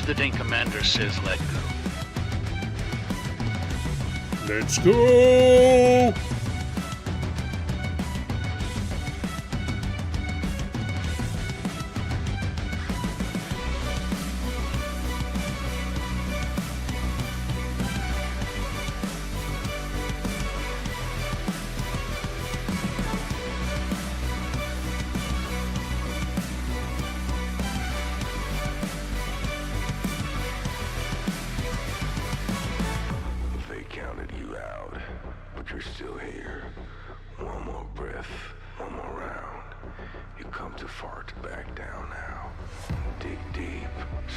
Visiting commander says let go. Let's go! They counted you out, but you're still here. One more breath, one more round. You come too far to back down now. Dig deep,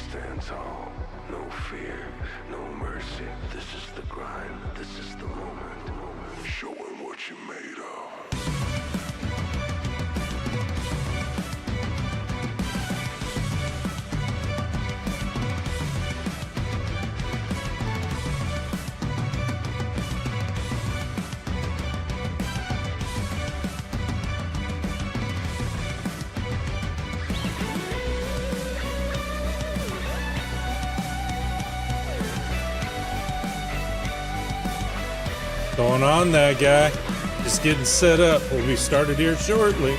stand tall. No fear, no mercy. This is the grind, this is the moment. Show 'em what you made of. Going on, that guy. Just getting set up. We'll be started here shortly.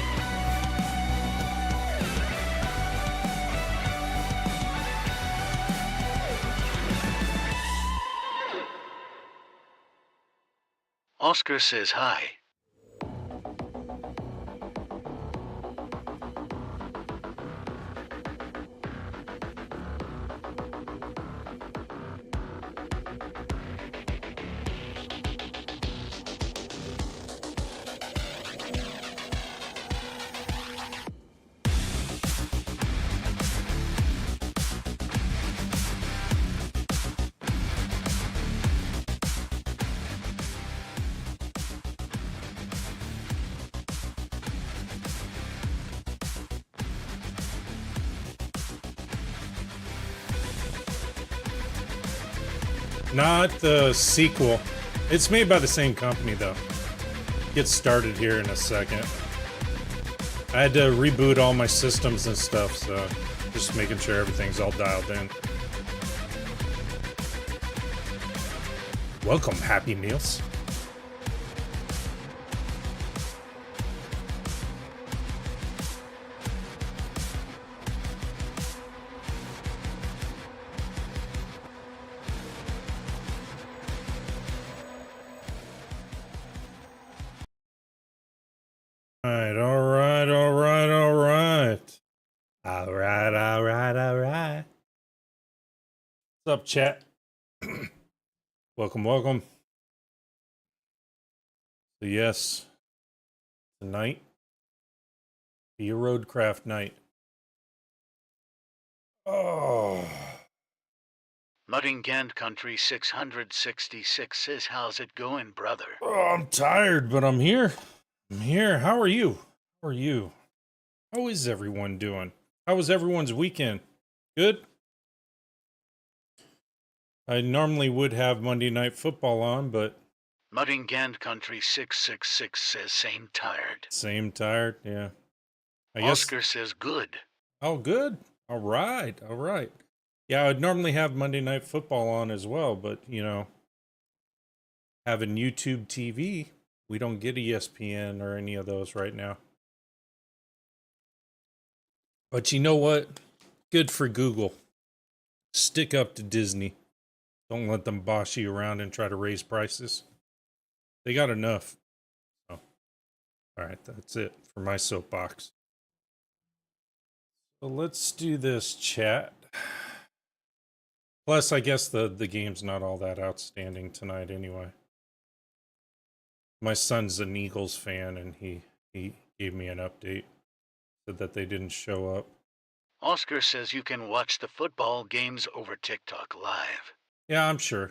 Oscar says hi. Not the sequel. It's made by the same company, though. Get started here in a second. I had to reboot all my systems and stuff, so just making sure everything's all dialed in. Welcome, Happy Meals. Alright, alright, alright, alright. Alright, alright, alright. What's up, chat? Welcome, welcome. So yes, tonight, be a Roadcraft night. Oh. Muddingand Country 666 says how's it going, brother? Oh, I'm tired, but I'm here. I'm here. How are you? How are you? How is everyone doing? How was everyone's weekend? Good? I normally would have Monday Night Football on, but... Muddingand Country 666 says same tired. Same tired, yeah. Oscar says good. Oh, good. All right, all right. Yeah, I'd normally have Monday Night Football on as well, but, you know, having YouTube TV, we don't get ESPN or any of those right now. But you know what? Good for Google. Stick up to Disney. Don't let them boss you around and try to raise prices. They got enough. Oh. All right, that's it for my soapbox. So let's do this, chat. Plus, I guess the game's not all that outstanding tonight anyway. My son's an Eagles fan, and he gave me an update. Said that they didn't show up. Oscar says you can watch the football games over TikTok live. Yeah, I'm sure,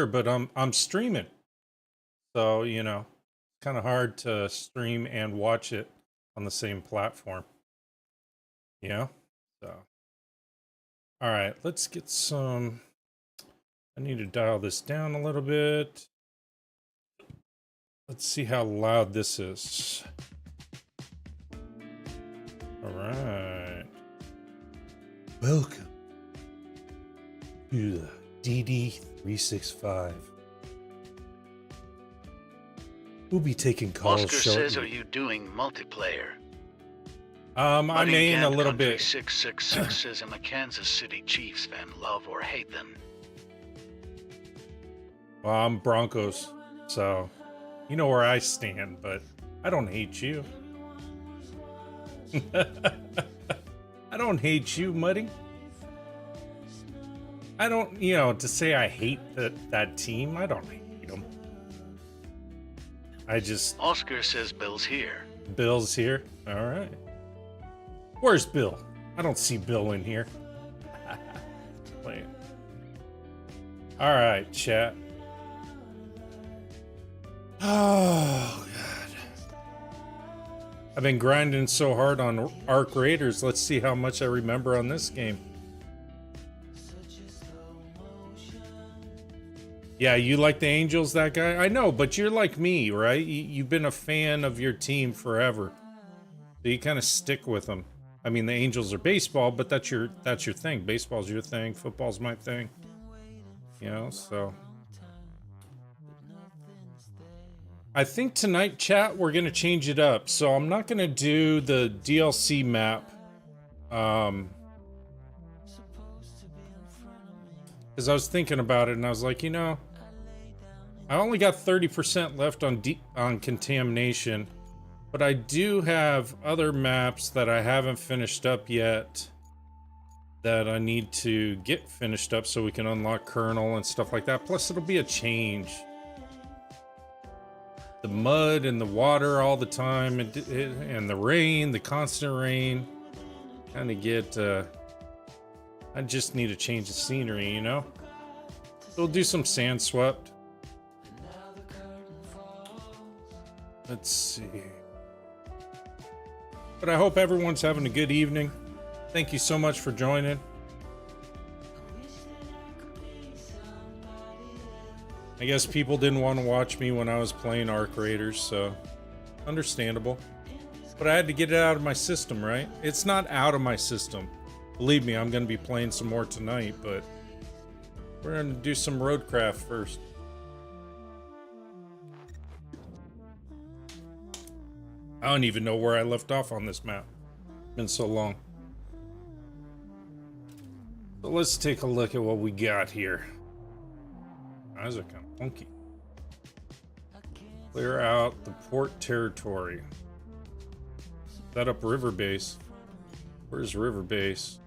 but I'm streaming. So, you know, it's kind of hard to stream and watch it on the same platform. You know? So. All right, let's get some... I need to dial this down a little bit. Let's see how loud this is. All right. Welcome Ugh, DD365. We'll be taking calls Oscar shortly. says, are you doing multiplayer? I Muddy mean, a Gant little Country bit. 666 says, I'm a Kansas City Chiefs fan. Love or hate them? Well, I'm Broncos, so you know where I stand, but I don't hate you. I don't hate you, Muddy. I don't, to say I hate that team, I don't hate them. I just... Oscar says Bill's here. Bill's here? All right. Where's Bill? I don't see Bill in here. Wait. All right, chat. Oh, God. I've been grinding so hard on Arc Raiders. Let's see how much I remember on this game. Yeah, you like the Angels, that guy? I know, but you're like me, right? You've been a fan of your team forever. So you kind of stick with them. I mean, the Angels are baseball, but that's your thing. Baseball's your thing. Football's my thing. So... I think tonight, chat, we're going to change it up. So I'm not going to do the DLC map. Because I was thinking about it and I was like, I only got 30% left on contamination. But I do have other maps that I haven't finished up yet that I need to get finished up so we can unlock Kernel and stuff like that. Plus, it'll be a change. The mud and the water all the time, and the rain, the constant rain. Kind of get, I just need a change of scenery, So we'll do some sand swept. Let's see. But I hope everyone's having a good evening. Thank you so much for joining. I guess people didn't want to watch me when I was playing Arc Raiders, so understandable. But I had to get it out of my system, right? It's not out of my system. Believe me, I'm going to be playing some more tonight, but we're going to do some Roadcraft first. I don't even know where I left off on this map. It's been so long. So let's take a look at what we got here. Eyes are kind of funky. Clear out the port territory. Set up river base. Where's river base?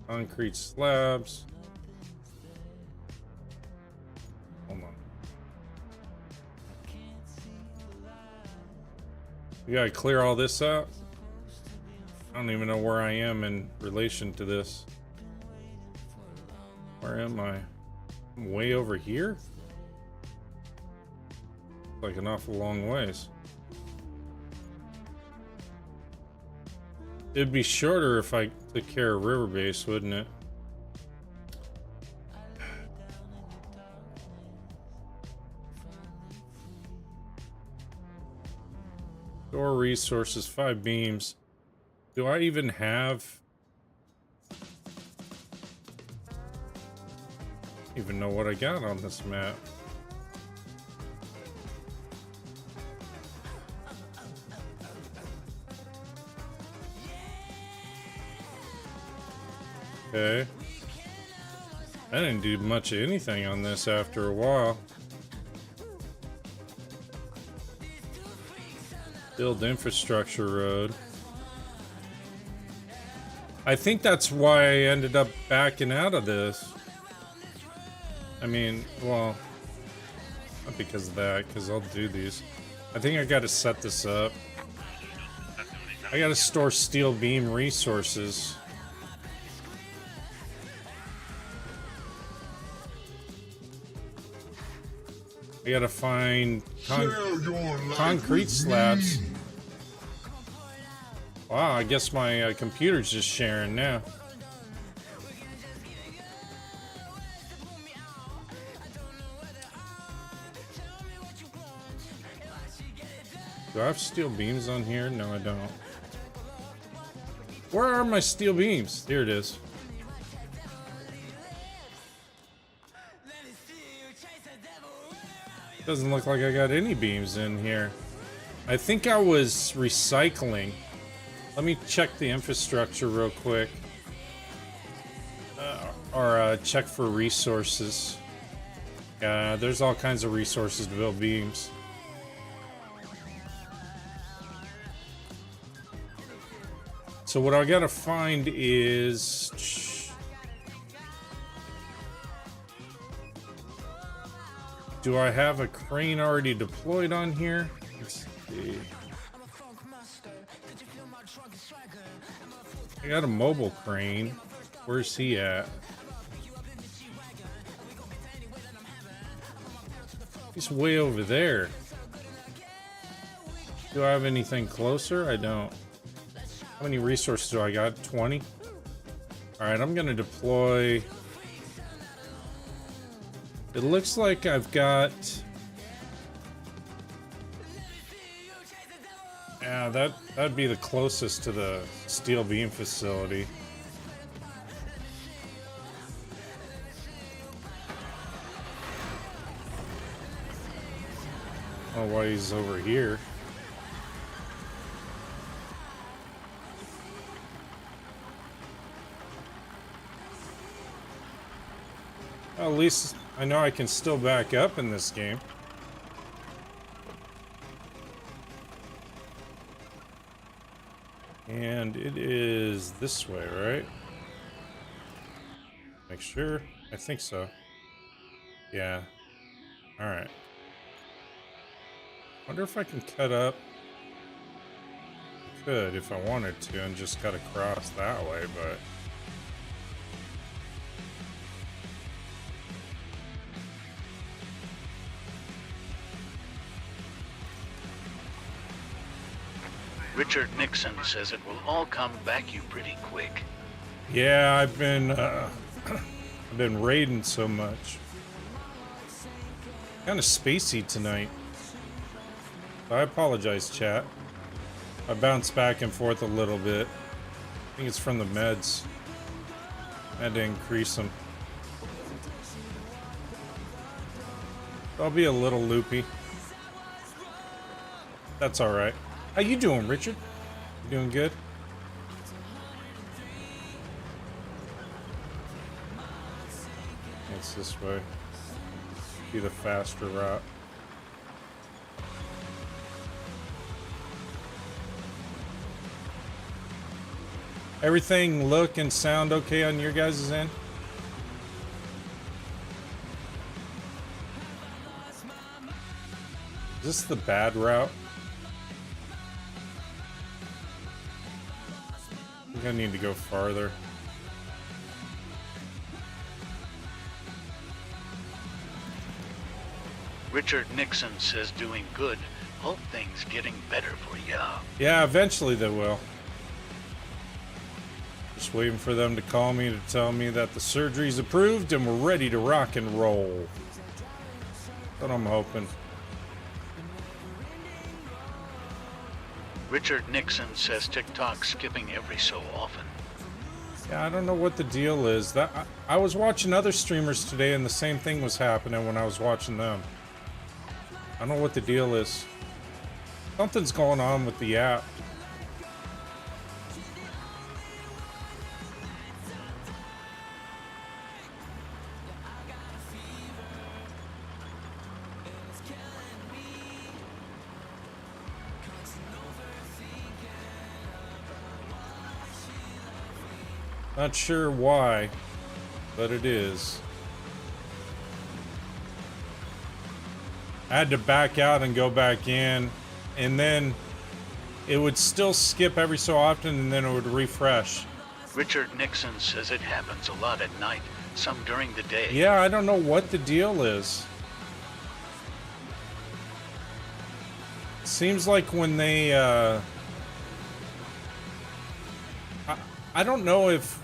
Concrete slabs. Hold on. We gotta clear all this out. I don't even know where I am in relation to this. Where am I? I'm way over here? Like an awful long ways. It'd be shorter if I took care of river base, wouldn't it? Store resources, 5 beams. Do I even have... even know what I got on this map. Okay. I didn't do much of anything on this after a while. Build infrastructure road. I think that's why I ended up backing out of this. I mean, well, not because of that, because I'll do these. I think I gotta set this up. I gotta store steel beam resources. I gotta find concrete slabs. Wow, I guess my computer's just sharing now. Do I have steel beams on here? No, I don't. Where are my steel beams? Here it is. Doesn't look like I got any beams in here. I think I was recycling. Let me check the infrastructure real quick. Or check for resources. There's all kinds of resources to build beams. So what I gotta find is... Do I have a crane already deployed on here? Let's see. I got a mobile crane. Where's he at? He's way over there. Do I have anything closer? I don't. How many resources do I got? 20? Alright, I'm gonna deploy... It looks like I've got... Yeah, that'd be the closest to the steel beam facility. Oh, why he's over here. Well, at least I know I can still back up in this game. And it is this way, right? Make sure. I think so. Yeah. Alright. Wonder if I can cut up. I could if I wanted to and just cut across that way, but... Richard Nixon says it will all come back you pretty quick. Yeah, I've been raiding so much. Kind of spacey tonight. I apologize, chat. I bounce back and forth a little bit. I think it's from the meds. I had to increase them. I'll be a little loopy. That's alright. How you doing, Richard? You doing good? It's this way. Be the faster route. Everything look and sound okay on your guys' end? Is this the bad route? I think I need to go farther. Richard Nixon says doing good. Hope things getting better for ya. Yeah, eventually they will. Just waiting for them to call me to tell me that the surgery's approved and we're ready to rock and roll. That's what I'm hoping. Richard Nixon says TikTok skipping every so often. Yeah, I don't know what the deal is. I was watching other streamers today and the same thing was happening when I was watching them. I don't know what the deal is. Something's going on with the app. Not sure why, but it is. I had to back out and go back in, and then it would still skip every so often, and then it would refresh. Richard Nixon says it happens a lot at night, some during the day. Yeah, I don't know what the deal is. Seems like when they, I don't know if...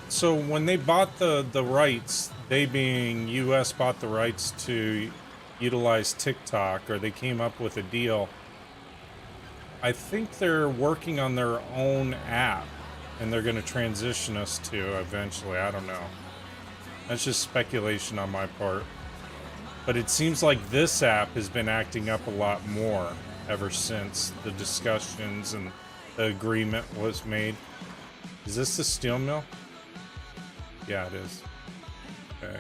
So when they bought the rights, they being US bought the rights to utilize TikTok, or they came up with a deal. I think they're working on their own app, and they're going to transition us to eventually. I don't know. That's just speculation on my part. But it seems like this app has been acting up a lot more ever since the discussions and the agreement was made. Is this the steel mill? Yeah, it is. Okay.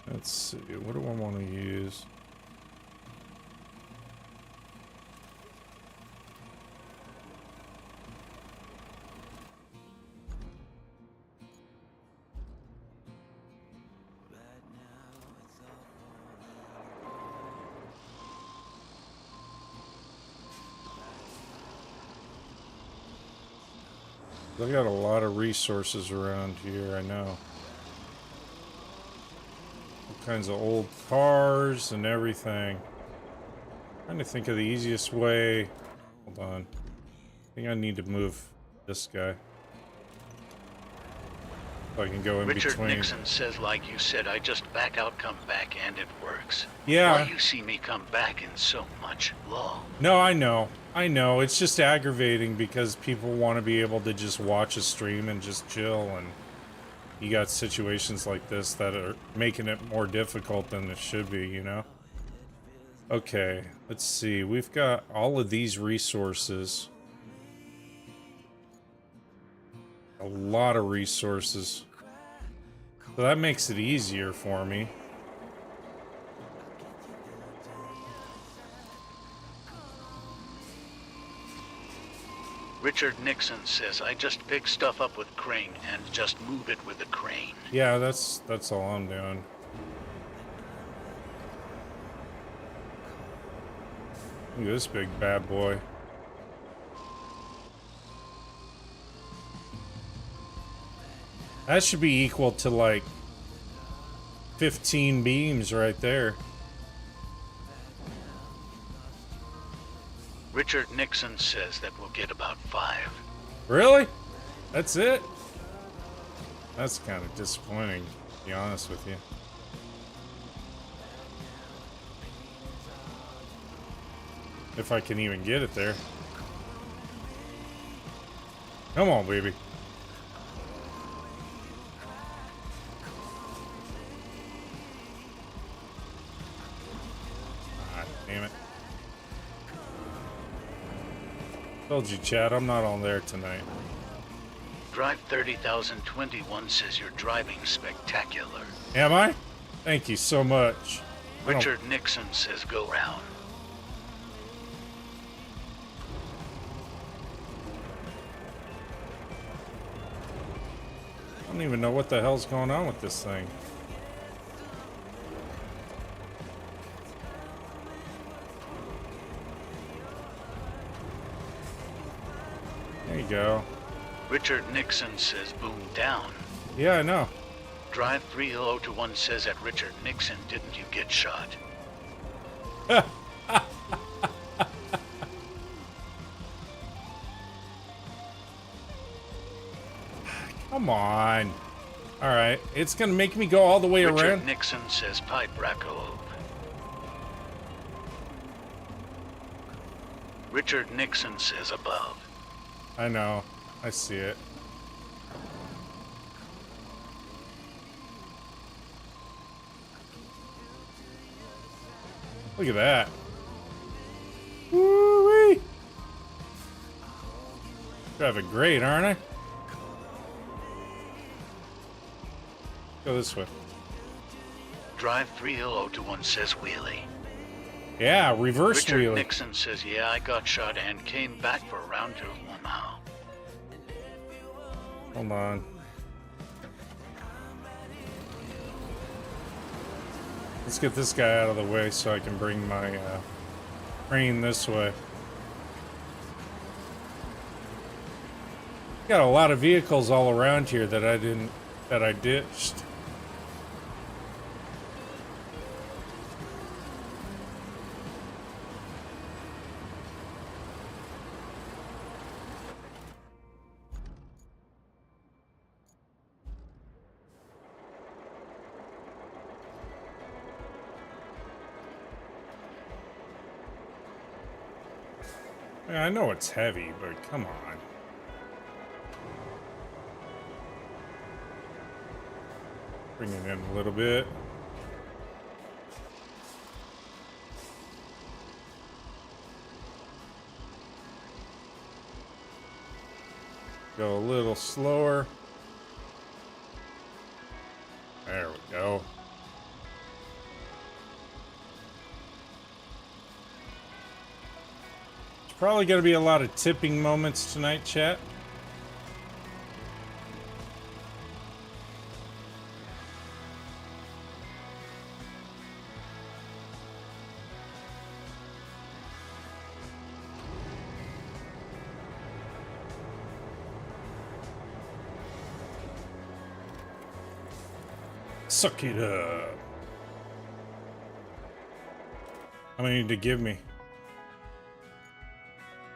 Let's see, what do I want to use? I got a lot of resources around here, I know. All kinds of old cars and everything. Trying to think of the easiest way. Hold on. I think I need to move this guy. So I can go in Richard between. Nixon says, like you said, I just back out, come back, and it works. Yeah. Why you see me come back in so much law? No, I know. I know. It's just aggravating because people want to be able to just watch a stream and just chill, and you got situations like this that are making it more difficult than it should be, you know? Okay, let's see. We've got all of these resources. A lot of resources. So that makes it easier for me. Richard Nixon says, I just pick stuff up with crane and just move it with the crane. Yeah, that's all I'm doing. Look at this big bad boy. That should be equal to like 15 beams right there. Richard Nixon says that we'll get about 5. Really? That's it? That's kind of disappointing, to be honest with you. If I can even get it there. Come on, baby. Ah, damn it. Told you, Chad, I'm not on there tonight. Drive 30,021 says you're driving spectacular. Am I? Thank you so much. Richard Nixon says go round. I don't even know what the hell's going on with this thing. There you go. Richard Nixon says boom down. Yeah, I know. Drive 3021 says that Richard Nixon, didn't you get shot? Come on. Alright, it's gonna make me go all the way Richard around. Nixon says pipe Racco. Richard Nixon says above. I know. I see it. Look at that. Woo-wee! Driving great, aren't I? Go this way. Drive 3021 says wheelie. Yeah, reverse Richard wheelie. Nixon says, yeah, I got shot and came back for round 2 somehow. Hold on. Let's get this guy out of the way so I can bring my crane this way. Got a lot of vehicles all around here that I ditched. I know it's heavy, but come on. Bring it in a little bit. Go a little slower. There we go. There's probably going to be a lot of tipping moments tonight, chat. Suck it up. How many did you give me?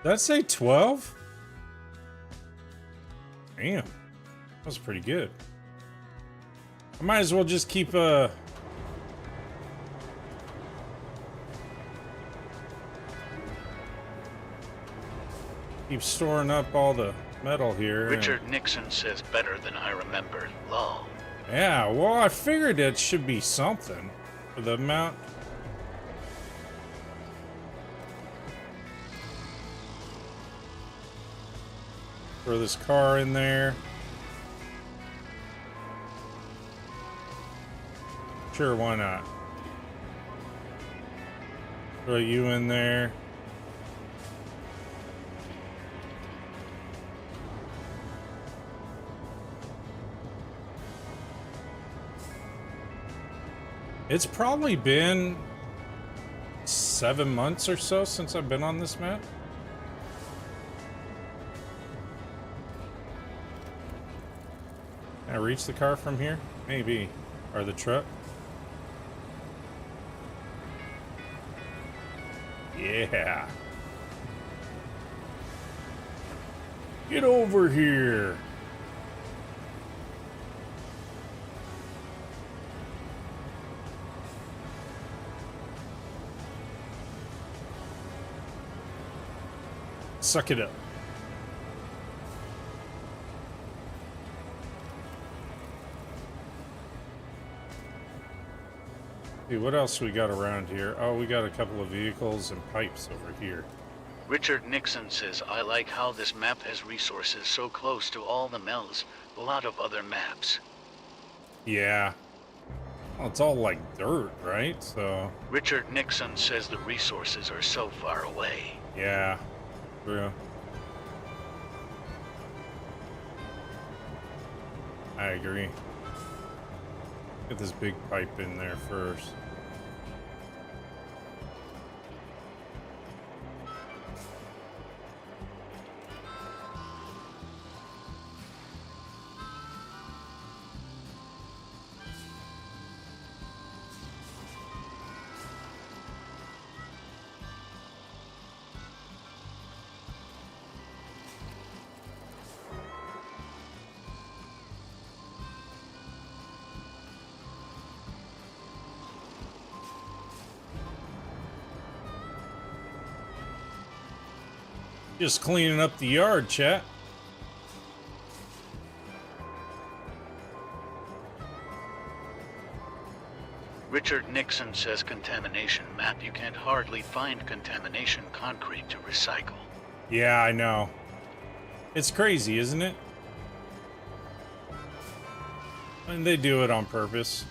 Did that say 12? Damn. That was pretty good. I might as well just keep storing up all the metal here. Richard Nixon says better than I remember. Lol. Yeah, well, I figured it should be something for the amount. Throw this car in there. Sure, why not? Throw you in there. It's probably been 7 months or so since I've been on this map. Can I reach the car from here? Maybe. Or the truck? Yeah. Get over here. Suck it up. See, what else we got around here? Oh, we got a couple of vehicles and pipes over here. Richard Nixon says, I like how this map has resources so close to all the mills. A lot of other maps. Yeah. Well, it's all like dirt, right? So... Richard Nixon says the resources are so far away. Yeah. True. I agree. Get this big pipe in there first. Just cleaning up the yard, chat. Richard Nixon says contamination map. You can't hardly find contamination concrete to recycle. Yeah, I know. It's crazy, isn't it? And they do it on purpose.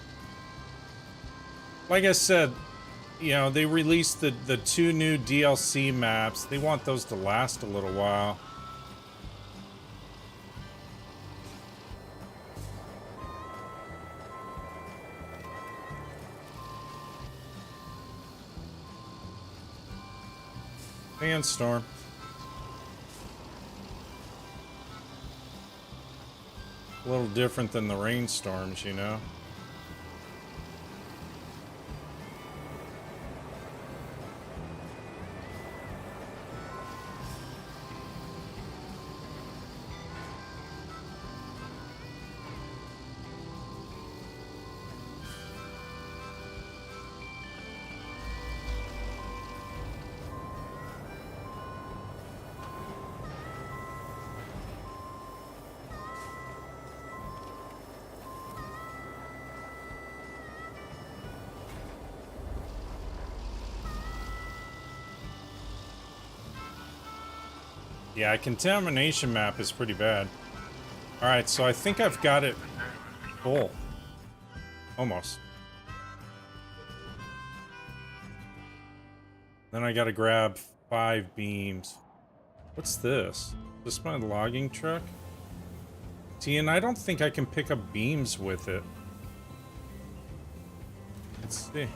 Like I said, you know, they released the 2 new DLC maps. They want those to last a little while. Sandstorm. A little different than the rainstorms, you know? Yeah, contamination map is pretty bad. Alright, so I think I've got it full. Almost. Then I gotta grab 5 beams. What's this? Is this my logging truck? See, and I don't think I can pick up beams with it. Let's see.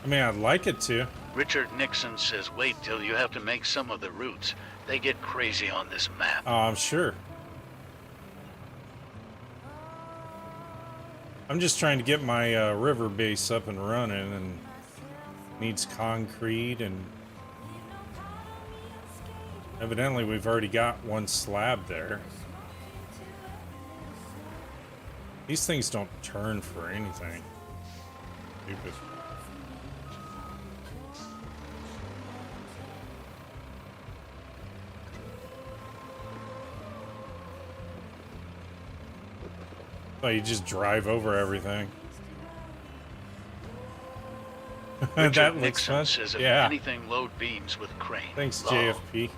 I mean, I'd like it to. Richard Nixon says wait till you have to make some of the routes. They get crazy on this map. Oh, I'm sure. I'm just trying to get my river base up and running, and needs concrete, and evidently we've already got one slab there. These things don't turn for anything. Stupid. Oh, you just drive over everything. Richard That looks Nixon fun. says if Yeah. anything, load beams with crane. Thanks, Low. JFP.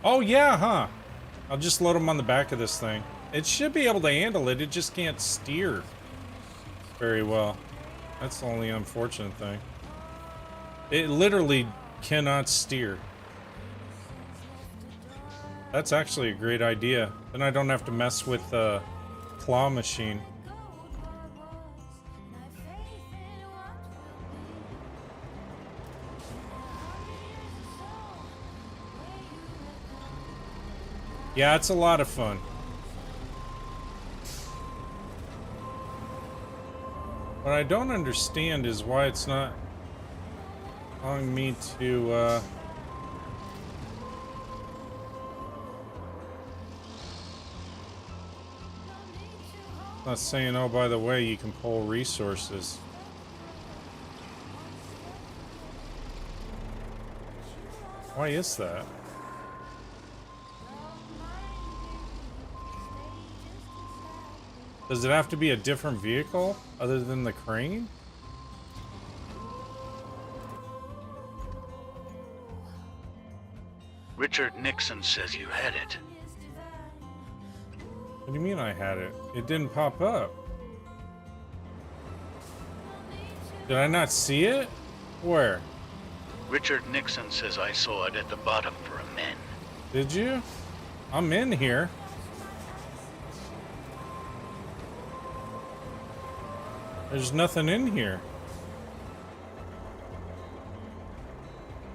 Oh, yeah, huh? I'll just load them on the back of this thing. It should be able to handle it. It just can't steer very well. That's the only unfortunate thing. It literally cannot steer. That's actually a great idea. Then I don't have to mess with the claw machine. Yeah, it's a lot of fun. What I don't understand is why it's not allowing me to, not saying, oh, by the way, you can pull resources. Why is that? Does it have to be a different vehicle other than the crane? Richard Nixon says you had it. What do you mean I had it? It didn't pop up. Did I not see it? Where? Richard Nixon says I saw it at the bottom for a men. Did you? I'm in here. There's nothing in here.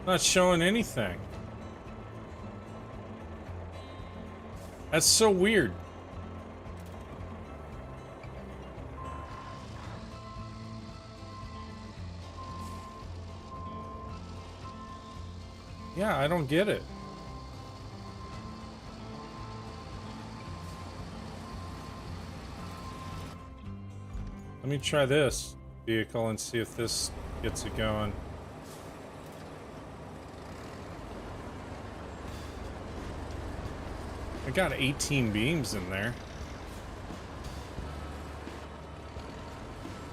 Not showing anything. That's so weird. Yeah, I don't get it. Let me try this vehicle and see if this gets it going. I got 18 beams in there.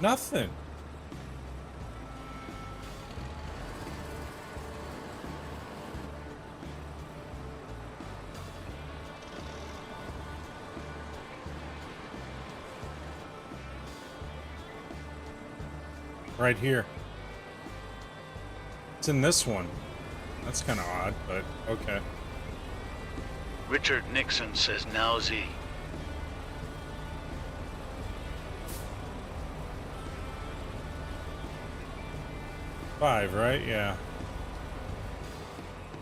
Nothing. Right here. It's in this one. That's kind of odd, but okay. Richard Nixon says now Z. Five, right? Yeah.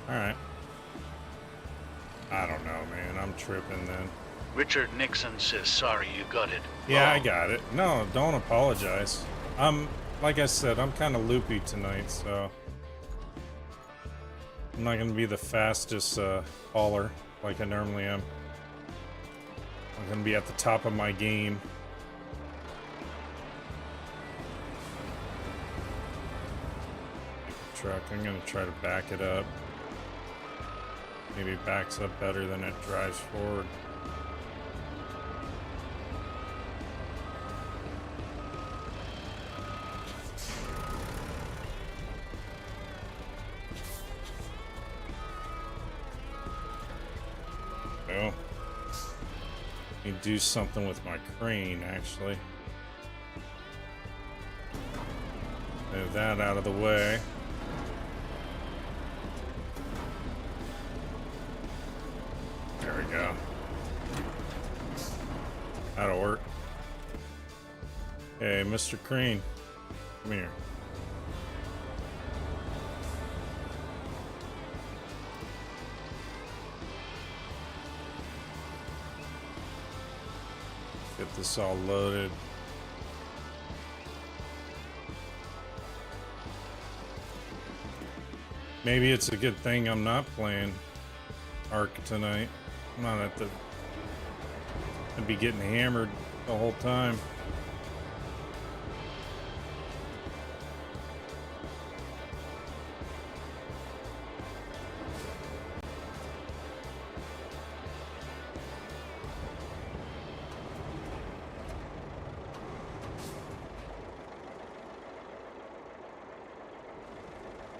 Alright. I don't know, man. I'm tripping then. Richard Nixon says sorry you got it. Yeah, Low. I got it. No, don't apologize. Like I said, I'm kind of loopy tonight, so I'm not going to be the fastest hauler like I normally am. I'm going to be at the top of my game. Truck. I'm going to try to back it up. Maybe it backs up better than it drives forward. go. Let me do something with my crane, actually. Move that out of the way. There we go. That'll work. Hey, Mr. Crane. Come here. Get this all loaded. Maybe it's a good thing I'm not playing Ark tonight. I'm not at the... I'd be getting hammered the whole time.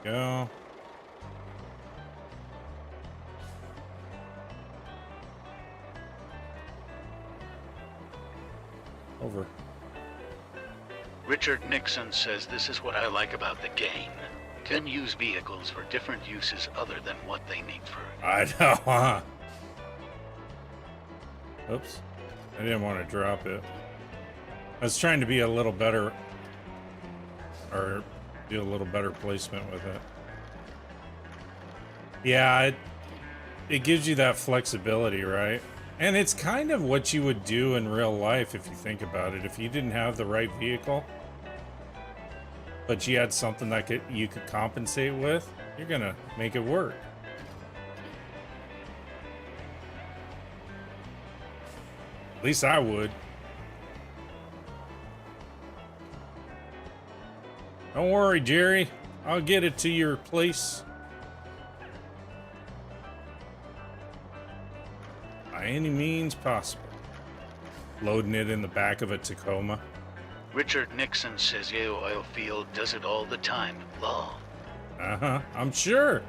Go. Over. Richard Nixon says this is what I like about the game. Can use vehicles for different uses other than what they need for. I know, huh? Oops. I didn't want to drop it. I was trying to be a little better, or do a little better placement with it. Yeah, it gives you that flexibility, right? And it's kind of what you would do in real life if you think about it. If you didn't have the right vehicle, but you had something that you could compensate with, you're gonna make it work. At least I would. Don't worry, Jerry. I'll get it to your place. By any means possible. Loading it in the back of a Tacoma. Richard Nixon says Yale oil field does it all the time. Law. Uh-huh, I'm sure.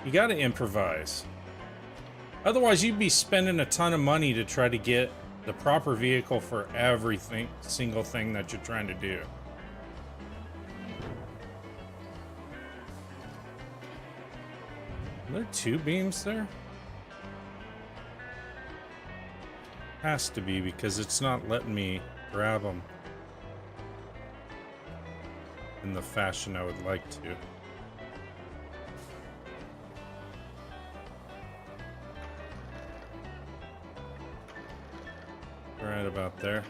You gotta improvise. Otherwise, you'd be spending a ton of money to try to get the proper vehicle for everything, single thing that you're trying to do. Are there two beams there? Has to be, because it's not letting me grab them in the fashion I would like to. Right about there.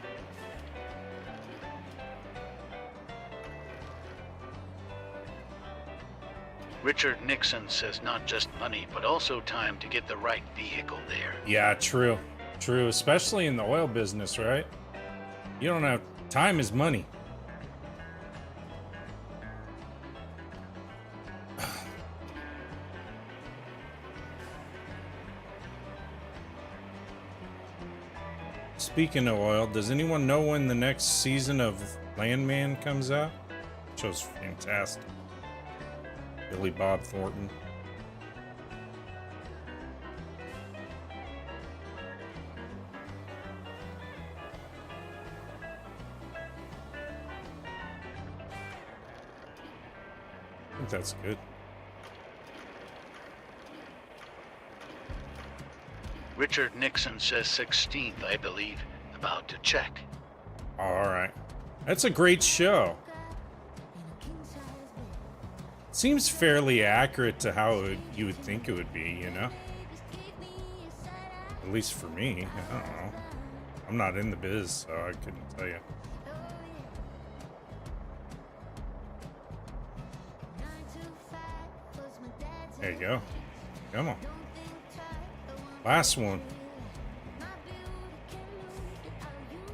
Richard Nixon says not just money, but also time to get the right vehicle there. Yeah, true. True, especially in the oil business, right? You don't have... Time is money. Speaking of oil, does anyone know when the next season of Landman comes out? It show's fantastic. Billy Bob Thornton. I think that's good. Richard Nixon says 16th, I believe. About to check. All right. That's a great show. Seems fairly accurate to how you would think it would be, you know? At least for me. I don't know. I'm not in the biz, so I couldn't tell you. There you go. Come on. Last one.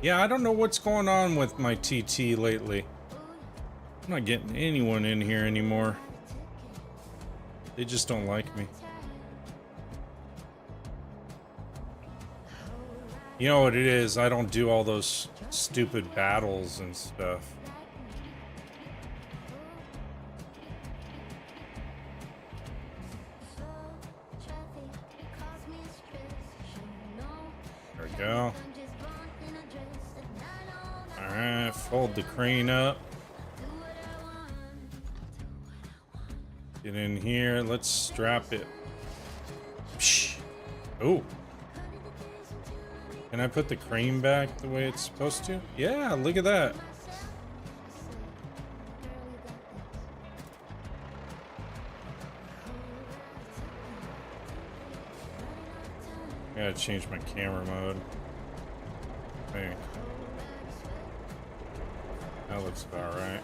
Yeah, I don't know what's going on with my TT lately. I'm not getting anyone in here anymore. They just don't like me. You know what it is? I don't do all those stupid battles and stuff. go. Alright, fold the crane up. Get in here. Let's strap it. Psh. Oh. Can I put the crane back the way it's supposed to? Yeah, look at that. I gotta change my camera mode. I think. That looks about right.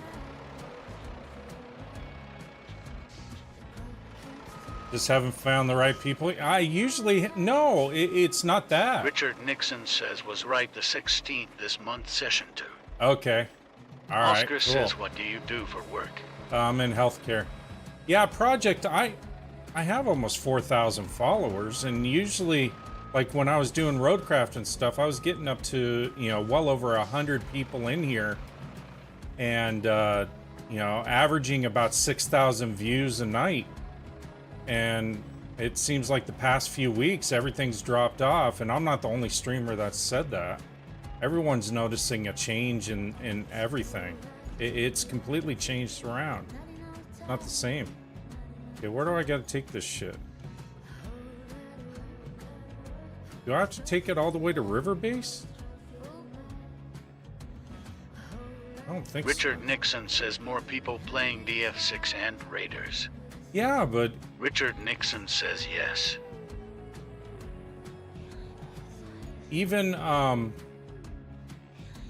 Just haven't found the right people. I usually no, it's not that. Richard Nixon says was right the 16th this month, session 2. Okay. All right. Oscar Cool. says, what do you do for work? I'm in healthcare. Yeah, project. I have almost 4,000 followers, and usually, like when I was doing Roadcraft and stuff, I was getting up to well over 100 people in here, and averaging about 6,000 views a night. And it seems like the past few weeks everything's dropped off, and I'm not the only streamer that's said that. Everyone's noticing a change in everything. It's completely changed around. Not the same. Okay, where do I gotta take this shit? Do I have to take it all the way to River Base? I don't think Richard Nixon says more people playing DF6 and Raiders. Yeah, but Richard Nixon says yes. even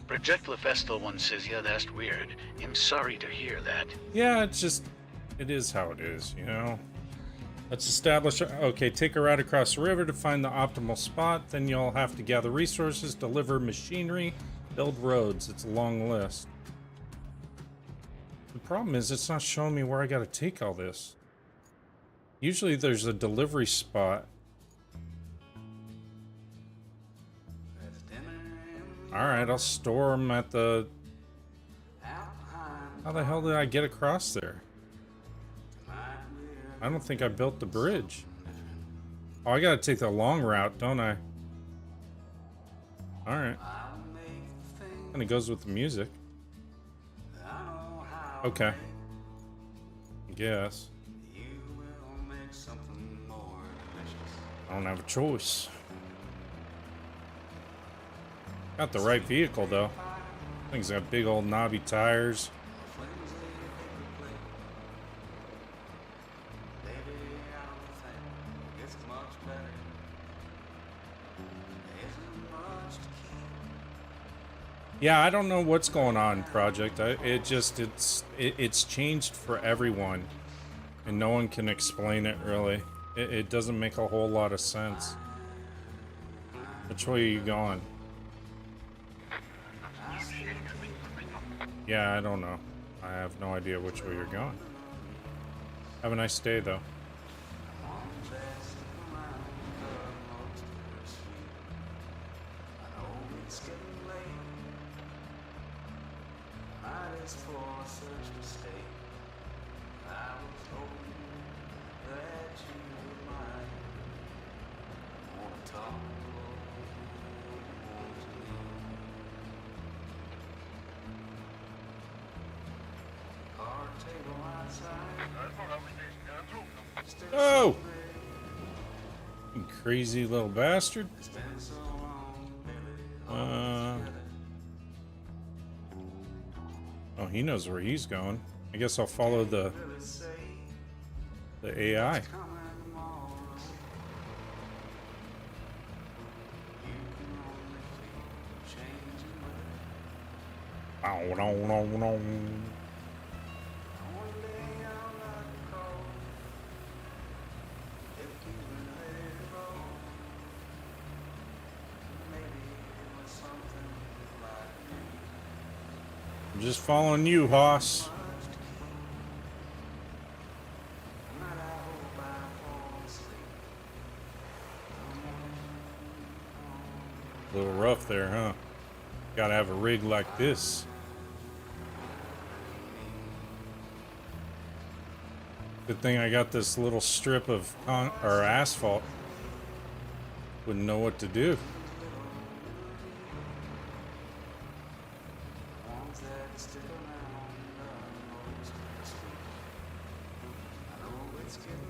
Project LaFestal one says, yeah, that's weird. I'm sorry to hear that. yeah, it is how it is, Let's establish, okay, take a route across the river to find the optimal spot. Then you'll have to gather resources, deliver machinery, build roads. It's a long list. The problem is it's not showing me where I gotta take all this. Usually there's a delivery spot. Alright, I'll store them at the... How the hell did I get across there? I don't think I built the bridge. Oh, I gotta take the long route, don't I? Alright. And it goes with the music. Okay. I guess. I don't have a choice. Got the right vehicle, though. Thing's got big old knobby tires. Yeah, I don't know what's going on, Project. It's changed for everyone, and no one can explain it really. It doesn't make a whole lot of sense. Which way are you going? Yeah, I don't know. I have no idea which way you're going. Have a nice day, though. Oh! You crazy little bastard. Oh, he knows where he's going. I guess I'll follow the AI. Oh, no. I'm just following you, Hoss. A little rough there, huh? Gotta have a rig like this. Good thing I got this little strip of asphalt. Wouldn't know what to do.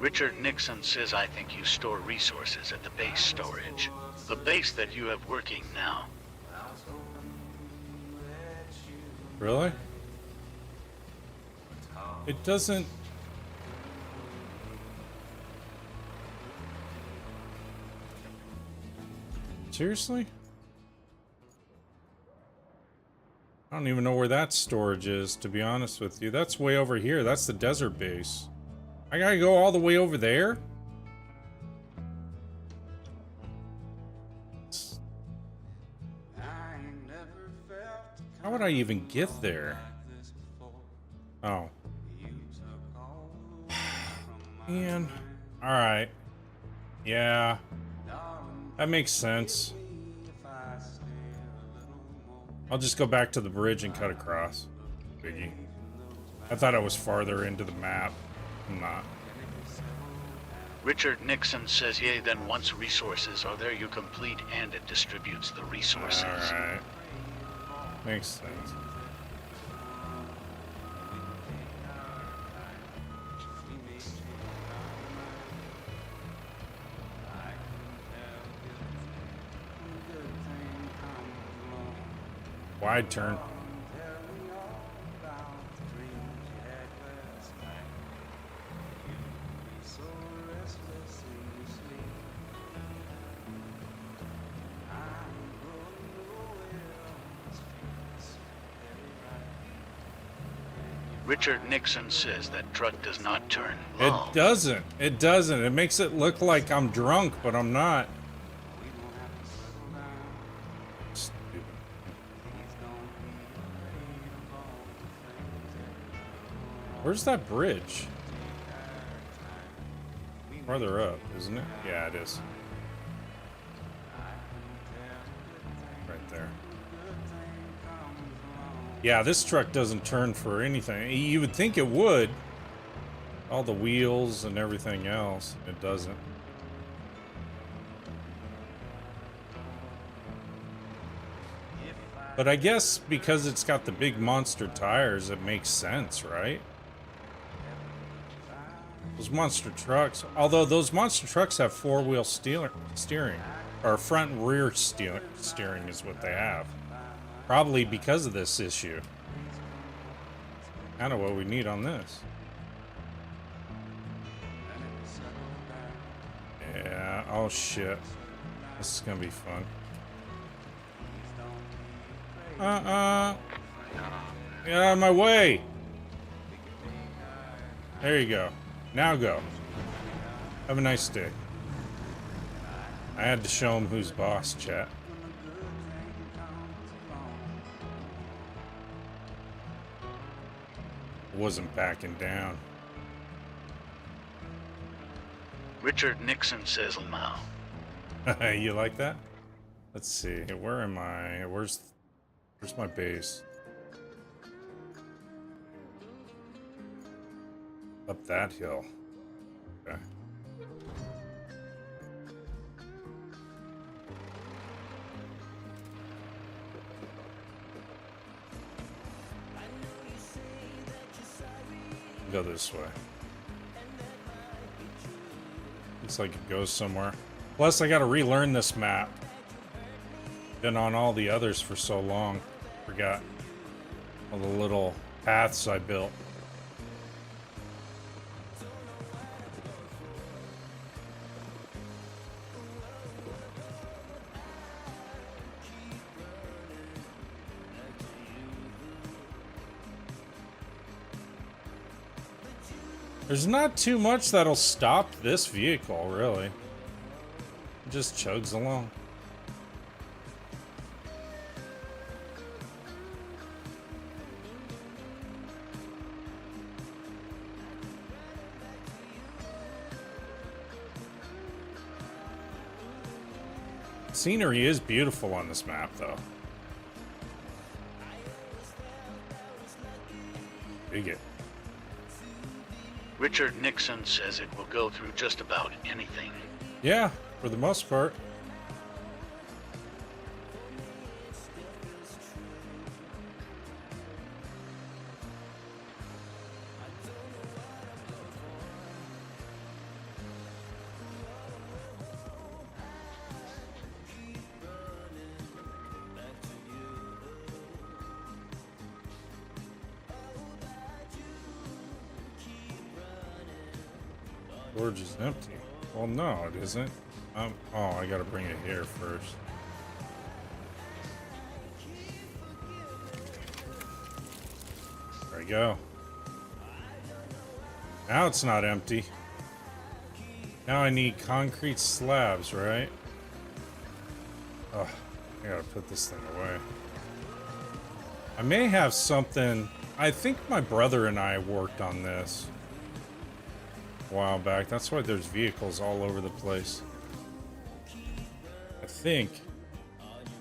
Richard Nixon says I think you store resources at the base storage. The base that you have working now. Really? It doesn't... Seriously? I don't even know where that storage is, to be honest with you. That's way over here. That's the desert base. I gotta go all the way over there? How would I even get there? Oh. Man. Alright. Yeah. That makes sense. I'll just go back to the bridge and cut across. Biggie. I thought I was farther into the map. I'm not. Richard Nixon says yea, then once resources are there you complete and it distributes the resources. Alright. Makes sense. Wide turn. Richard Nixon says that truck does not turn It long. doesn't. It doesn't. It makes it look like I'm drunk, but I'm not. Stupid. Where's that bridge? Farther up, isn't it? Yeah, it is. Right there. Yeah, this truck doesn't turn for anything. You would think it would. All the wheels and everything else. It doesn't. But I guess because it's got the big monster tires, it makes sense, right? Those monster trucks, although those monster trucks have four-wheel steering, or front and rear steering is what they have. Probably because of this issue. Kind of what we need on this. Yeah, oh shit. This is gonna be fun. Get out of my way! There you go. Now go. Have a nice day. I had to show him who's boss, chat. Wasn't backing down. Richard Nixon says now. You like that? Let's see. Where am I? Where's my base? Up that hill. Okay. Go this way. Looks like it goes somewhere. Plus, I gotta relearn this map. Been on all the others for so long. Forgot all the little paths I built. There's not too much that'll stop this vehicle, really. It just chugs along. Scenery is beautiful on this map, though. Dig it. Richard Nixon says it will go through just about anything. Yeah, for the most part. Storage is empty. Well, no, it isn't. Oh, I gotta bring it here first. There we go. Now it's not empty. Now I need concrete slabs, right? Oh, I gotta put this thing away. I may have something. I think my brother and I worked on this a while back. That's why there's vehicles all over the place. I think.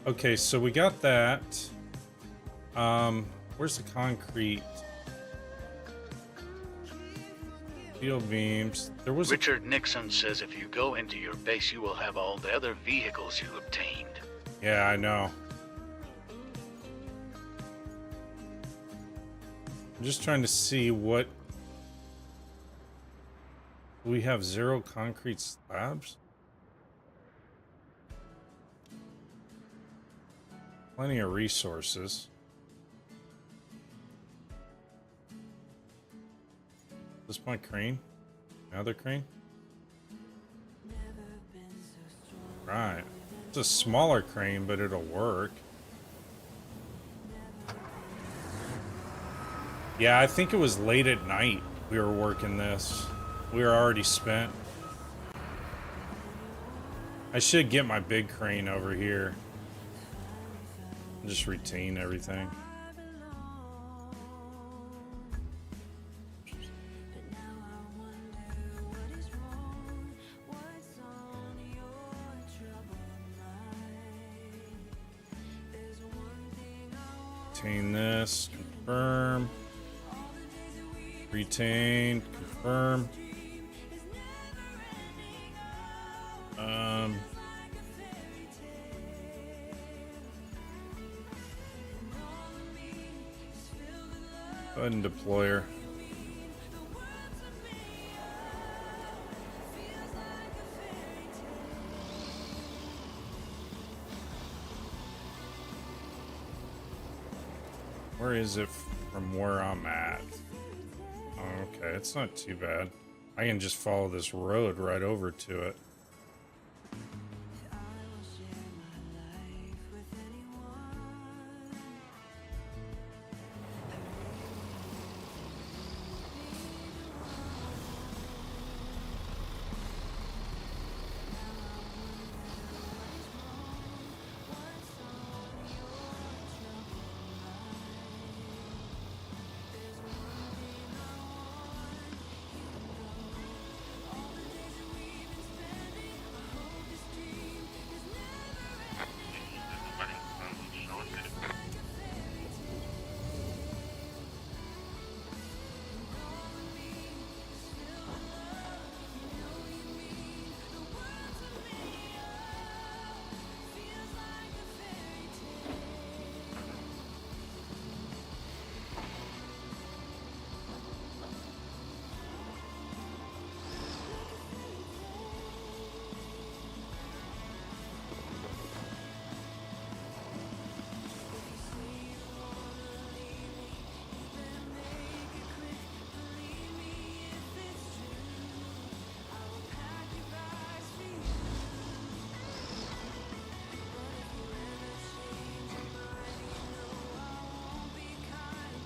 Okay, so we got that. Where's the concrete? Steel beams. There was Richard Nixon says if you go into your base, you will have all the other vehicles you obtained. Yeah, I know. I'm just trying to see what... We have 0 concrete slabs? Plenty of resources. Is this my crane? Another crane? Right. It's a smaller crane, but it'll work. Yeah, I think it was late at night we were working this. We were already spent. I should get my big crane over here. Just retain everything. Retain this, confirm. Retain, confirm. Go ahead and deploy her. Where is it from where I'm at? Oh, okay, it's not too bad. I can just follow this road right over to it.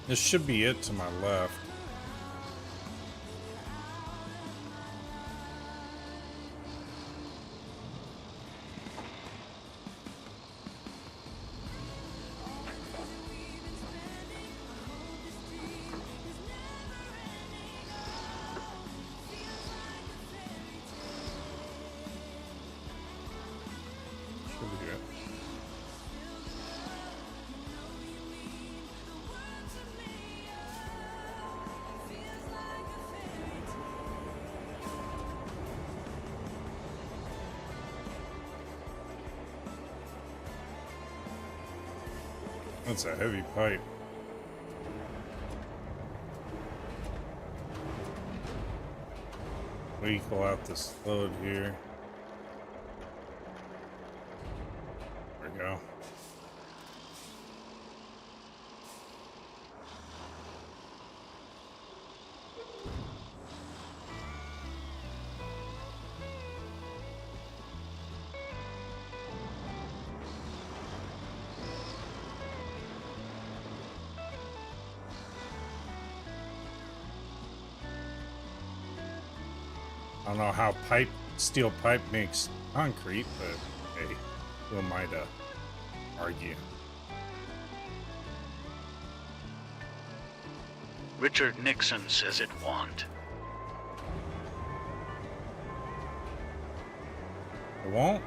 This should be it to my left. Should be it. That's a heavy pipe. We equal out this load here. There we go. don't know how steel pipe makes concrete, but hey, who am I to argue? Richard Nixon says it won't. It won't?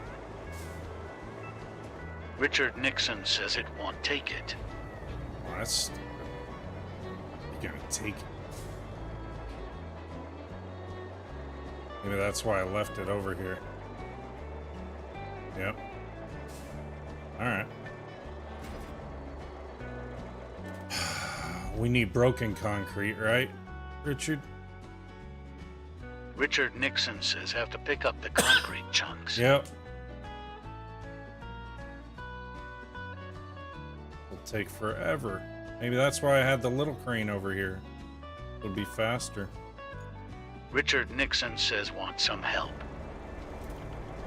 Richard Nixon says it won't take it. Oh, that's stupid. You're gonna take it. Maybe that's why I left it over here. Yep. Alright. We need broken concrete, right, Richard? Richard Nixon says have to pick up the concrete chunks. Yep. It'll take forever. Maybe that's why I had the little crane over here. It'll be faster. Richard Nixon says want some help.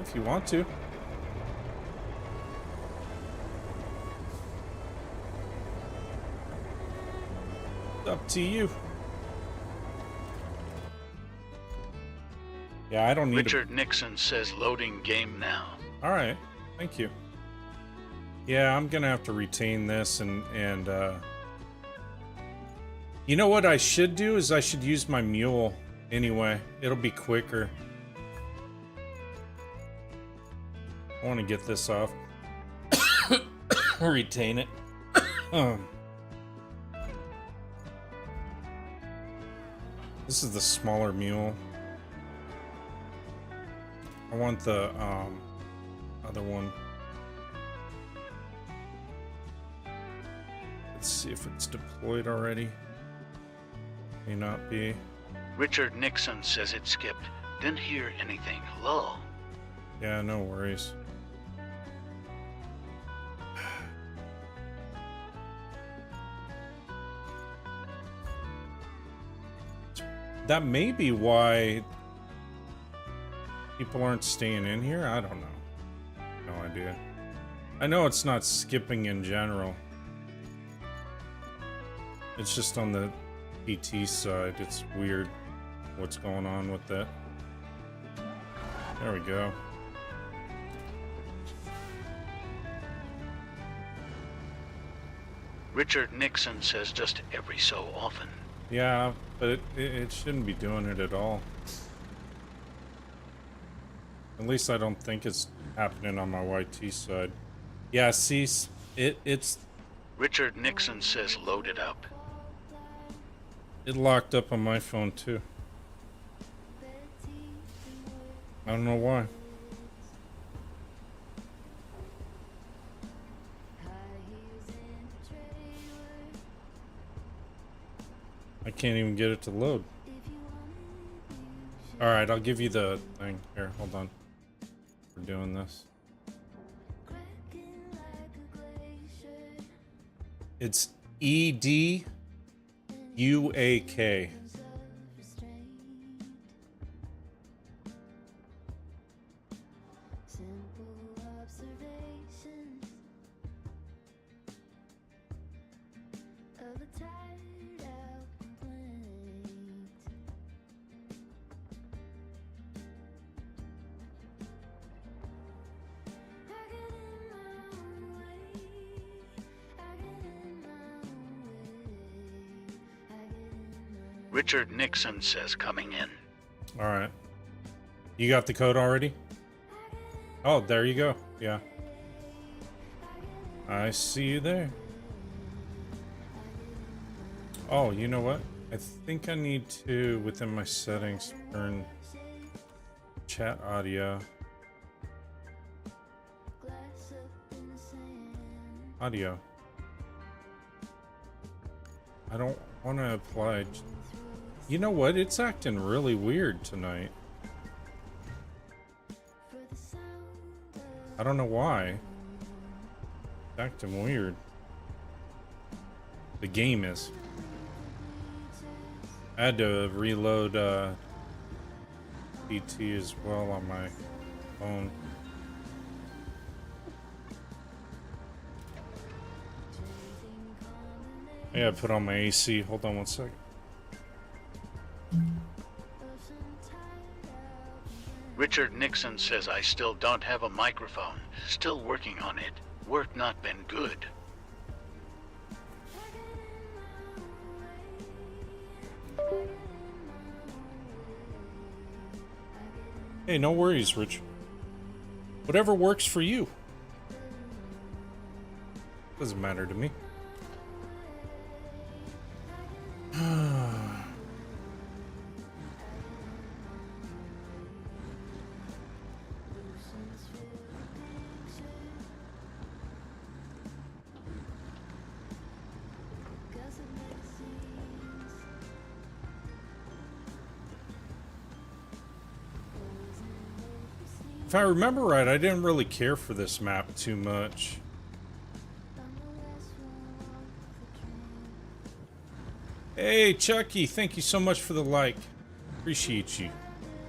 If you want to. Up to you. Yeah, I don't need Richard Nixon says loading game now. All right, thank you. Yeah, I'm gonna have to retain this and you know what I should do is I should use my mule anyway. It'll be quicker. I want to get this off. Retain it. This is the smaller mule. I want the other one. Let's see if it's deployed already. May not be. Richard Nixon says it skipped. Didn't hear anything. Lol. Yeah, no worries. That may be why people aren't staying in here. I don't know. No idea. I know it's not skipping in general. It's just on the PT side. It's weird what's going on with that. There we go. Richard Nixon says just every so often. Yeah, but it shouldn't be doing it at all. At least I don't think it's happening on my YT side. Yeah, see, it's... Richard Nixon says load it up. It locked up on my phone too. I don't know why. I can't even get it to load. Alright, I'll give you the thing. Here, hold on. We're doing this. It's EDUAK. Richard Nixon says coming in. Alright. You got the code already? Oh, there you go. Yeah. I see you there. Oh, you know what? I think I need to, within my settings, turn chat audio. Audio. I don't want to apply. You know what? It's acting really weird tonight. I don't know why. It's acting weird. The game is. I had to reload PT as well on my phone. I gotta put on my AC. Hold on one second. Richard Nixon says I still don't have a microphone. Still working on it. Work not been good. Hey, no worries, Rich. Whatever works for you. Doesn't matter to me. If I remember right, I didn't really care for this map too much. Hey, Chucky, thank you so much for the like. Appreciate you.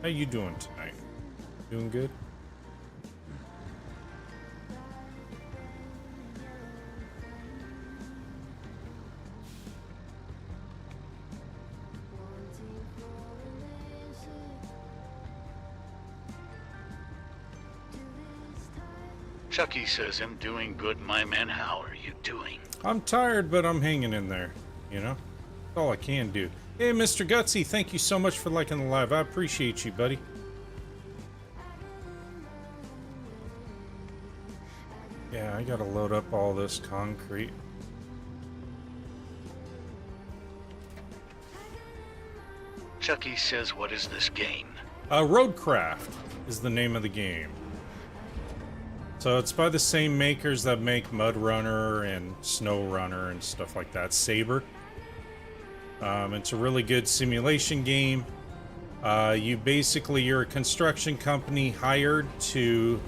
How you doing tonight? Doing good? Chucky says I'm doing good, my man. How are you doing? I'm tired, but I'm hanging in there, you know? That's all I can do. Hey, Mr. Gutsy, thank you so much for liking the live. I appreciate you, buddy. Yeah, I gotta load up all this concrete. Chucky says, what is this game? Roadcraft is the name of the game. So it's by the same makers that make Mud Runner and Snow Runner and stuff like that. Saber. It's a really good simulation game. You're a construction company hired to...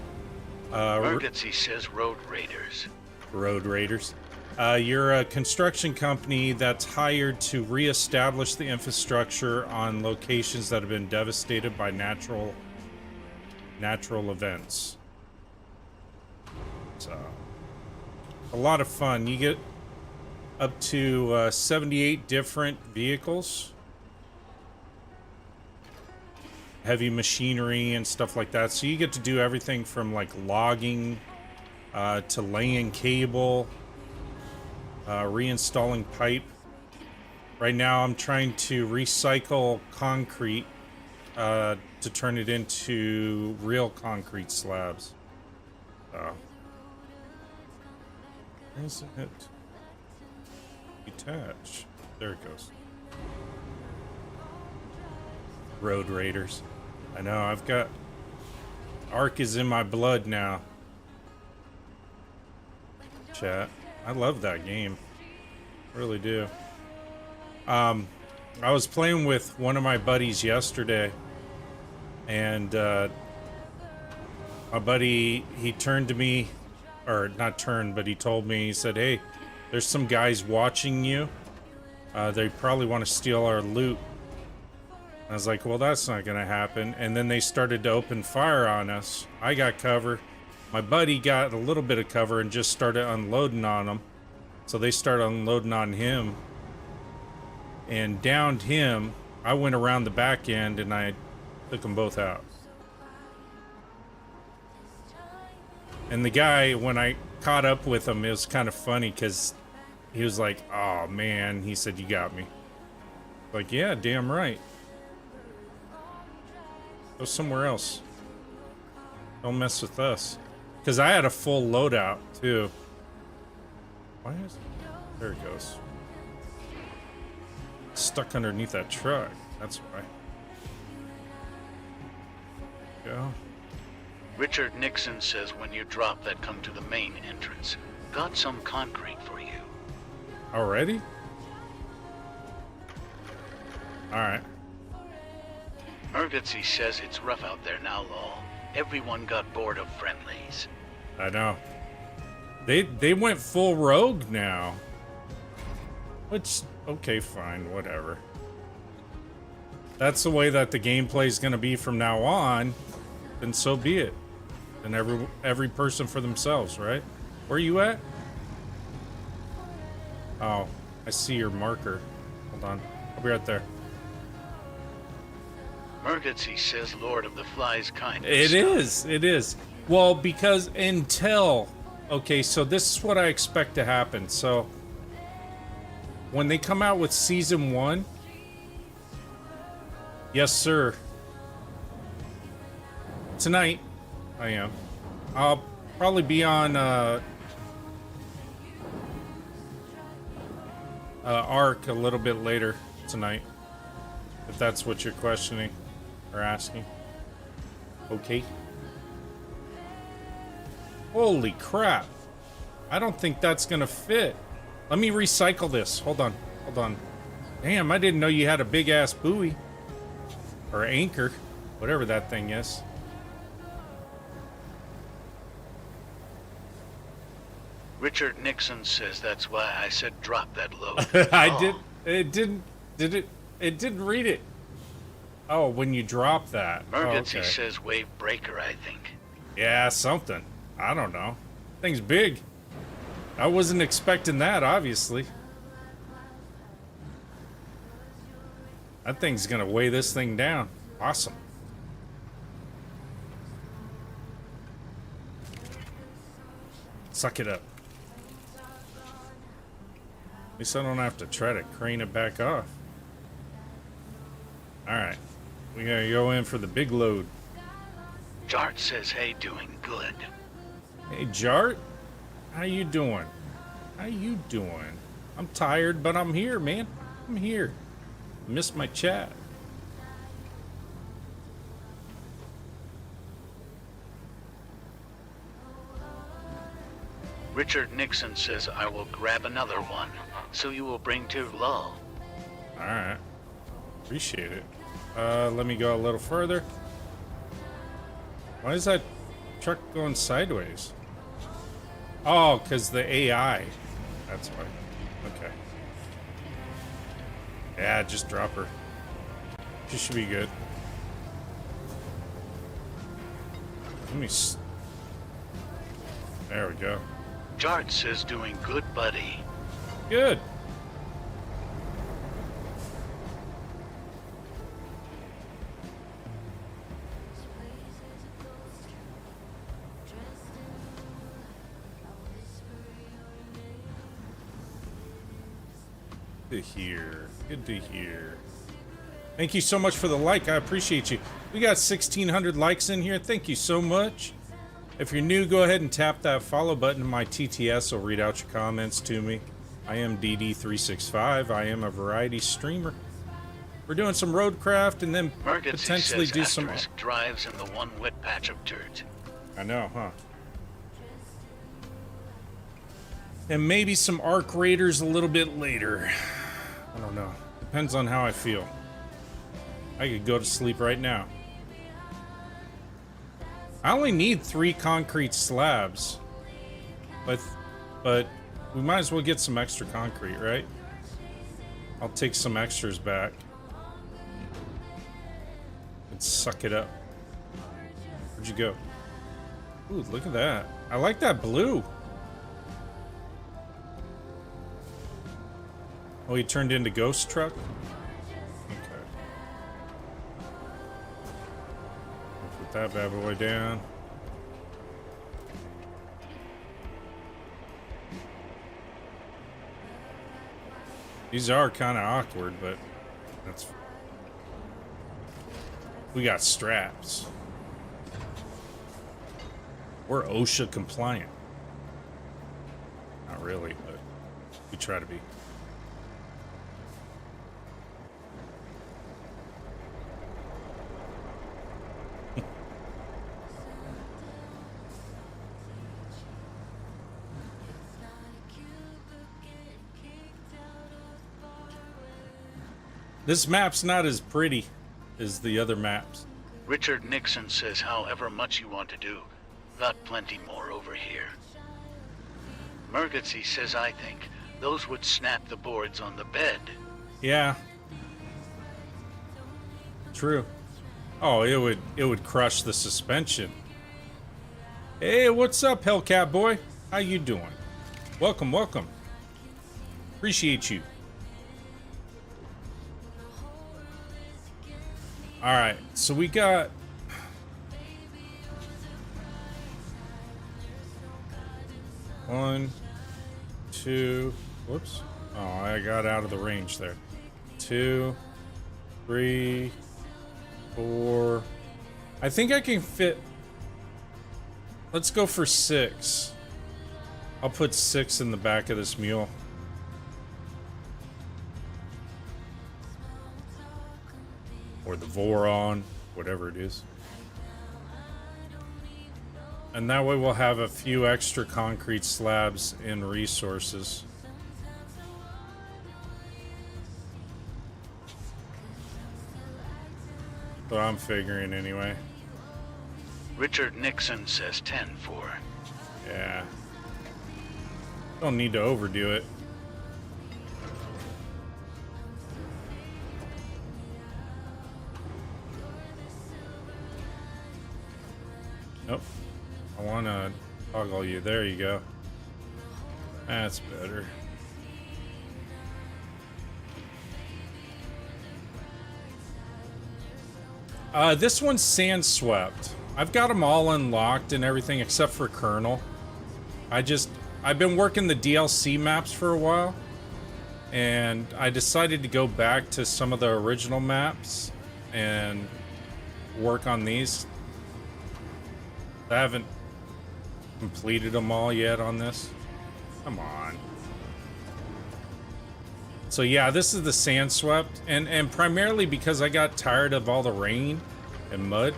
Emergency says Road Raiders. Road Raiders. You're a construction company that's hired to reestablish the infrastructure on locations that have been devastated by natural events. So, a lot of fun. You get up to 78 different vehicles, heavy machinery and stuff like that. So you get to do everything from like logging to laying cable, reinstalling pipe. Right now I'm trying to recycle concrete to turn it into real concrete slabs. Where's it? Detach. There it goes. Road Raiders. I know, I've got... Ark is in my blood now. Chat. I love that game. I really do. I was playing with one of my buddies yesterday, and my buddy, he turned to me, or not turned, but he told me, he said, hey, there's some guys watching you. They probably want to steal our loot. I was like, well, that's not gonna happen. And then they started to open fire on us. I got cover. My buddy got a little bit of cover and just started unloading on them. So they started unloading on him and downed him. I went around the back end and I took them both out. And the guy, when I caught up with him, it was kind of funny because he was like, oh man, he said, you got me. Like, yeah, damn right. Go somewhere else. Don't mess with us. Because I had a full loadout, too. Why is it? There it goes. Stuck underneath that truck. That's why. Go. Richard Nixon says when you drop that, come to the main entrance. Got some concrete for you. Already? Alright. Emergency says it's rough out there now, lol. Everyone got bored of friendlies. I know. They went full rogue now. Which, okay, fine, whatever. That's the way that the gameplay is going to be from now on, then so be it. And every person for themselves, right? Where are you at? Oh, I see your marker. Hold on. I'll be right there. Murgatsy says Lord of the Flies kind of It stuff. is. It is. Well, because until... Okay, so this is what I expect to happen. So, when they come out with Season 1... Yes, sir. Tonight, I am. I'll probably be on, Arc a little bit later tonight. If that's what you're questioning or asking. Okay. Holy crap. I don't think that's gonna fit. Let me recycle this. Hold on. Hold on. Damn, I didn't know you had a big ass buoy. Or anchor. Whatever that thing is. Richard Nixon says that's why I said drop that load. I Oh, did. It didn't. Did it? It didn't read it. Oh, when you drop that. Oh, Murgatsy okay. says wave breaker, I think. Yeah, something. I don't know. Thing's big. I wasn't expecting that, obviously. That thing's gonna weigh this thing down. Awesome. Suck it up. At least I don't have to try to crane it back off. Alright. We gotta go in for the big load. Jart says, hey, doing good. Hey, Jart. How you doing? How you doing? I'm tired, but I'm here, man. I'm here. Missed my chat. Richard Nixon says I will grab another one, so you will bring to Lull. Alright. Appreciate it. Let me go a little further. Why is that truck going sideways? Oh, because the AI. That's why. Okay. Yeah, just drop her. She should be good. Let me... There we go. Jart says doing good, buddy. Good. Good to hear. Good to hear. Thank you so much for the like. I appreciate you. We got 1,600 likes in here. Thank you so much. If you're new, go ahead and tap that follow button. My TTS will read out your comments to me. I am DD365. I am a variety streamer. We're doing some Roadcraft and then Murgatsy potentially says do some... Asterisk drives in the one wet patch of dirt. I know, huh? And maybe some Arc Raiders a little bit later. I don't know. Depends on how I feel. I could go to sleep right now. I only need 3 concrete slabs. But we might as well get some extra concrete, right? I'll take some extras back. And suck it up. Where'd you go? Ooh, look at that. I like that blue. Oh, he turned into Ghost Truck? Okay. Put that bad boy down. These are kind of awkward, but that's... We got straps. We're OSHA compliant. Not really, but we try to be. This map's not as pretty as the other maps. Richard Nixon says however much you want to do. Got plenty more over here. Murgatsy says I think those would snap the boards on the bed. Yeah. True. Oh, it would crush the suspension. Hey, what's up, Hellcat boy? How you doing? Welcome, welcome. Appreciate you. All right, so we got. One, two. Whoops. Oh, I got out of the range there. 2, 3, 4. I think I can fit. Let's go for 6. I'll put 6 in the back of this mule. Or the Voron, whatever it is. And that way we'll have a few extra concrete slabs in resources. So I'm figuring anyway. Richard Nixon says 10-4. Yeah. Don't need to overdo it. Nope. I want to toggle you. There you go. That's better. This one's sand swept. I've got them all unlocked and everything except for Colonel. I've been working the DLC maps for a while, and I decided to go back to some of the original maps and work on these. I haven't completed them all yet on this. Come on. So yeah, this is the sand swept, and primarily because I got tired of all the rain and mud.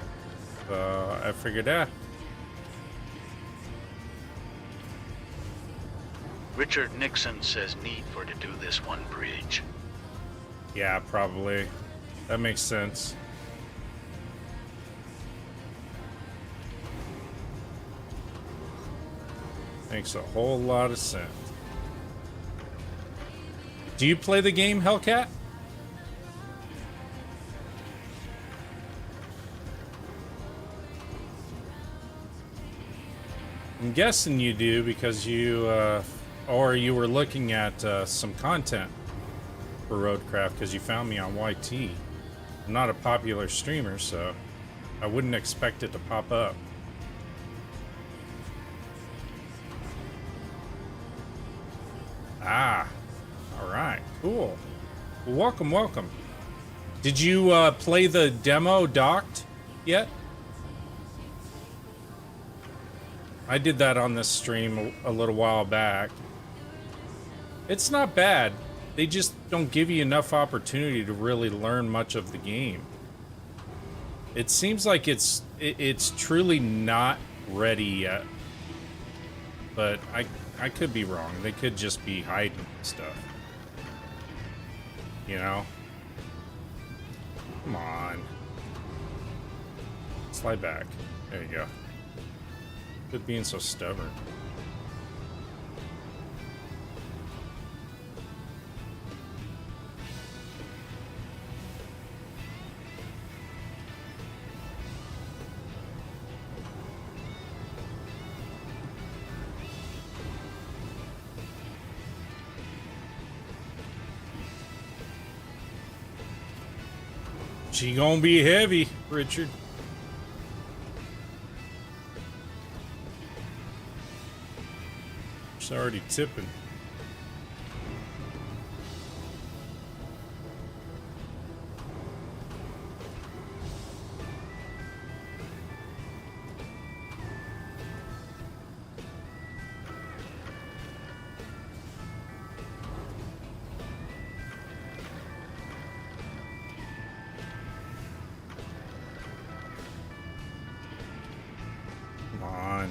I figured, Richard Nixon says need for to do this one bridge. yeah, probably. That makes sense. Makes a whole lot of sense. Do you play the game, Hellcat? I'm guessing you do because you, or you were looking at some content for Roadcraft because you found me on YT. I'm not a popular streamer, so I wouldn't expect it to pop up. Ah, all right, cool. Well, welcome, welcome. Did you play the demo docked yet? I did that on this stream a little while back. It's not bad. They just don't give you enough opportunity to really learn much of the game. It seems like it's truly not ready yet. But I could be wrong. They could just be hiding stuff. You know? Come on. Slide back. There you go. Quit being so stubborn. She gonna be heavy, Richard. She's already tipping. Come on.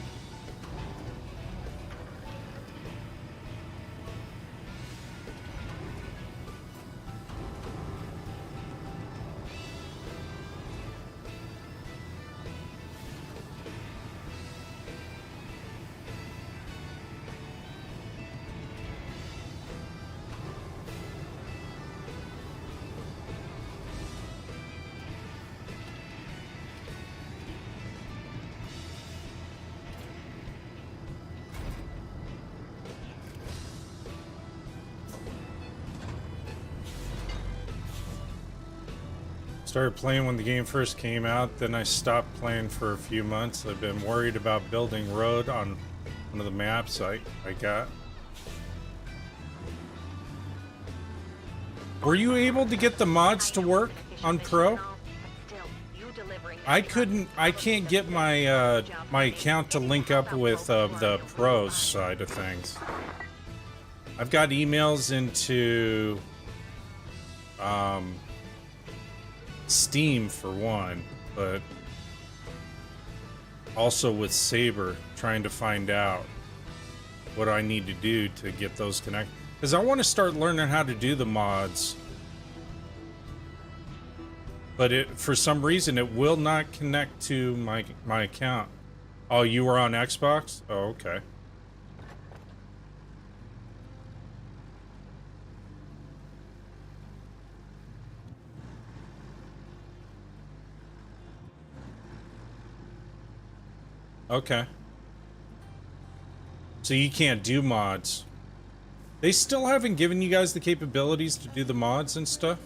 Started playing when the game first came out, then I stopped playing for a few months. I've been worried about building road on one of the maps I got. Were you able to get the mods to work on Pro? I can't get my my account to link up with the Pros side of things. I've got emails into Steam for one, but also with Saber, trying to find out what I need to do to get those connected. Because I want to start learning how to do the mods. But for some reason, it will not connect to my account. Oh, you were on Xbox? Oh, okay. Okay. So you can't do mods. They still haven't given you guys the capabilities to do the mods and stuff?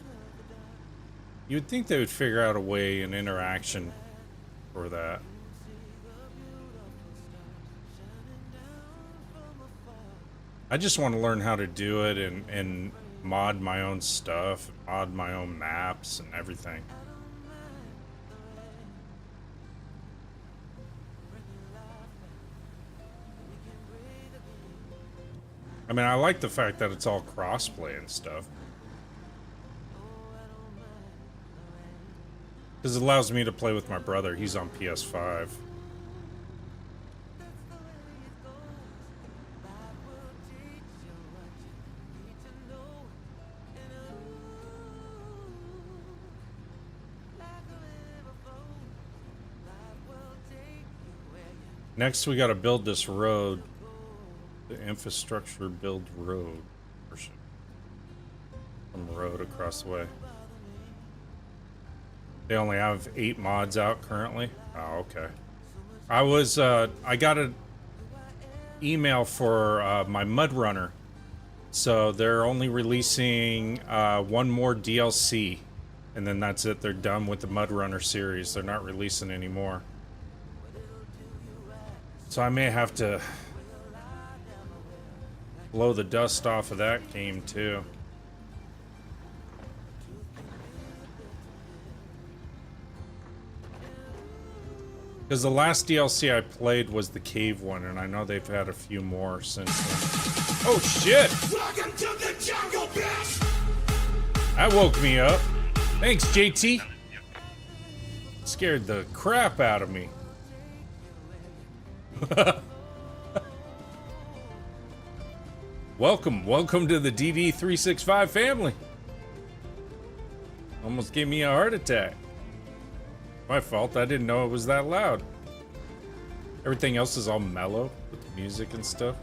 You would think they would figure out a way, an interaction for that. I just want to learn how to do it and mod my own stuff, mod my own maps and everything. I mean, I like the fact that it's all crossplay and stuff. Because it allows me to play with my brother. He's on PS5. Next, we got to build this road. The infrastructure build road portion. From the road across the way. They only have 8 mods out currently. Oh, okay. I got an email for my Mud Runner. So they're only releasing one more DLC. And then that's it. They're done with the Mud Runner series. They're not releasing any more. So I may have to blow the dust off of that game too. Because the last DLC I played was the cave one, and I know they've had a few more since then. Oh shit! Welcome to the jungle, bitch! That woke me up. Thanks, JT. Scared the crap out of me. Welcome to the DD365 family. Almost gave me a heart attack. My fault, I didn't know it was that loud. Everything else is all mellow with the music and stuff.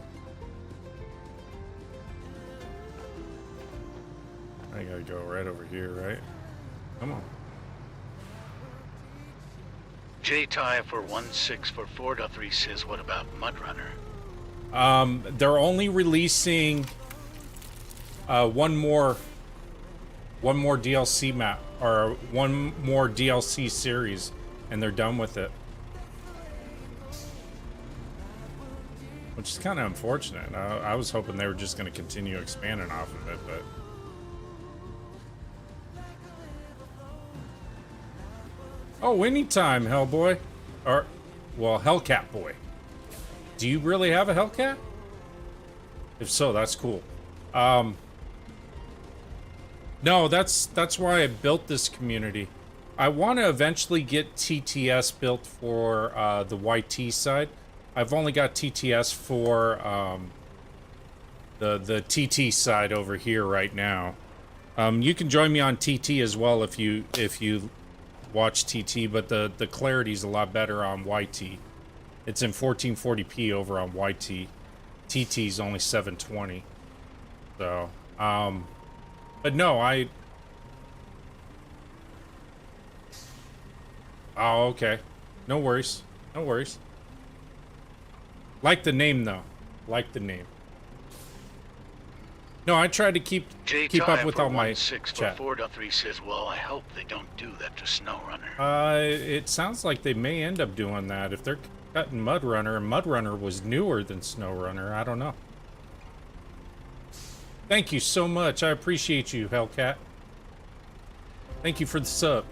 I gotta go right over here, right? Come on. J-Tie for 1644.3 says, what about Mud Runner? They're only releasing one more DLC map, or one more DLC series, and they're done with it. Which is kind of unfortunate. I was hoping they were just going to continue expanding off of it, but... Oh, anytime, Hellboy. Or, well, Hellcat Boy. Do you really have a Hellcat? If so, that's cool. No, that's why I built this community. I want to eventually get TTS built for the YT side. I've only got TTS for the TT side over here right now. You can join me on TT as well if you watch TT, but the clarity's a lot better on YT. It's in 1440p over on YT. TT's only 720. So, but no, oh, okay. No worries. No worries. Like the name, though. Like the name. No, I try to keep up with all my 6 for chat. 4.3 says, well, I hope they don't do that to SnowRunner. It sounds like they may end up doing that if they're cutting Mudrunner, and Mudrunner was newer than SnowRunner. I don't know. Thank you so much. I appreciate you, Hellcat. Thank you for the sub.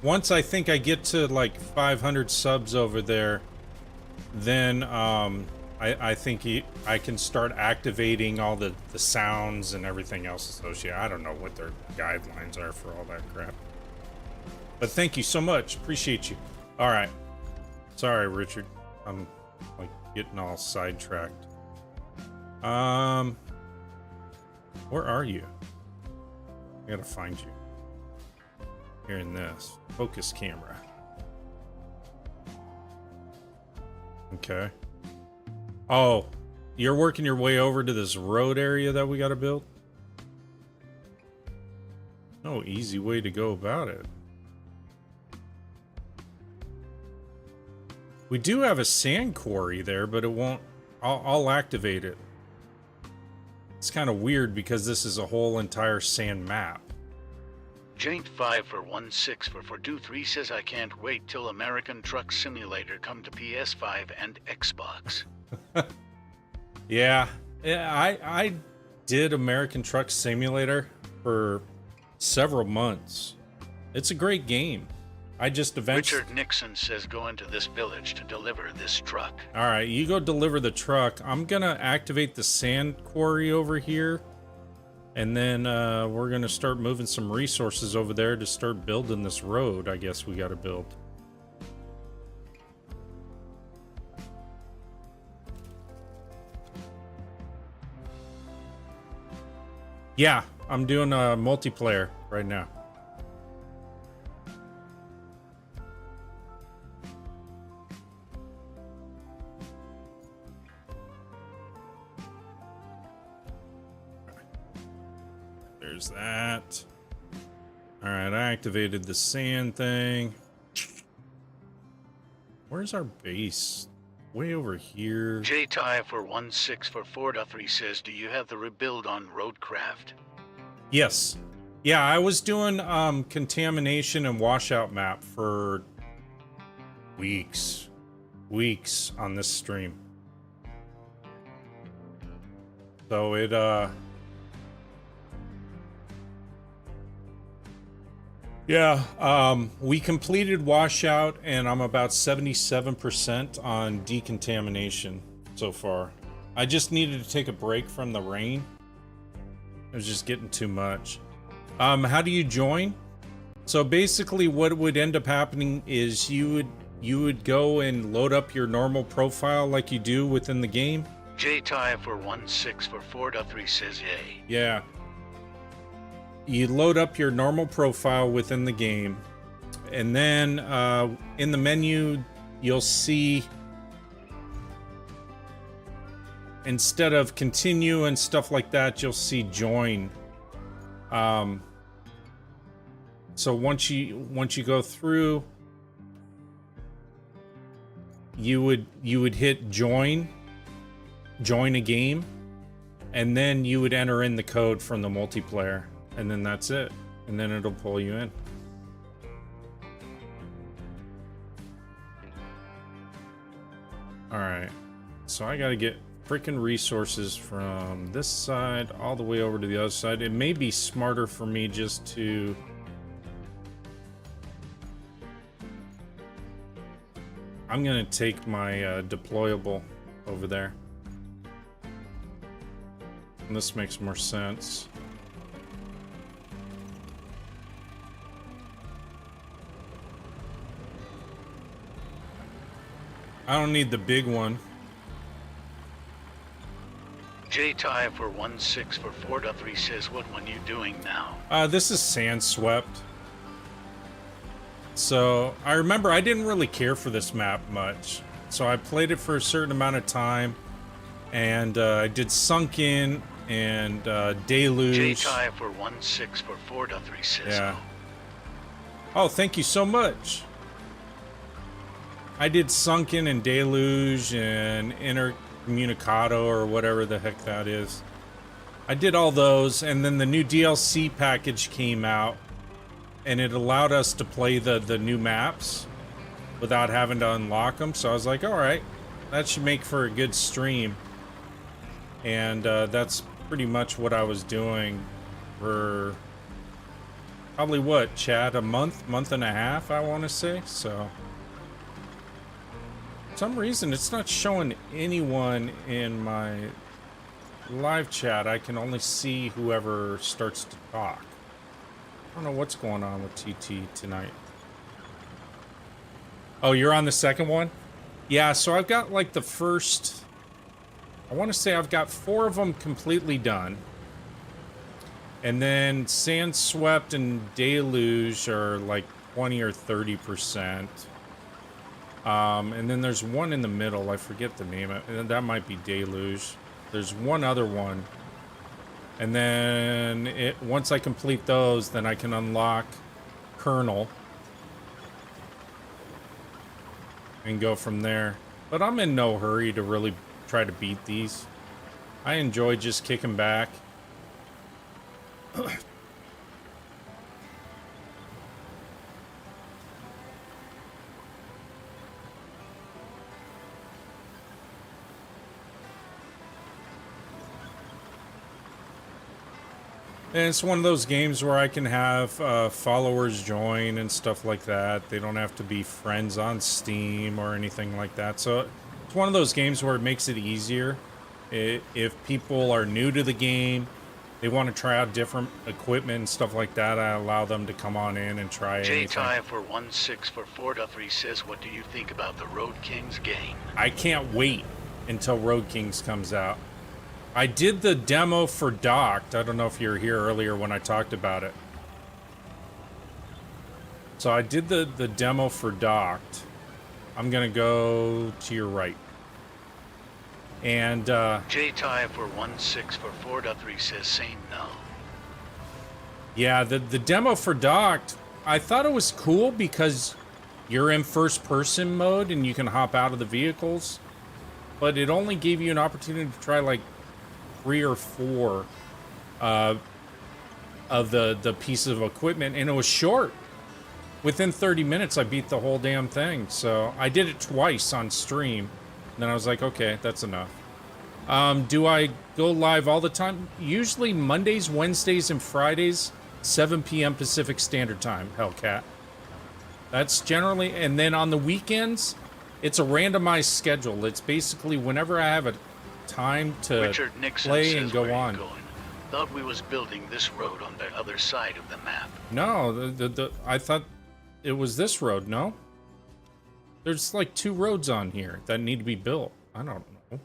Once I think I get to like 500 subs over there, then I think I can start activating all the sounds and everything else associated. I don't know what their guidelines are for all that crap. But thank you so much. Appreciate you. All right. Sorry, Richard. I'm like getting all sidetracked. Where are you? I gotta find you. Here in this. Focus camera. Okay. Oh, you're working your way over to this road area that we gotta build? No easy way to go about it. We do have a sand quarry there, but it won't... I'll activate it. It's kind of weird because this is a whole entire sand map. Jaint 5 for 16 for 423 says, I can't wait till American Truck Simulator come to PS5 and Xbox. Yeah, I did American Truck Simulator for several months. It's a great game. I just eventually... Richard Nixon says, go into this village to deliver this truck. All right, you go deliver the truck. I'm gonna activate the sand quarry over here, and then we're gonna start moving some resources over there to start building this road. I guess we got to build. Yeah, I'm doing a multiplayer right now. There's that. All right, I activated the sand thing. Where's our base? Way over here. J-Tie for 16 for 4.3 says, do you have the rebuild on Roadcraft? Yes. Yeah, I was doing contamination and washout map for weeks on this stream. So it yeah, we completed washout, and I'm about 77% on decontamination so far. I just needed to take a break from the rain. It was just getting too much. How do you join? So basically what would end up happening is you would go and load up your normal profile like you do within the game. J-Tie for 16 for 4.3 says, yay. Yeah. You load up your normal profile within the game, and then in the menu you'll see, instead of continue and stuff like that, you'll see join. So once you go through, you would hit join a game, and then you would enter in the code from the multiplayer. And then that's it. And then it'll pull you in. Alright. So I gotta get freaking resources from this side all the way over to the other side. It may be smarter for me just to... I'm gonna take my deployable over there. And this makes more sense. I don't need the big one. J-Tie for 16 for 4.3 says, what one you doing now? This is sand swept. So I remember I didn't really care for this map much. So I played it for a certain amount of time, and I did Sunken and Deluge. J-Tie for 16 for 4.3 says, yeah. Oh, thank you so much. I did Sunken and Deluge and Communicado or whatever the heck that is. I did all those, and then the new DLC package came out, and it allowed us to play the new maps without having to unlock them. So I was like, all right, that should make for a good stream. And that's pretty much what I was doing for probably what, Chad, a month and a half, I want to say. So for some reason it's not showing anyone in my live chat. I can only see whoever starts to talk. I don't know what's going on with TT tonight. Oh, you're on the second one? Yeah, so I've got like the first, I want to say I've got 4 of them completely done. And then Sand Swept and Deluge are like 20 or 30%. And then there's one in the middle, I forget the name of it. That might be Deluge. There's one other one. And then once I complete those, then I can unlock Kernel. And go from there. But I'm in no hurry to really try to beat these. I enjoy just kicking back. And it's one of those games where I can have followers join and stuff like that. They don't have to be friends on Steam or anything like that. So it's one of those games where it makes it easier. If people are new to the game, they want to try out different equipment and stuff like that, I allow them to come on in and try anything. J-Tie for 16 for 4.3 says, what do you think about the Road Kings game? I can't wait until Road Kings comes out. I did the demo for Docked. I don't know if you were here earlier when I talked about it. So I did the demo for Docked. I'm going to go to your right. And J-Tie for 16 for 4.3 says same no. Yeah, the demo for Docked, I thought it was cool because you're in first person mode and you can hop out of the vehicles. But it only gave you an opportunity to try like 3 or 4 of the pieces of equipment, and it was short. Within 30 minutes, I beat the whole damn thing. So I did it twice on stream. And then I was like, okay, that's enough. Do I go live all the time? Usually Mondays, Wednesdays, and Fridays, 7 p.m. Pacific Standard Time, Hellcat. That's generally, and then on the weekends, it's a randomized schedule. It's basically whenever I have a time to Richard Nixon play says, and go where on. you going? Thought we was building this road on the other side of the map. No, I thought it was this road, no? There's like 2 roads on here that need to be built. I don't know.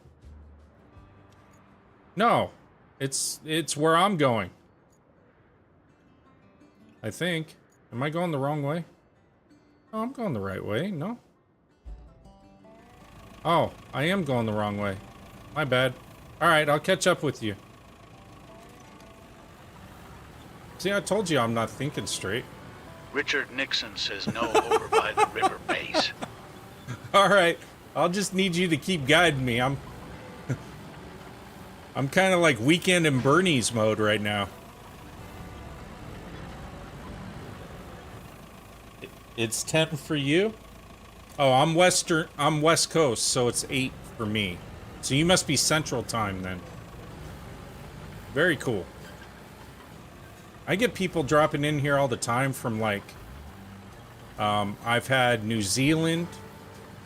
No, it's where I'm going. I think. Am I going the wrong way? Oh, I'm going the right way, no? Oh, I am going the wrong way. My bad. Alright, I'll catch up with you. See, I told you I'm not thinking straight. Richard Nixon says no over by the river base. Alright, I'll just need you to keep guiding me. I'm kind of like Weekend in Bernie's mode right now. It's 10 for you? Oh, I'm West Coast, so it's 8 for me. So you must be Central Time then. Very cool. I get people dropping in here all the time from like, I've had New Zealand,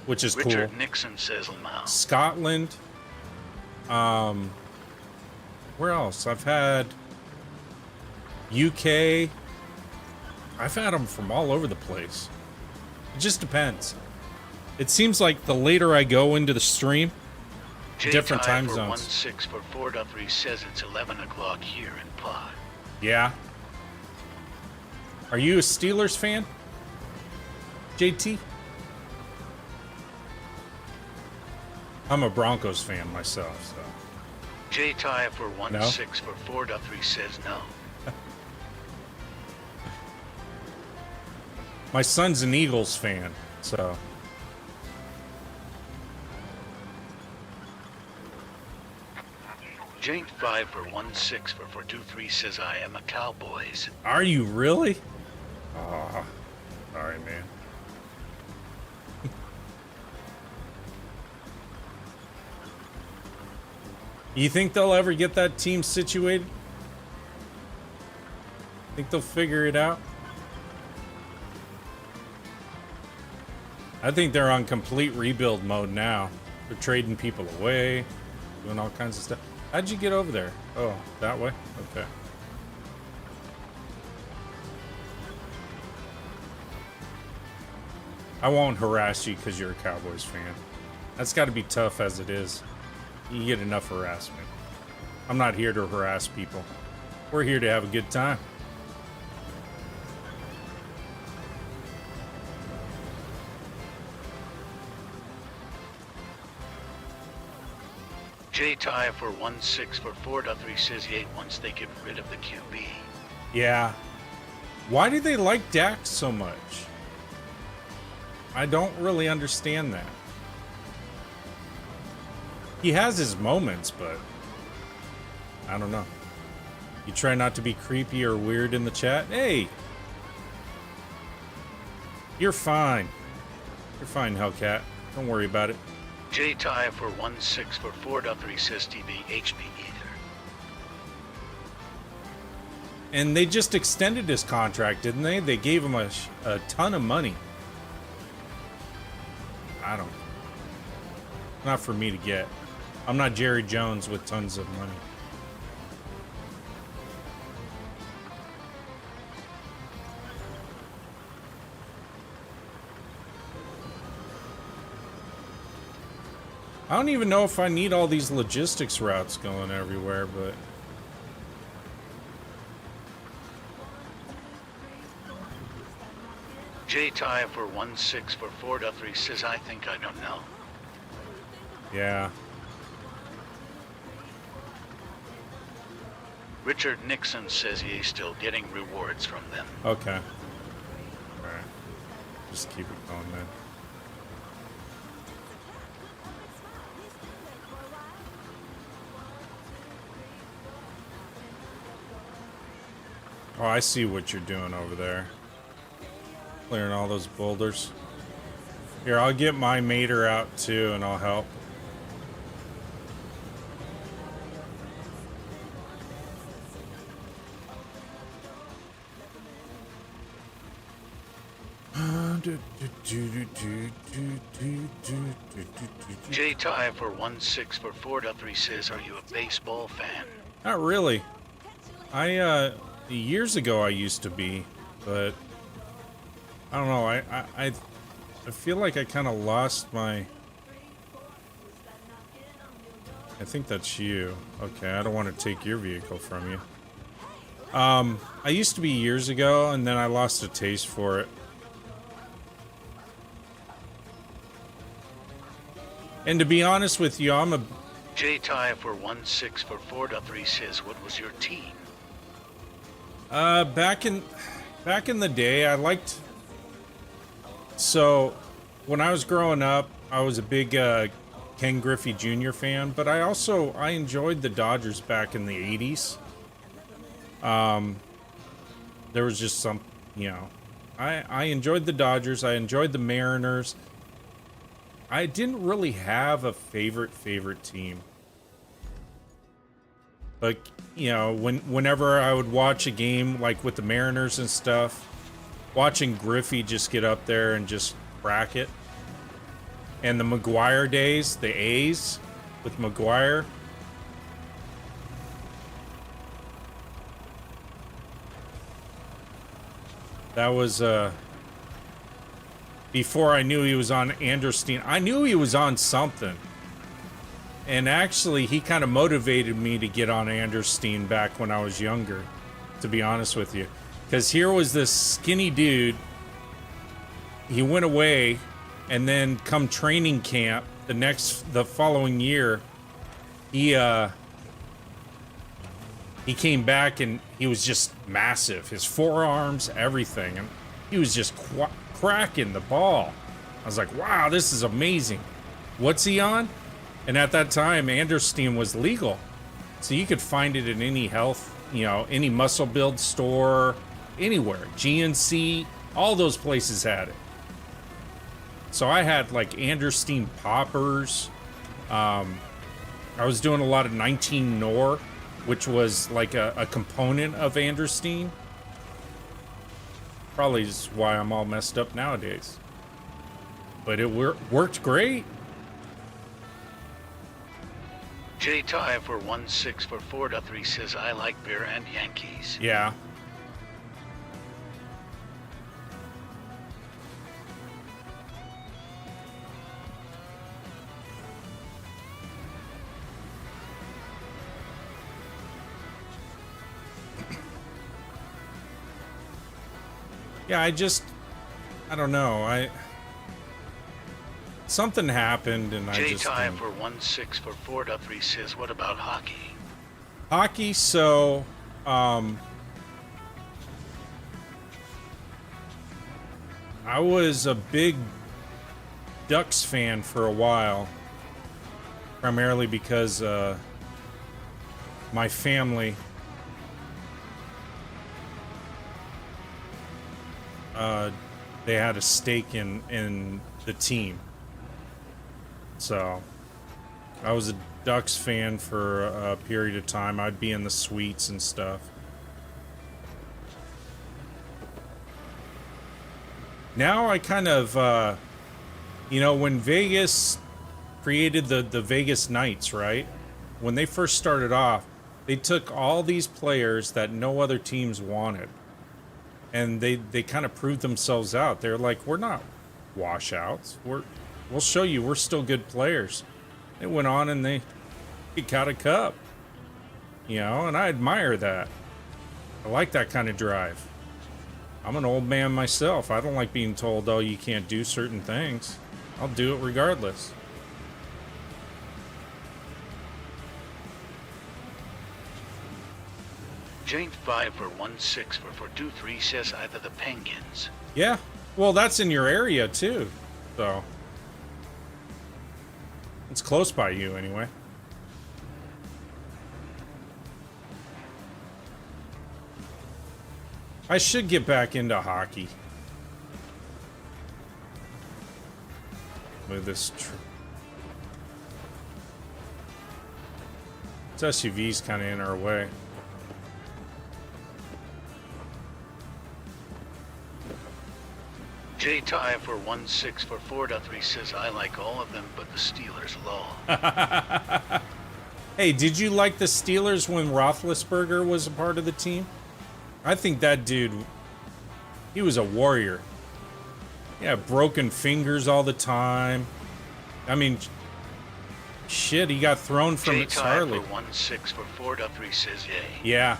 which is cool. Richard Nixon says no. Scotland. Where else? I've had UK. I've had them from all over the place. It just depends. It seems like the later I go into the stream, different time zones. 16 for 4.3 says it's 11 o'clock here in Pod. Yeah. Are you a Steelers fan? JT? I'm a Broncos fan myself, so. J-Tie for 16 for 4.3 says no. My son's an Eagles fan, so. Jane 5 for 1-6 for 423 says I am a Cowboys. Are you really? Oh, sorry, man. You think they'll ever get that team situated? Think they'll figure it out? I think they're on complete rebuild mode now. They're trading people away, doing all kinds of stuff. How'd you get over there? Oh, that way? Okay. I won't harass you because you're a Cowboys fan. That's got to be tough as it is. You get enough harassment. I'm not here to harass people. We're here to have a good time. J-Tie for 1-6 for 423 says yay once they get rid of the QB. Yeah. Why do they like Dak so much? I don't really understand that. He has his moments, but I don't know. You try not to be creepy or weird in the chat. Hey! You're fine. You're fine, Hellcat. Don't worry about it. J-Tie for 1-6 for 423 says TV HB either. And they just extended his contract, didn't they? They gave him a ton of money. I don't. Not for me to get. I'm not Jerry Jones with tons of money. I don't even know if I need all these logistics routes going everywhere, but... J-Tie for 1-6 for 423 says I think I don't know. Yeah. Richard Nixon says he's still getting rewards from them. Okay. Alright. Just keep it going then. Oh, I see what you're doing over there. Clearing all those boulders. Here, I'll get my mater out too and I'll help. J-Tie for 1-6 for 423 says, are you a baseball fan? Not really. Years ago I used to be, but I don't know, I feel like I kind of lost my... I think that's you. Okay, I don't want to take your vehicle from you. I used to be years ago, and then I lost a taste for it. And to be honest with you, I'm a... J-Tie for 1-6 for 423 says, what was your team? Back in the day, I liked... So, when I was growing up, I was a big Ken Griffey Jr. fan, but I enjoyed the Dodgers back in the 80s. There was just some, I enjoyed the Dodgers, I enjoyed the Mariners. I didn't really have a favorite team. But, whenever I would watch a game, like with the Mariners and stuff, watching Griffey just get up there and just crack it. And the McGuire days, the A's with McGuire. That was, before I knew he was on Anderstein. I knew he was on something. And actually, he kind of motivated me to get on Anderstein back when I was younger, to be honest with you. Because here was this skinny dude. He went away, and then come training camp the following year, he came back and he was just massive. His forearms, everything, and he was just cracking the ball. I was like, wow, this is amazing. What's he on? And at that time, Anderstein was legal. So you could find it in any health, any muscle build store, anywhere. GNC, all those places had it. So I had like Anderstein poppers. I was doing a lot of 19 Nor, which was like a component of Anderstein. Probably is why I'm all messed up nowadays. But it worked great. J Ty for 16 for 4.3 says I like beer and Yankees. Yeah. Yeah, I don't know. Something happened and I just... J-Ty for 16 for 4.3 says, what about hockey? Hockey, so... I was a big Ducks fan for a while. Primarily because my family... they had a stake in the team. So, I was a Ducks fan for a period of time. I'd be in the suites and stuff. Now I kind of, when Vegas created the Vegas Knights, right? When they first started off, they took all these players that no other teams wanted. And they kind of proved themselves out. They're like, we're not washouts. We'll show you we're still good players. They went on and they got a cup. And I admire that. I like that kind of drive. I'm an old man myself. I don't like being told, oh, you can't do certain things. I'll do it regardless. Jane 5 for 16 for 4.3 says either the Penguins. Yeah. Well, that's in your area too. So it's close by you anyway. I should get back into hockey. With this SUV's kind of in our way. J-Ty for 16 for 4.3 says I like all of them but the Steelers law. Hey, did you like the Steelers when Roethlisberger was a part of the team? I think that dude, he was a warrior. Yeah, broken fingers all the time. I mean, shit, he got thrown from his Harley. J-Ty for 16 for 4.3 says yay. Yeah.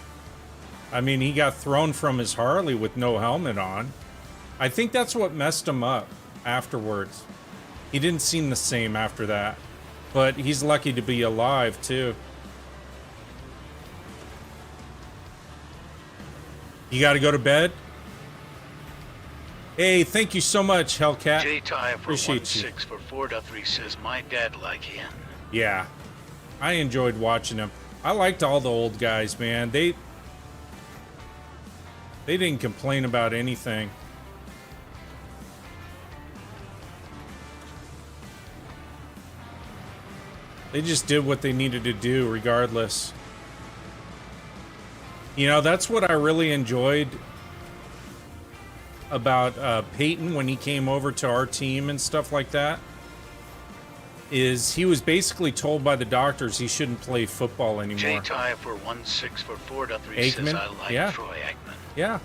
I mean, he got thrown from his Harley with no helmet on. I think that's what messed him up afterwards. He didn't seem the same after that. But he's lucky to be alive, too. You gotta go to bed? Hey, thank you so much, Hellcat. J-Ty for Appreciate 16 for 4.3 says my dad like him. Yeah. I enjoyed watching him. I liked all the old guys, man. They didn't complain about anything. They just did what they needed to do, regardless. That's what I really enjoyed about Peyton when he came over to our team and stuff like that. Is he was basically told by the doctors he shouldn't play football anymore. J-Ty for 16 for 4.3 says I like Troy Aikman. Yeah.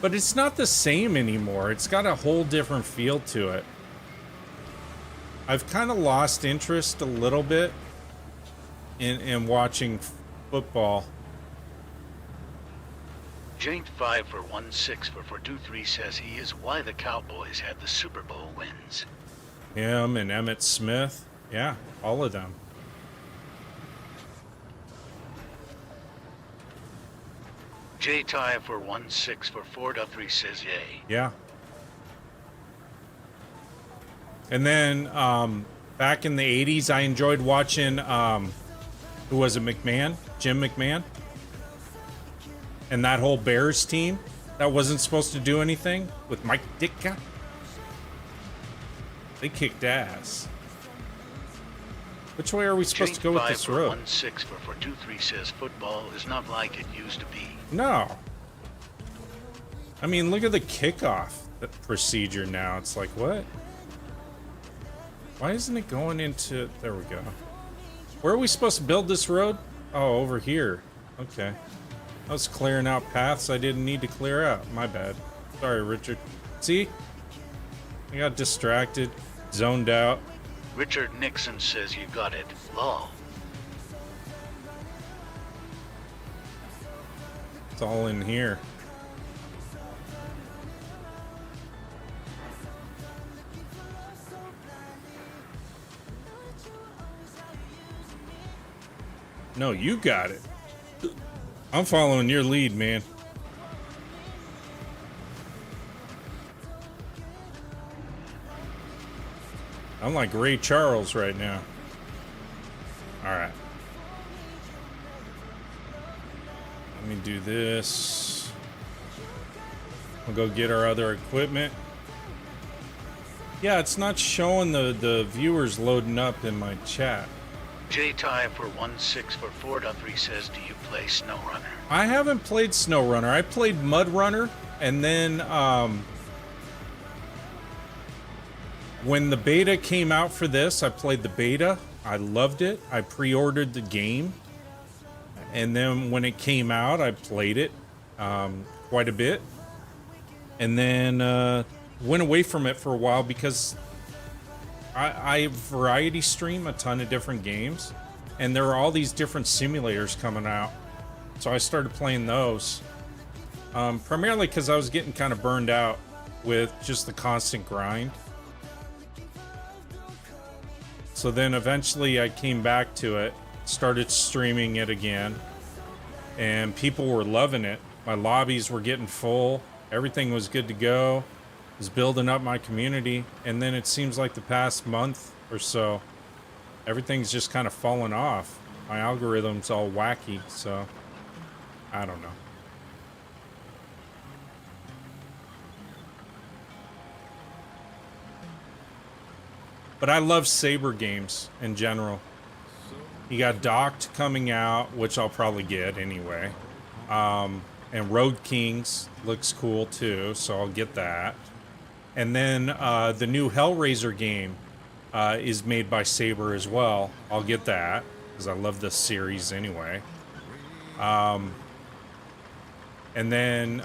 But it's not the same anymore. It's got a whole different feel to it. I've kind of lost interest a little bit in watching football. Jane 5 for 16 for 4.3 says he is why the Cowboys had the Super Bowl wins. Him and Emmitt Smith. Yeah, all of them. J-Tie for 1-6 for 4.3 says yay. Yeah. And then back in the 80s, I enjoyed watching, who was it, McMahon? Jim McMahon? And that whole Bears team that wasn't supposed to do anything with Mike Ditka. They kicked ass. Which way are we supposed to go with this road? 1-6 for 4.23 says football is not like it used to be. No. I mean, look at the kickoff procedure now. It's like, what? Why isn't it going into... There we go. Where are we supposed to build this road? Oh, over here. Okay. I was clearing out paths I didn't need to clear out. My bad. Sorry, Richard. See? I got distracted, zoned out. Richard Nixon says you got it. Lol. It's all in here. No, you got it. I'm following your lead, man. I'm like Ray Charles right now. All right. Let me do this. We'll go get our other equipment. Yeah, it's not showing the viewers loading up in my chat. J-Tie for 1-6 for 4.3 says, do you play SnowRunner? I haven't played SnowRunner. I played Mud Runner, and then when the beta came out for this, I played the beta. I loved it. I pre-ordered the game, and then when it came out, I played it quite a bit, and then went away from it for a while because I variety stream a ton of different games, and there are all these different simulators coming out. So I started playing those, primarily because I was getting kind of burned out with just the constant grind. So then eventually I came back to it, started streaming it again, and people were loving it. My lobbies were getting full. Everything was good to go. Was building up my community, and then it seems like the past month or so, everything's just kind of fallen off. My algorithm's all wacky, so I don't know. But I love Saber games in general. You got Docked coming out, which I'll probably get anyway. And Road Kings looks cool too, so I'll get that. And then the new Hellraiser game is made by Saber as well. I'll get that, because I love this series anyway. And then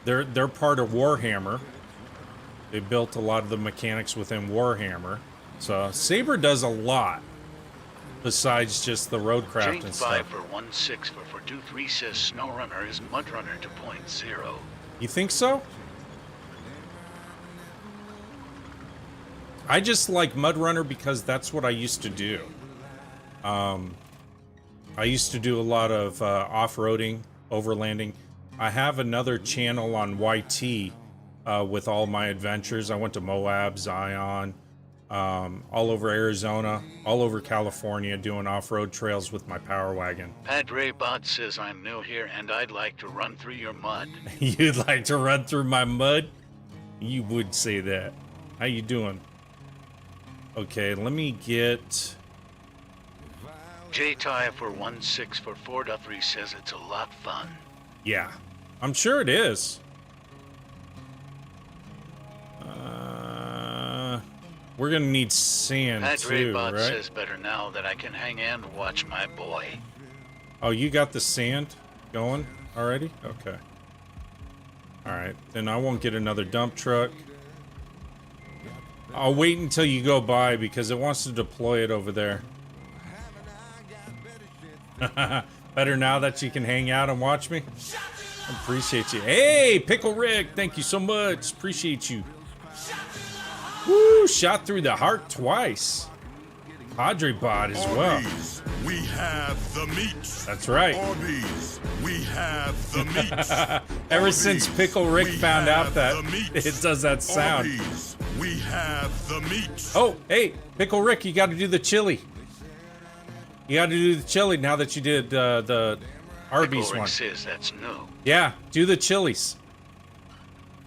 they're part of Warhammer. They built a lot of the mechanics within Warhammer. So Saber does a lot besides just the Roadcraft and stuff. J5 for 1-6 for 4.23 says SnowRunner is Mudrunner 2.0. You think so? I just like Mudrunner because that's what I used to do. I used to do a lot of off-roading, overlanding. I have another channel on YT with all my adventures. I went to Moab, Zion, all over Arizona, all over California, doing off-road trails with my Power Wagon. Padre Bot says I'm new here and I'd like to run through your mud. You'd like to run through my mud? You would say that. How you doing? Okay, let me get... J-Tie for 1-6 for 4.3 says it's a lot fun. Yeah, I'm sure it is. We're gonna need sand Padre too, Bot right? says better now that I can hang and watch my boy. Oh, you got the sand going already? Okay. Alright, then I won't get another dump truck. I'll wait until you go by because it wants to deploy it over there. Better now that you can hang out and watch me? Appreciate you. Hey, Pickle Rick, thank you so much. Appreciate you. Woo, shot through the heart twice. Padre bot as well. Arby's, we have the meats. That's right. Arby's, we have the meats. Ever Arby's, since Pickle Rick we found out have that the meats. it does that sound. Arby's, we have the meats. Oh, hey, Pickle Rick, you got to do the chili. You got to do the chili now that you did the Arby's Pickle Rick one. says that's no. Yeah, do the chilies.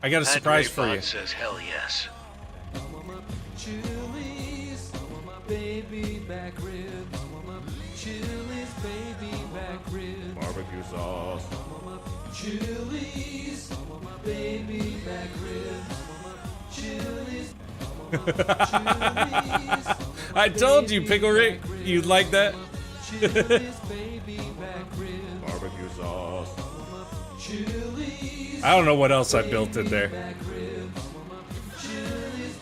I got a surprise for Padre you. Bot says hell yes. Chili's, baby back ribs. Chili's, baby back ribs. Barbecue sauce. Chili's, baby back ribs. Chili's. I told you, Pickle Rick, you'd like that. Chili's, baby back ribs. Barbecue sauce. Chili's, I don't know what else I built in there. back ribs. Chili's,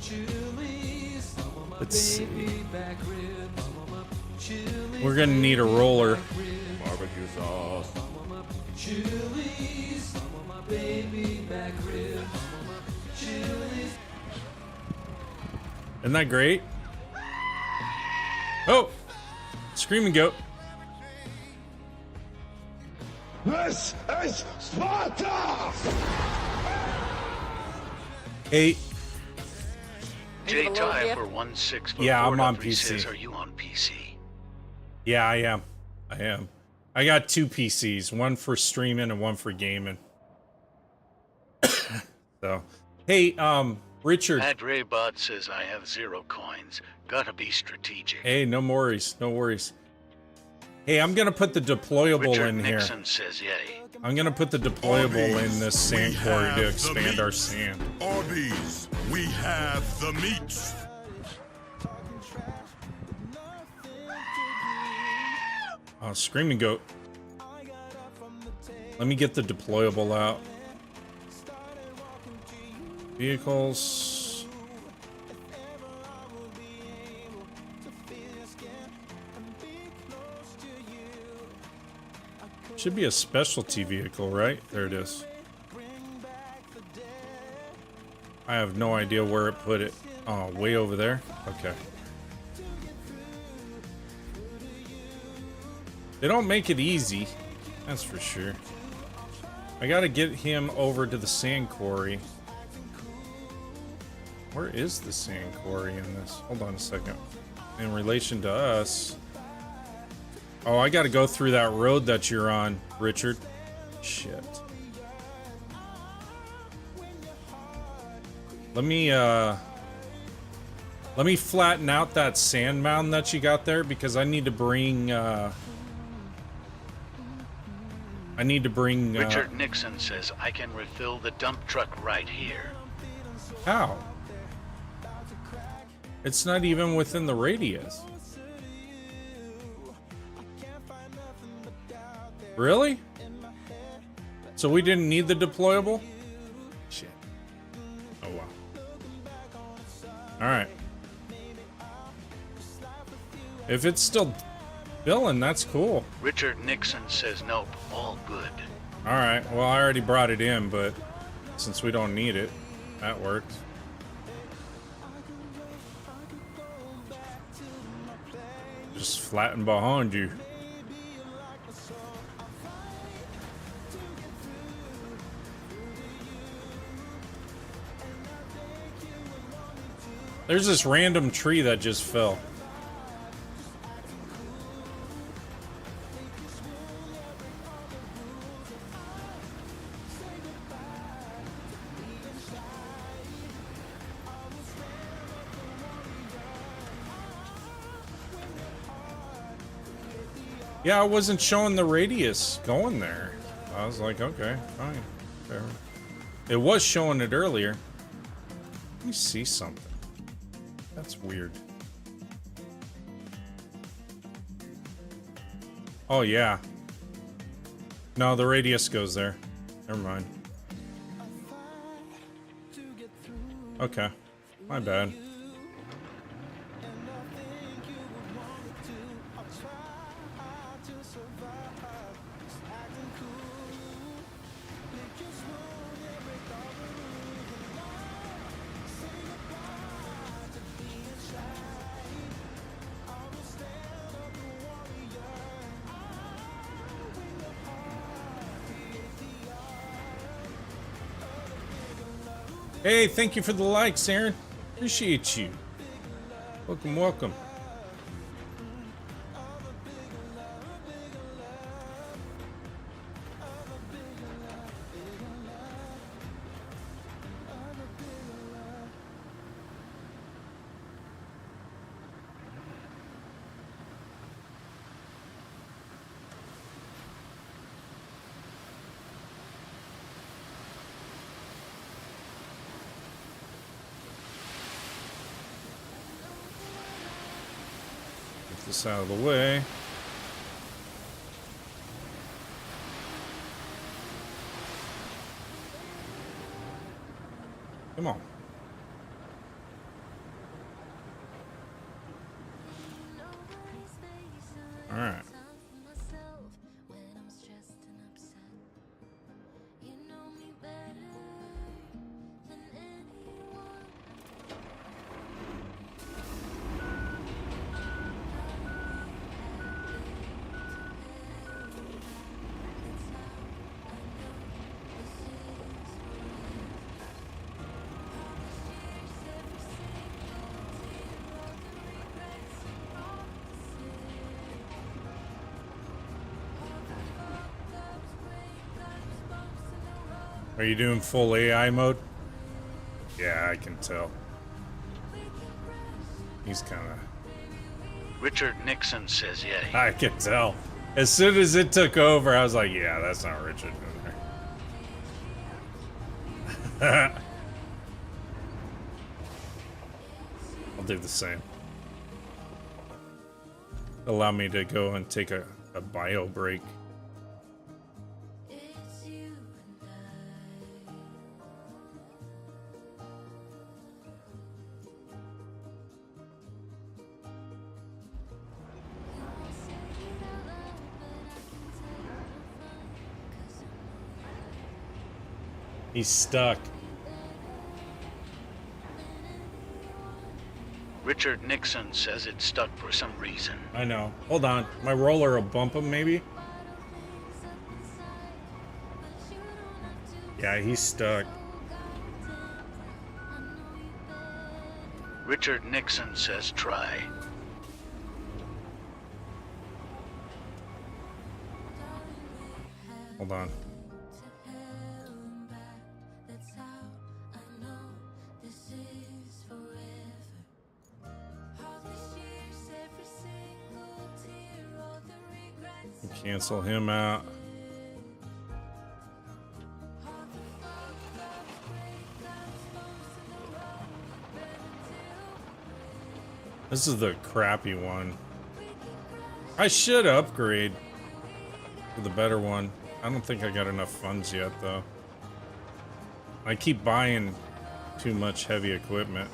Chili's, Let's see. baby back ribs. Chili's, We're gonna need a roller. Barbecue sauce. Chili's, baby back ribs. Chili's. Isn't that great? Oh, Screaming Goat. This is Sparta! Hey, J a little Ty gift? for 1-6 for Yeah, I'm on 4-3 says, PC. are you on PC? yeah, I am. I got 2 PCs, one for streaming and one for gaming. So, hey, Richard. Padre Bot says I have 0 coins. Gotta be strategic. Hey, no worries, no worries. Hey, I'm gonna put the deployable Richard in here. Nixon says yay. I'm gonna put the deployable in this sand We quarry to have the expand our meats. sand. Arby's, we have the meats. Oh, Screaming Goat. Let me get the deployable out. Vehicles. Should be a specialty vehicle, right? There it is. I have no idea where it put it. Oh, way over there? Okay. They don't make it easy, that's for sure. I gotta get him over to the sand quarry. Where is the sand quarry in this? Hold on a second. In relation to us. Oh, I gotta go through that road that you're on, Richard. Shit. Let me flatten out that sand mound that you got there because I need to bring Richard Nixon says I can refill the dump truck right here. How? It's not even within the radius. Really? So we didn't need the deployable? Shit. Oh wow. Alright. If it's still billing, that's cool. Richard Nixon says nope, all good. Alright, well I already brought it in, but since we don't need it, that works. Just flatten behind you. There's this random tree that just fell. Yeah, I wasn't showing the radius going there. I was like, okay, fine. Whatever. It was showing it earlier. Let me see something. That's weird. Oh, yeah. No, the radius goes there. Never mind. Okay. My bad. Hey, thank you for the likes, Aaron. Appreciate you. Welcome, welcome. Get this out of the way. Come on. All right. Are you doing full AI mode? Yeah, I can tell. He's kind of... Richard Nixon says, yeah. I can tell. As soon as it took over, I was like, yeah, that's not Richard in there. I'll do the same. Allow me to go and take a bio break. He's stuck. Richard Nixon says it's stuck for some reason. I know. Hold on. My roller will bump him, maybe? Yeah, he's stuck. Richard Nixon says try. Hold on. Cancel him out. This is the crappy one. I should upgrade to the better one. I don't think I got enough funds yet, though. I keep buying too much heavy equipment.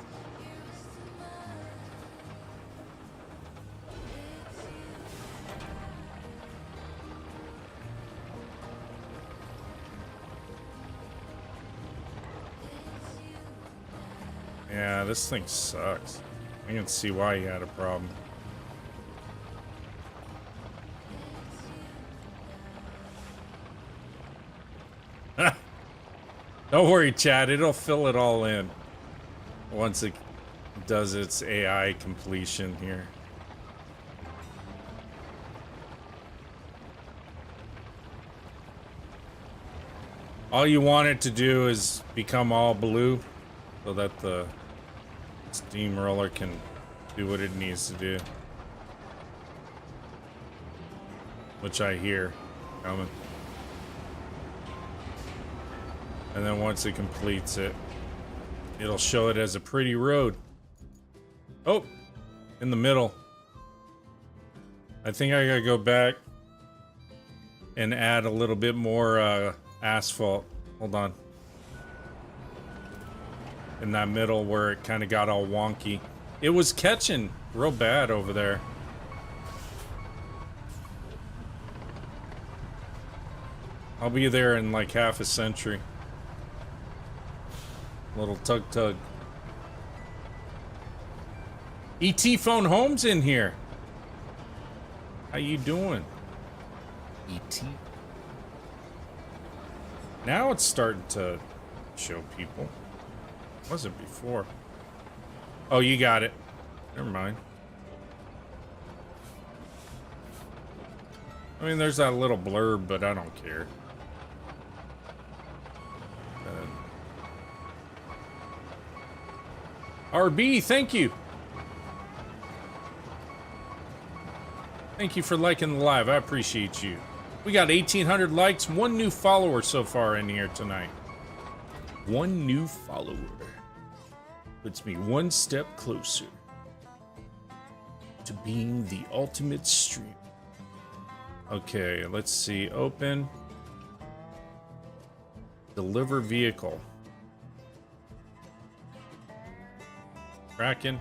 Yeah, this thing sucks. I can see why he had a problem. Don't worry, Chad. It'll fill it all in once it does its AI completion here. All you want it to do is become all blue so that the steamroller can do what it needs to do. Which I hear coming. And then once it completes it, it'll show it as a pretty road. Oh, in the middle. I think I gotta go back and add a little bit more asphalt. Hold on. In that middle where it kind of got all wonky. It was catching real bad over there. I'll be there in like half a century. Little tug. ET Phone Home's in here. How you doing? ET. Now it's starting to show people. Was it before? Oh, you got it. Never mind. I mean, there's that little blurb, but I don't care. RB, thank you. Thank you for liking the live. I appreciate you. We got 1,800 likes, 1 new follower so far in here tonight. 1 new follower. Puts me 1 step closer to being the ultimate streamer. Okay, let's see. Open. Deliver vehicle. Tracking.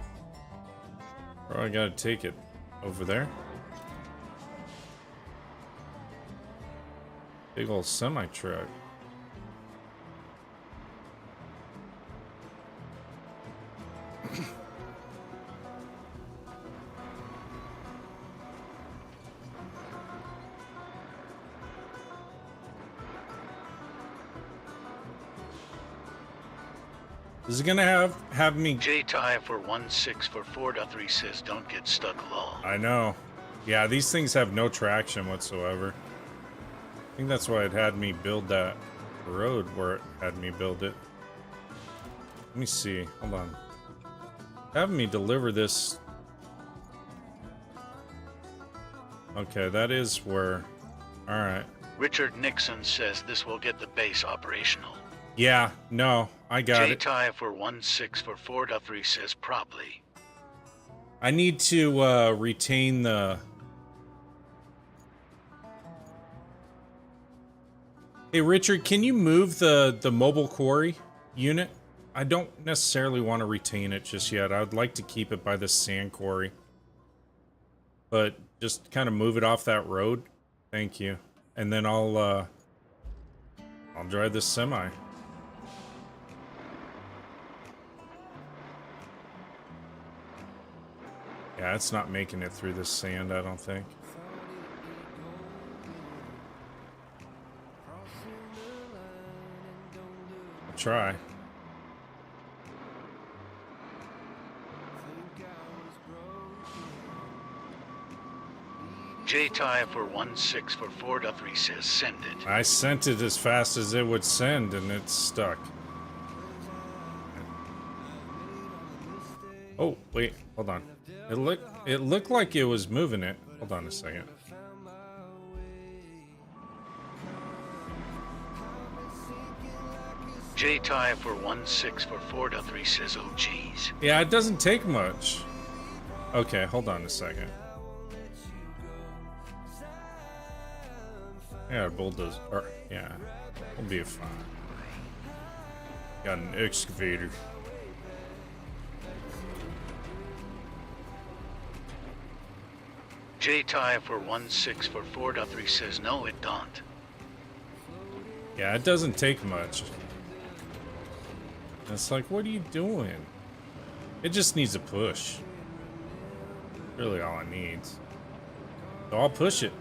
Where do I gotta take it? Over there? Big old semi-truck. Is it gonna have me? J-Tie for 1-6 for 4.3 says don't get stuck lol. I know. Yeah, these things have no traction whatsoever. I think that's why it had me build that road where it had me build it. Let me see. Hold on. Having me deliver this. Okay, that is where. Alright. Richard Nixon says this will get the base operational. Yeah, no, I got it. J-Tie for 1-6 for 4.3 says probably. I need to retain the. Hey Richard, can you move the mobile quarry unit? I don't necessarily want to retain it just yet. I would like to keep it by the sand quarry. But just kind of move it off that road. Thank you. And then I'll drive this semi. Yeah, it's not making it through this sand, I don't think. I'll try. J-Tie for 1-6 for 4.3 says send it. I sent it as fast as it would send, and it's stuck. Oh, wait, hold on. It looked like it was moving it. Hold on a second. J-Tie for 1-6 for 4.3 says oh geez. Yeah, it doesn't take much. Okay, hold on a second. Yeah, bulldozer. Or, yeah, we'll be fine. Got an excavator. J-Tie for 1-6 for 4.3 says no it don't. Yeah, it doesn't take much. It's like, what are you doing? It just needs a push. Really all it needs. So I'll push it.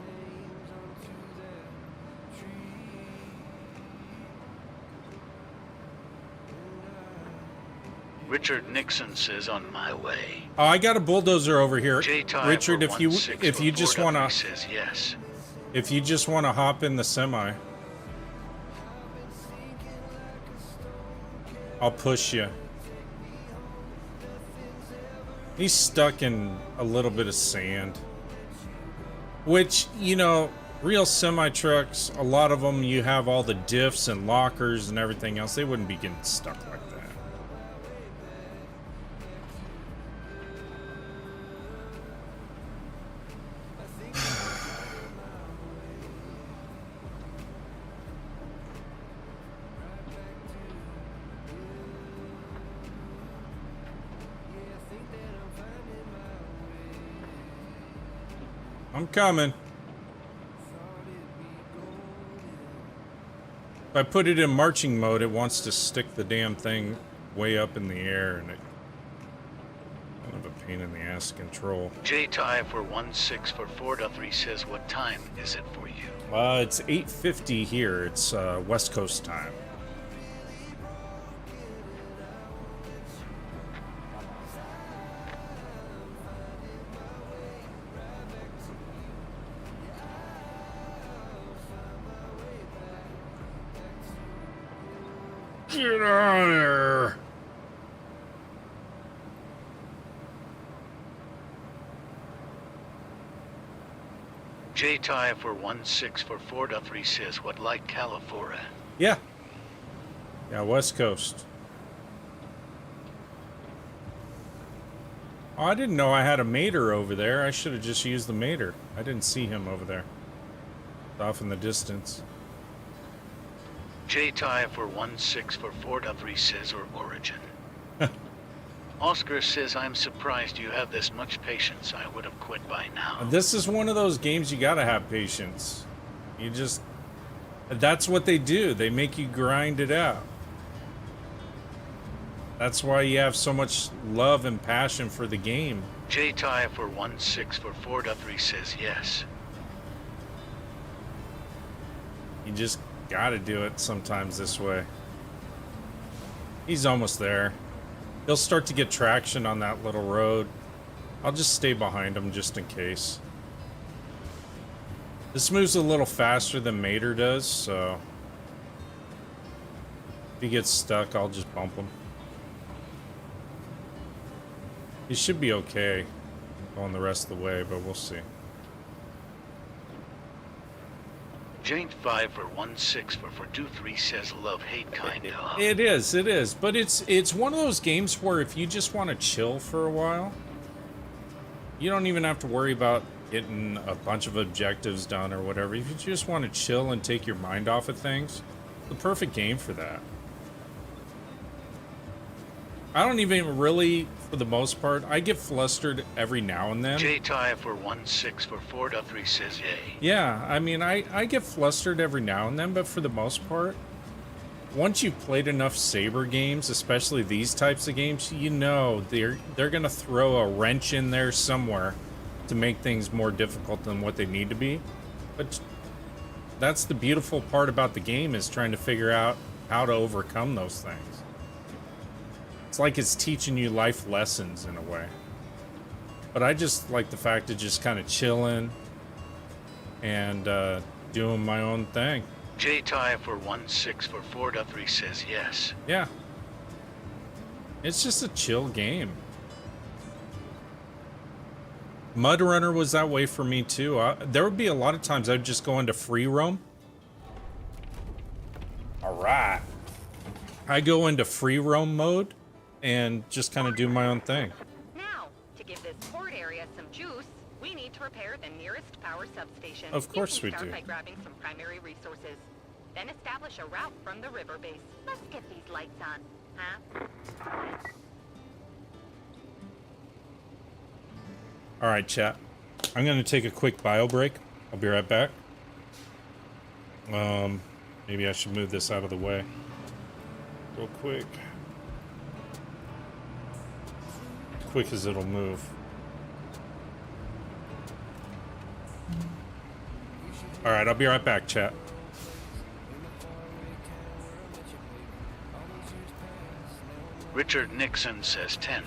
Richard Nixon says on my way. Oh, I got a bulldozer over here. J-Tie Richard, for if you just want to says yes. If you just want to hop in the semi, I'll push you. He's stuck in a little bit of sand. Which, you know, real semi-trucks, a lot of them, you have all the diffs and lockers and everything else. They wouldn't be getting stuck like that. I'm coming. If I put it in marching mode, it wants to stick the damn thing way up in the air, and it kind of a pain in the ass to control. J-Tie for 1-6 for 4.3 says what time is it for you? It's 8:50 here. It's West Coast time. Get out of there. J-Tie for 1644.3 says, what like California? Yeah. Yeah, West Coast. Oh, I didn't know I had a mater over there. I should have just used the mater. I didn't see him over there. Off in the distance. J-Tie for 1644.3 says, or Origin. Oscar says, I'm surprised you have this much patience. I would have quit by now. This is one of those games you gotta have patience. You just... That's what they do. They make you grind it out. That's why you have so much love and passion for the game. J-Tie for 1644.3 says yes. You just gotta do it sometimes this way. He's almost there. He'll start to get traction on that little road. I'll just stay behind him just in case. This moves a little faster than Mater does, so... If he gets stuck, I'll just bump him. He should be okay going the rest of the way, but we'll see. Jane5 for 1644.3 says love-hate kind of. It is, but it's one of those games where if you just want to chill for a while, you don't even have to worry about getting a bunch of objectives done or whatever. If you just want to chill and take your mind off of things, the perfect game for that. I don't even really, for the most part, I get flustered every now and then. J-Tie for 1644.3 says yay. Yeah, I mean, I get flustered every now and then, but for the most part, once you've played enough Saber games, especially these types of games, you know they're gonna throw a wrench in there somewhere to make things more difficult than what they need to be. But that's the beautiful part about the game, is trying to figure out how to overcome those things. It's like it's teaching you life lessons in a way. But I just like the fact of just kind of chilling and doing my own thing. J-Tie for 1644.3 says yes. Yeah. It's just a chill game. Mud Runner was that way for me too. There would be a lot of times I'd just go into free roam. All right. I go into free roam mode and just kind of do my own thing. Now, to give this port area some juice, we need to repair the nearest power substation. Of course we you can do. start by grabbing some primary resources. Then establish a route from the river base. Let's get these lights on, huh? All right, chat. I'm going to take a quick bio break. I'll be right back. Maybe I should move this out of the way real quick. Quick as it'll move. All right, I'll be right back, chat. Richard Nixon says 10-4.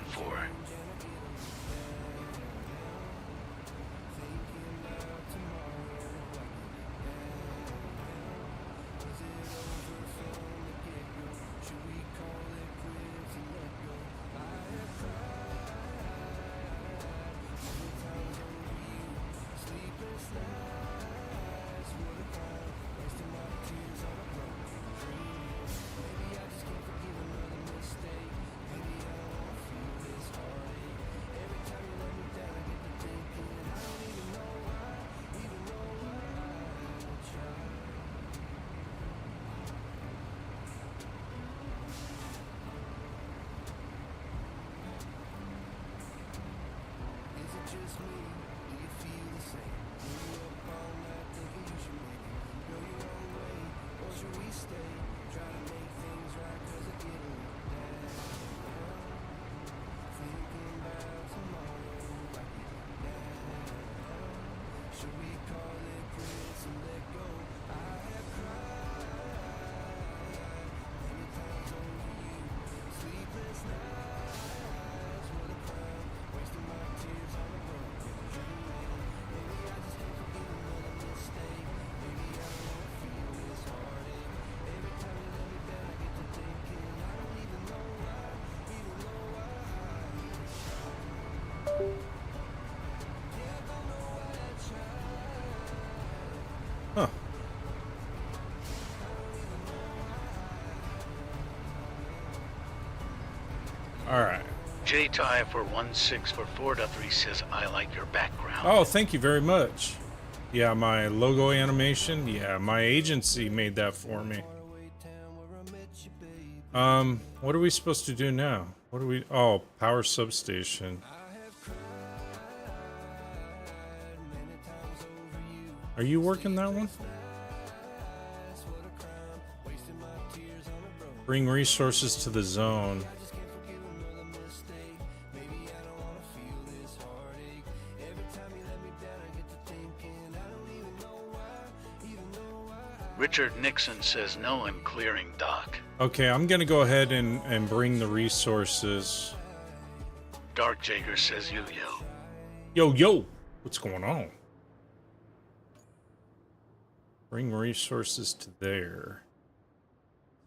All right. J-Tie for 1644.3 says, I like your background. Oh, thank you very much. Yeah, my logo animation. Yeah, my agency made that for me. What are we supposed to do now? What are we? Oh, power substation. Are you working that one? Bring resources to the zone. Richard Nixon says no and clearing dock. Okay, I'm gonna go ahead and bring the resources. Dark Jager says yo-yo. Yo, what's going on? Bring resources to there.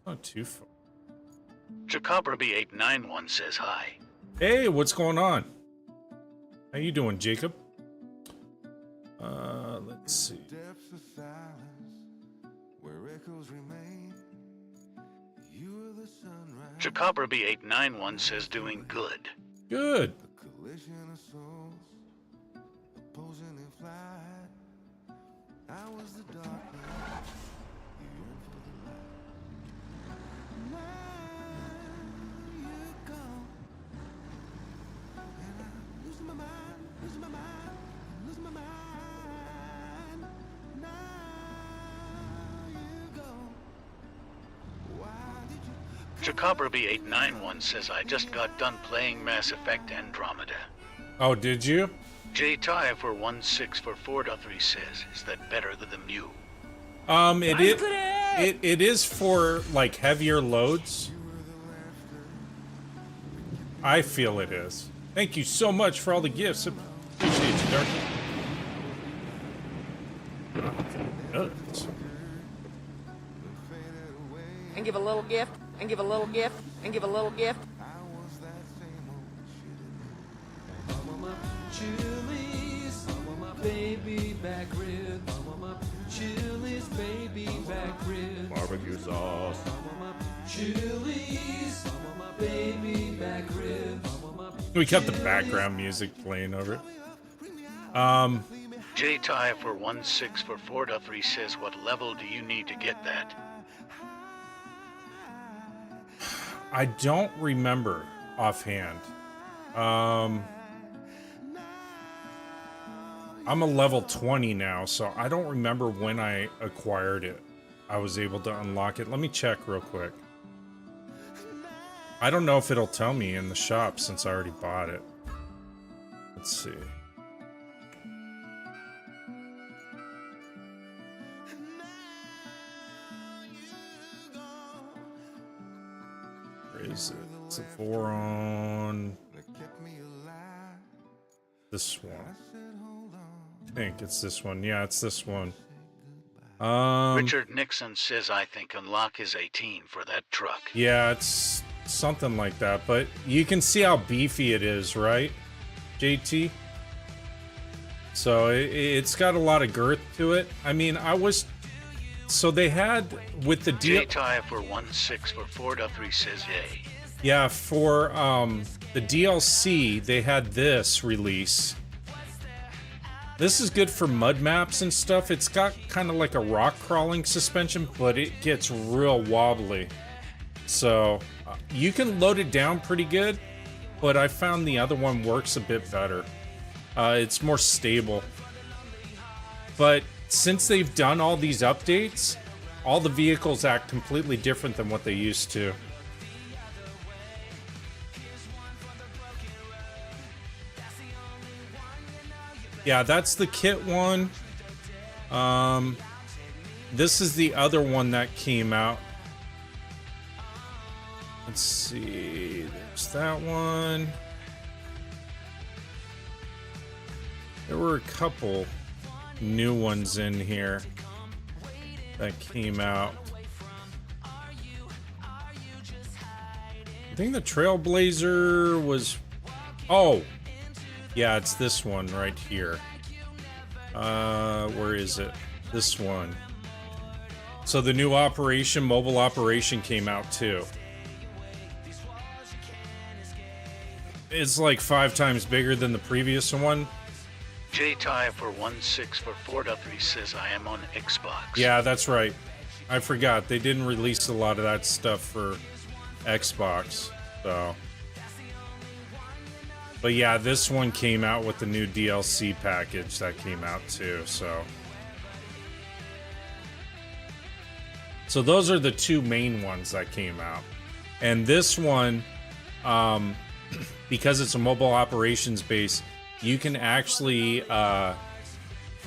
Not too far. Chakabra B891 says hi. Hey, what's going on? How you doing, Jacob? Let's see. Depths of silence, where echoes remain. You are the sunrise. Chakabra B891 says doing good. Good. A collision of souls, opposing in flight. I was the darkness, you yearn for the light. Now you're gone, and I'm losing my mind, losing my mind, losing my mind. Now you go. Why did you? Chakabra B891 says I just got done playing Mass Effect Andromeda. Oh, did you? J-Tie for 1644.3 says, is that better than the Mew? It is for like heavier loads. I feel it is. Thank you so much for all the gifts. Appreciate you, Dark. Nuts. And give a little gift, and give a little gift, and give a little gift. Chili's, my baby back rib. My Chili's baby back rib. Barbecue sauce. Chili's, my baby back rib. We kept the background music playing over it. J-Tie for 1644.3 says, what level do you need to get that? I don't remember offhand. I'm a level 20 now, so I don't remember when I acquired it. I was able to unlock it. Let me check real quick. I don't know if it'll tell me in the shop since I already bought it. Let's see. Where is it? It's a Voron. This one. I think it's this one. Yeah, it's this one. Richard Nixon says I think unlock is 18 for that truck. Yeah, it's something like that, but you can see how beefy it is, right, JT? So it's got a lot of girth to it. I mean, so they had with the deal. J-Tie for 1644.3 says yay. Yeah, for the DLC, they had this release. This is good for mud maps and stuff. It's got kind of like a rock crawling suspension, but it gets real wobbly. So you can load it down pretty good, but I found the other one works a bit better. It's more stable. But since they've done all these updates, all the vehicles act completely different than what they used to. Yeah, that's the kit one. This is the other one that came out. Let's see. There's that one. There were a couple new ones in here that came out. I think the Trailblazer was... Oh! Yeah, it's this one right here. Where is it? This one. So the new mobile operation came out too. It's like 5 times bigger than the previous one. J-Tie for 1644.3 says I am on Xbox. Yeah, that's right. I forgot. They didn't release a lot of that stuff for Xbox, so. But yeah, this one came out with the new DLC package that came out too, so. So those are the 2 main ones that came out. And this one, because it's a mobile operations base, you can actually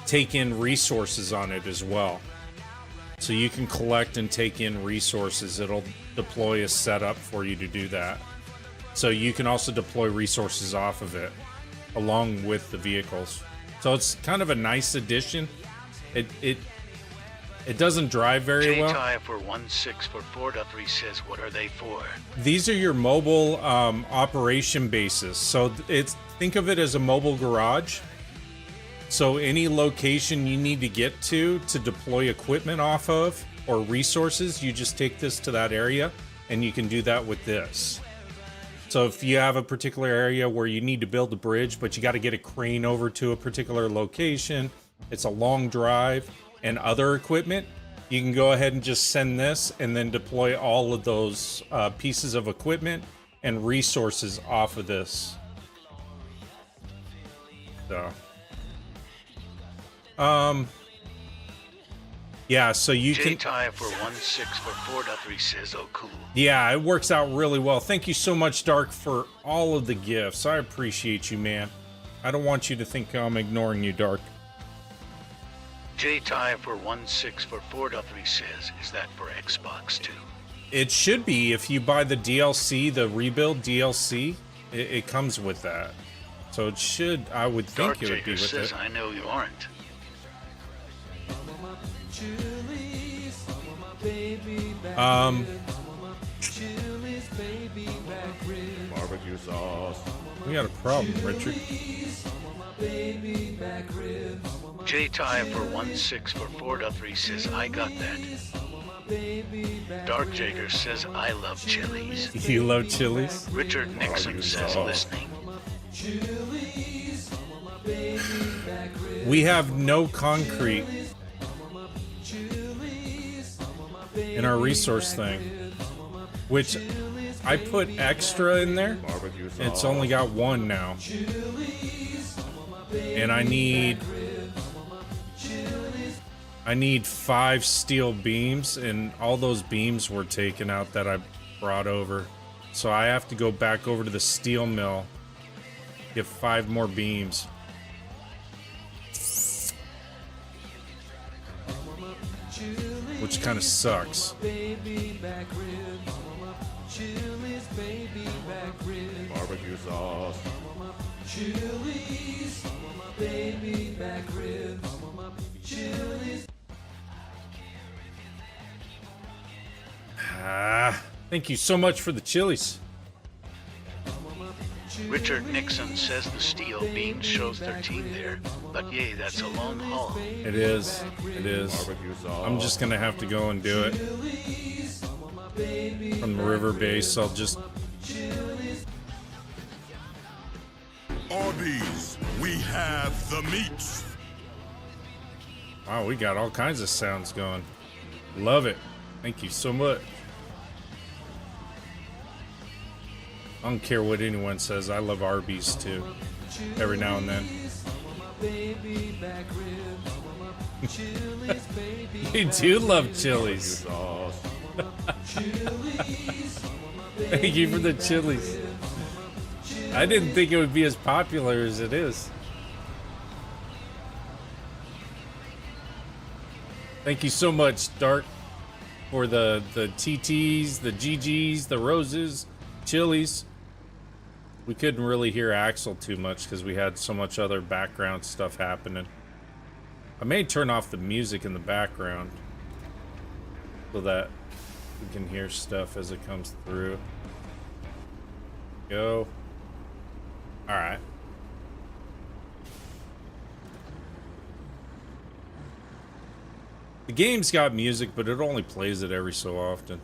take in resources on it as well. So you can collect and take in resources. It'll deploy a setup for you to do that. So you can also deploy resources off of it along with the vehicles. So it's kind of a nice addition. It doesn't drive very well. J-Tie for 1644.3 says what are they for? These are your mobile operation bases. So think of it as a mobile garage. So any location you need to get to deploy equipment off of or resources, you just take this to that area, and you can do that with this. So if you have a particular area where you need to build a bridge, but you got to get a crane over to a particular location, it's a long drive, and other equipment, you can go ahead and just send this and then deploy all of those pieces of equipment and resources off of this. So, yeah, so you can. J-Tie for 1644.3 says oh cool. Yeah, it works out really well. Thank you so much, Dark, for all of the gifts. I appreciate you, man. I don't want you to think I'm ignoring you, Dark. J-Tie for 1644.3 says, is that for Xbox too? It should be if you buy the DLC, the rebuild DLC. It comes with that, so it should. I would think Dark it would be with says, it. I know you aren't. Barbecue sauce. We got a problem, Richard. J-Tie for 1644.3 says, I got that. Dark Jager says, I love chilies. You love chilies? Richard Nixon says, listening. We have no concrete in our resource thing, which I put extra in there. Barbecue sauce. It's only got 1 now, and I need 5 steel beams, and all those beams were taken out that I brought over, so I have to go back over to the steel mill, get 5 more beams. Which kind of sucks. Barbecue sauce. Thank you so much for the chilies. Richard Nixon says the steel beam shows 13 there, but yay, that's a long haul. It is. It is. Barbecue sauce. I'm just gonna have to go and do it from the river base. I'll just. Arby's, we have the meats. Wow, we got all kinds of sounds going. Love it. Thank you so much. I don't care what anyone says. I love Arby's too. Every now and then. You do love chilies. Sauce. Thank you for the chilies. I didn't think it would be as popular as it is. Thank you so much, Dark, for the TTs, the GGs, the roses, chilies. We couldn't really hear Axel too much because we had so much other background stuff happening. I may turn off the music in the background so that we can hear stuff as it comes through. Go. All right. The game's got music, but it only plays it every so often.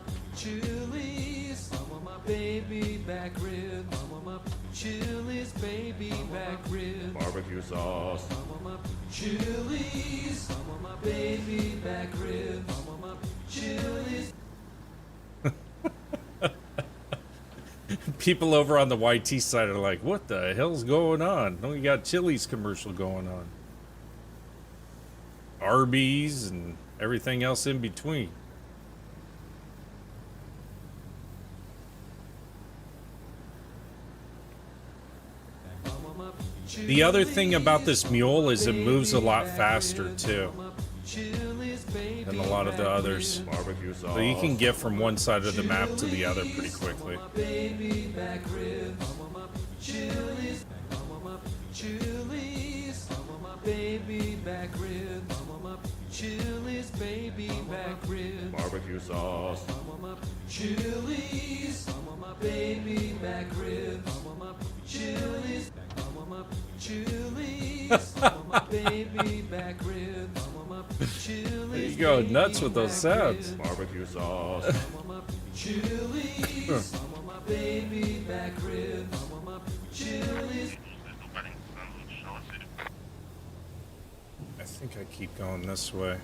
my Chili's. I want my baby back ribs. I want my Chili's baby back ribs. Barbecue sauce. I want my Chili's. I want my baby back ribs. I want my Chili's. People over on the YT side are like, what the hell's going on? We got Chili's commercial going on. Arby's and everything else in between. The other thing about this mule is it moves a lot faster too than a lot of the others. Barbecue sauce. So you can get from one side of the map to the other pretty quickly. Baby back ribs. I want my Chili's. I want my Chili's. I want my baby back ribs. I want my Chili's baby back ribs. Barbecue sauce. I want my Chili's. I want my baby back ribs. I want my Chili's. I want my Chili's. I want my baby back ribs. I want my Chili's. You go nuts with those sounds. Barbecue sauce. I want my Chili's. I want my baby back ribs. I want my Chili's. I think I keep going this way.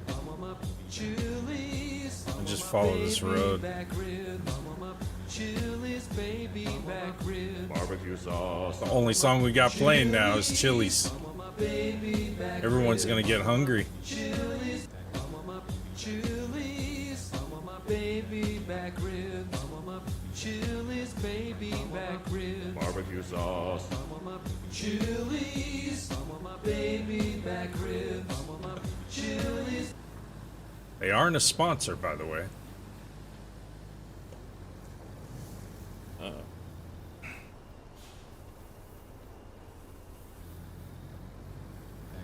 I want my Chili's. And just follow this road. Back ribs. I want my Chili's baby back ribs. Barbecue sauce. The only song we got playing now is Chili's. I want my baby back Everyone's gonna get hungry. Chili's. I want my Chili's. I want my baby back ribs. I want my Chili's baby back ribs. Barbecue sauce. I want my Chili's. I want my baby back ribs. I want my Chili's. They aren't a sponsor, by the way.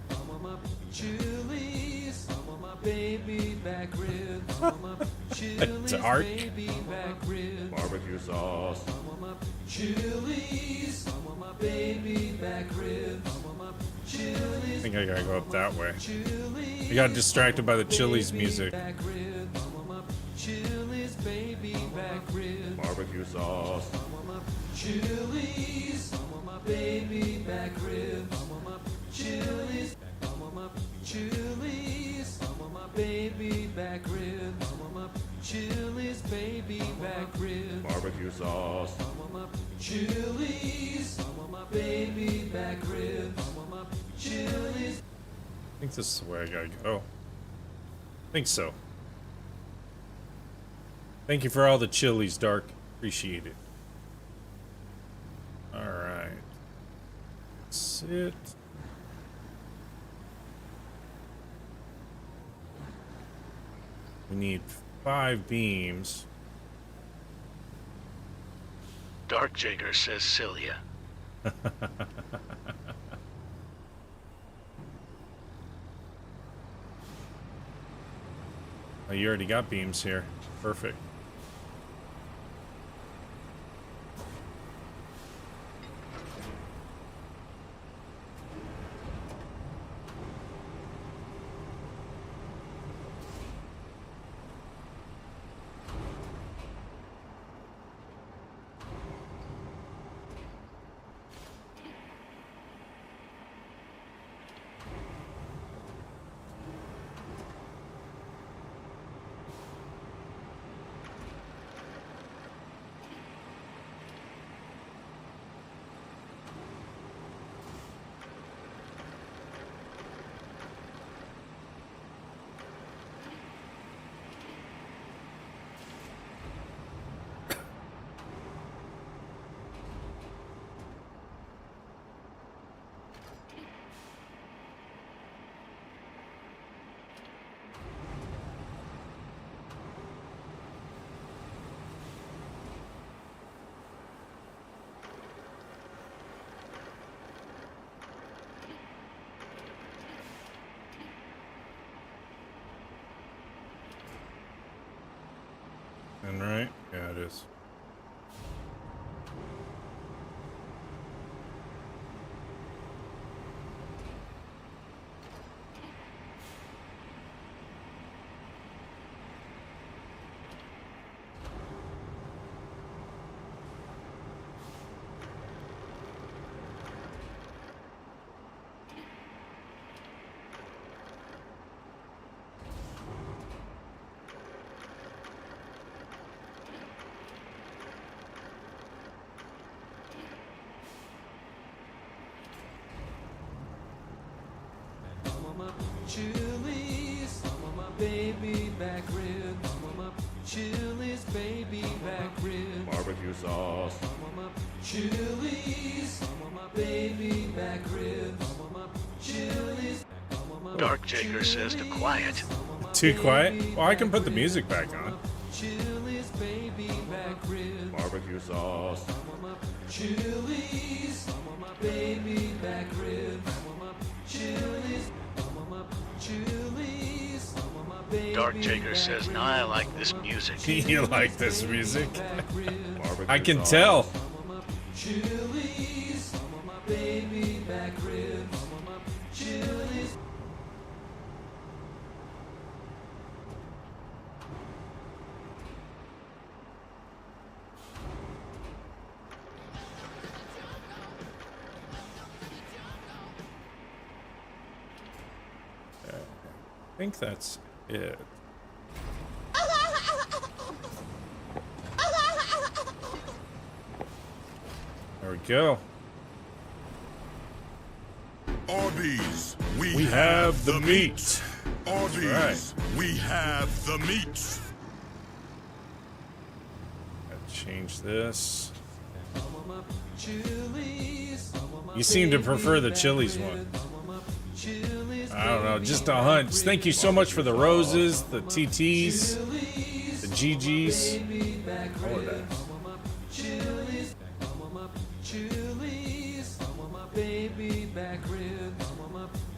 I want my Chili's. I want my baby back ribs. I want my Chili's Dark. baby back ribs. Barbecue sauce. I want my Chili's. I want my baby back ribs. I want my I Chili's. think I gotta go up that way. Chili's. I got distracted by the Chili's music. Back ribs. I want my Chili's baby back ribs. Barbecue sauce. I want my Chili's. I want my baby back ribs. I want my Chili's. I want my Chili's. I want my baby back ribs. I want my Chili's baby back ribs. Barbecue sauce. I want my Chili's. I want my baby back ribs. I want my Chili's. I think this is the way I gotta go. I think so. Thank you for all the Chili's, Dark. Appreciate it. Alright. That's it. We need 5 beams. Dark Jagger says Cilia. Oh, you already got beams here. Perfect. And right? Yeah, it is. Chili's, my baby back ribs, Chili's baby back ribs, Barbecue sauce. Chili's, my baby back ribs, Chili's. Dark Jager says to quiet. Too quiet? Well, I can put the music back on. Chili's baby back ribs, Barbecue sauce. Chili's, my baby back ribs, Chili's, Chili's, my baby. Dark Jager says, now I like this music. You like this music? Barbecue I can sauce. tell. Chili's, my baby back ribs, Chili's. I think that's it. There we go. Arby's, We have the meat. Arby's, right. we have the meat. Gotta change this. Chili's, You seem to prefer the Chili's one. I don't know, just a hunch. Thank you so much for the roses, the TTs, the GGs. All of that. Chili's, Chili's, my baby back ribs,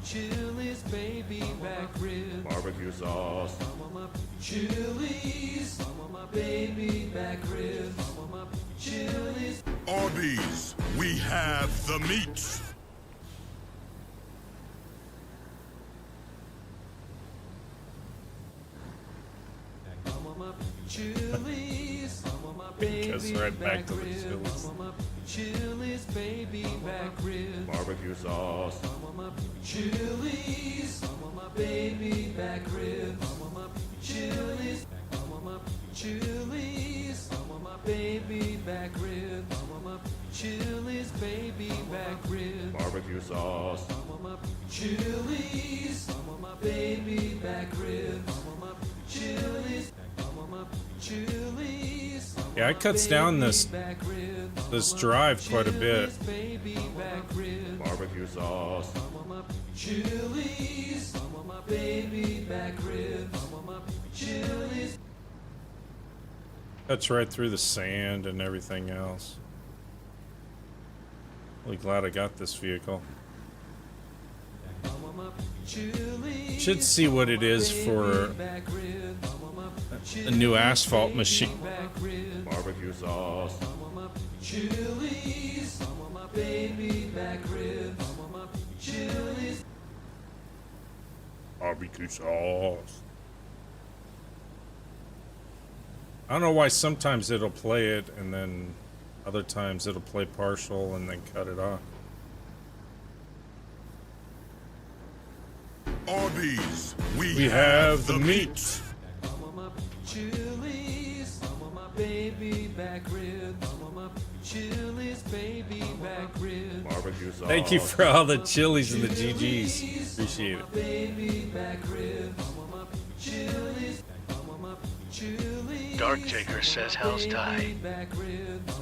Chili's baby back ribs, Barbecue sauce. Chili's, my baby back ribs, Chili's. Arby's, we have the meat. Chili's, my It goes baby right back back to the ribs, Chili's. Chili's baby back ribs, Barbecue sauce. Chili's, my baby back ribs, Chili's, Chili's, my baby back ribs, Chili's baby back ribs, Barbecue sauce. Chili's, my baby back ribs, Chili's, Chili's. Yeah, it cuts down this back ribs, this drive quite a bit. baby back ribs, Barbecue sauce. Chili's, my baby back ribs, Chili's. Cuts right through the sand and everything else. Really glad I got this vehicle. Should see what it is for a new asphalt machine. Barbecue sauce. Chili's, my baby back ribs, Chili's. Barbecue sauce. I don't know why sometimes it'll play it and then other times it'll play partial and then cut it off. Arby's, We have the meat. Chili's, my baby back ribs, Chili's baby back ribs. Barbecue sauce. Thank you for all the chilies and the GGs. Appreciate it. Baby back ribs, Chili's, Chili's. Dark Jager says, how's Ty? Back ribs,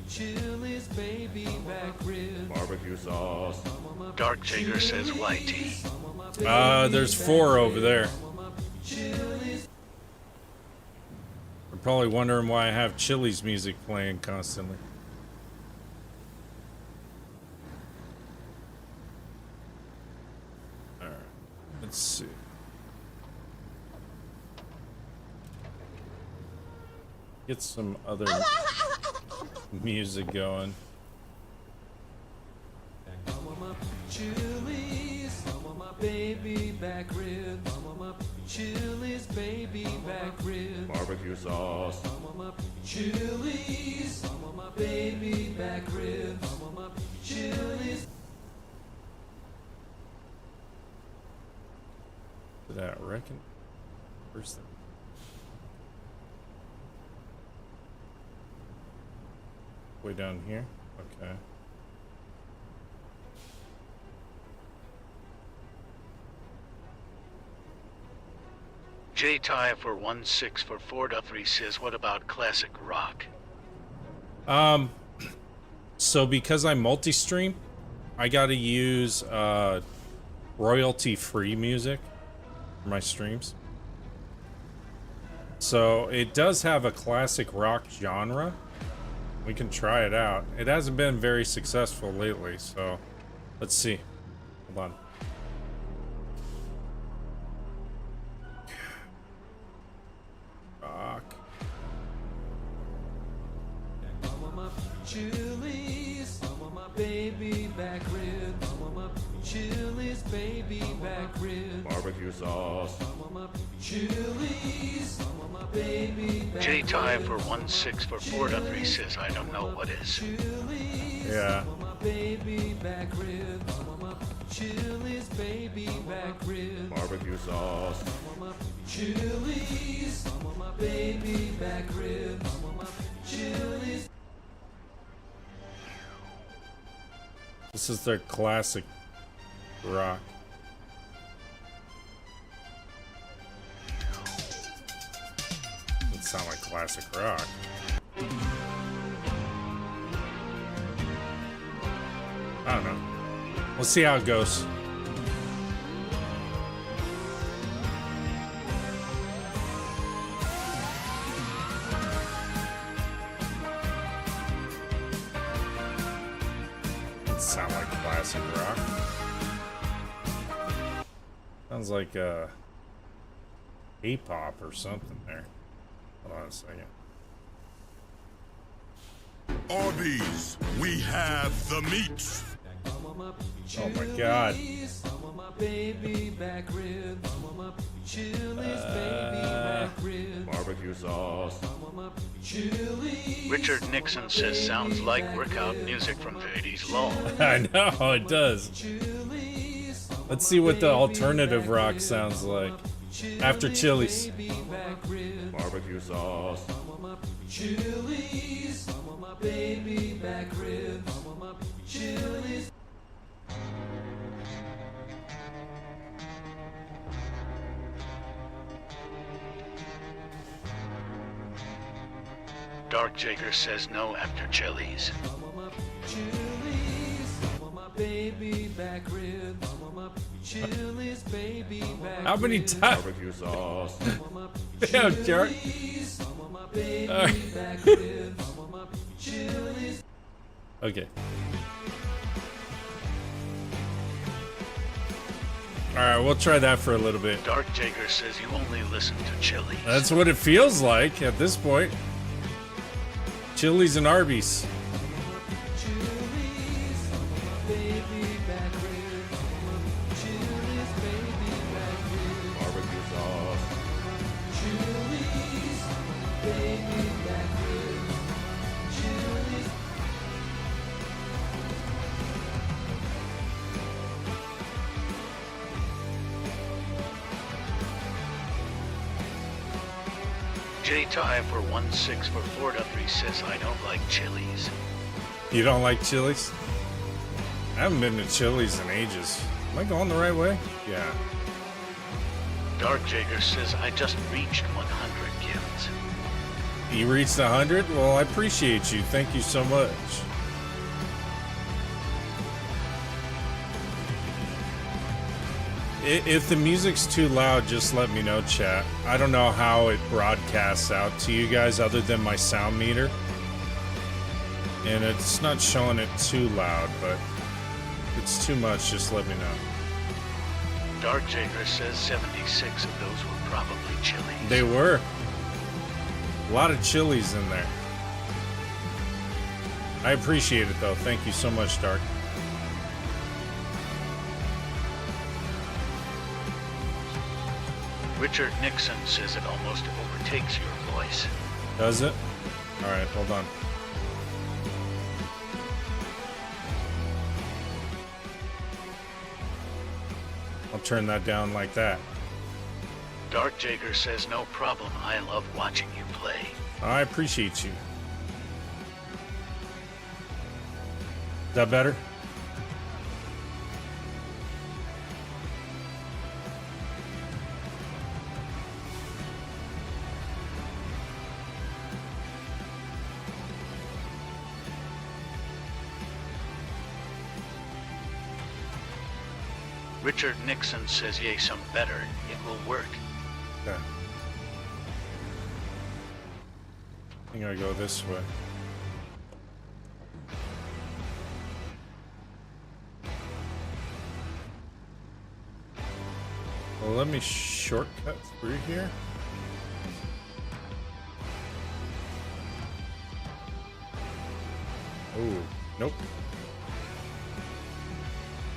Chili's baby back ribs. Barbecue sauce. Dark Jager says, Whitey. There's 4 over there. Chili's. You're probably wondering why I have Chili's music playing constantly. Alright, let's see. Get some other music going. Chili's, my baby back ribs, Chili's baby back ribs. Barbecue sauce. Chili's, my baby back ribs, Chili's. Did that reckon? Where's the... Way down here? Okay. J-Tie for 1644.3 says, what about classic rock? So because I multi-stream, I gotta use royalty-free music for my streams. So it does have a classic rock genre. We can try it out. It hasn't been very successful lately, so let's see. Hold on. Rock. Chili's, my baby back rib. My Chili's baby back rib. Barbecue sauce. Chili's, my baby back J-Tie for 1644.3 says, I don't know what is. Chili's, Yeah. my baby back rib. Chili's baby back rib. Barbecue sauce. Chili's, my baby back rib. Chili's. This is their classic rock. Doesn't sound like classic rock. I don't know. We'll see how it goes. Sound like classic rock. Sounds like K-pop or something there. Hold on a second. Arby's, we have the meats. Oh my god. Barbecue sauce. Richard Nixon says, sounds like workout music from the 80s lull. I know, it does. Let's see what the alternative rock sounds like. After Chili's. Barbecue sauce. Chili's, my baby back rib. Chili's. Dark Jager says no after Chili's. Chili's, my baby back rib. Chili's baby back How many times? Barbecue sauce. Damn, Jerk. my baby back rib. Chili's. Okay. Alright, we'll try that for a little bit. Dark Jager says you only listen to Chili's. That's what it feels like at this point. Chili's and Arby's. Chili's, my baby back rib. Chili's baby back rib. Barbecue sauce. Chili's, baby back rib. Chili's. J-Tie for 1644.3 says I don't like Chili's. You don't like Chili's? I haven't been to Chili's in ages. Am I going the right way? Yeah. Dark Jager says I just reached 100 gifts. You reached 100? Well, I appreciate you. Thank you so much. If the music's too loud, just let me know, chat. I don't know how it broadcasts out to you guys other than my sound meter. And it's not showing it too loud, but if it's too much, just let me know. Dark Jager says 76 of those were probably Chili's. They were. A lot of Chili's in there. I appreciate it, though. Thank you so much, Dark. Richard Nixon says it almost overtakes your voice. Does it? Alright, hold on. I'll turn that down like that. Dark Jager says no problem. I love watching you play. I appreciate you. Is that better? Richard Nixon says yay some better. It will work. Okay. I think I go this way. Well, let me shortcut through here. Oh, nope.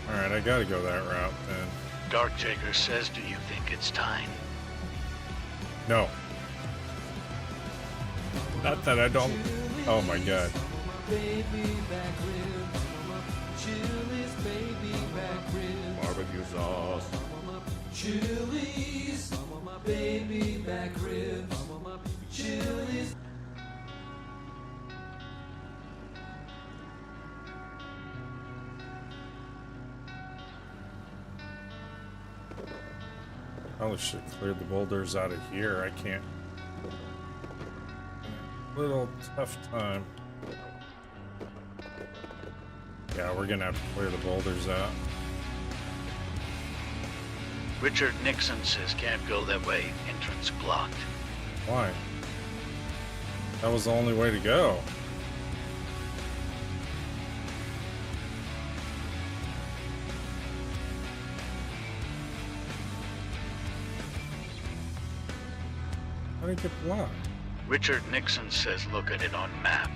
Alright, I gotta go that route then. Dark Jager says, do you think it's time? No. Not that I don't. Oh my god. Barbecue sauce. Chili's, my baby back ribs, Chili's. Probably should have cleared the boulders out of here. I can't. Little tough time. Yeah, we're gonna have to clear the boulders out. Richard Nixon says can't go that way. Entrance blocked. Why? That was the only way to go. How did it get blocked? Richard Nixon says look at it on map.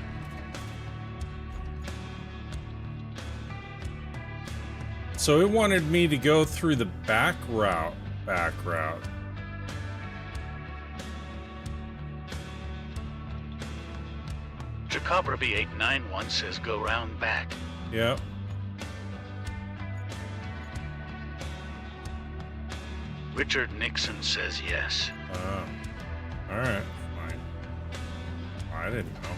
So it wanted me to go through the back route. Chupacabra B891 says go round back. Yep. Richard Nixon says yes. Oh. Alright, fine. Well, I didn't know.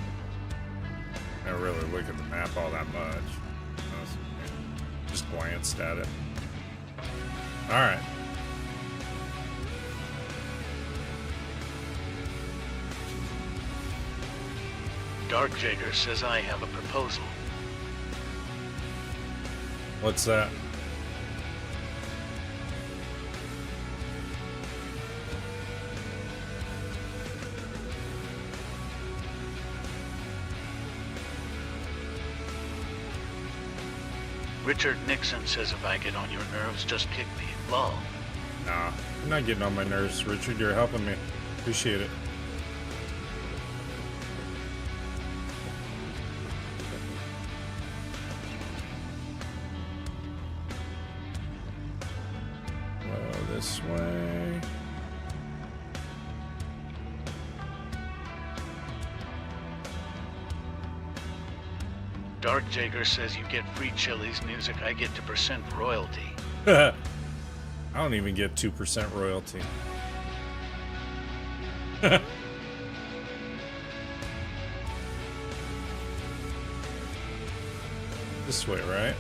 I don't really look at the map all that much. Just glanced at it. Alright. Dark Jager says I have a proposal. What's that? Richard Nixon says if I get on your nerves, just kick me. Lol. Nah, I'm not getting on my nerves, Richard. You're helping me. Appreciate it. Go this way. Dark Jager says you get free Chili's music, I get 2% royalty. I don't even get 2% royalty. This way, right?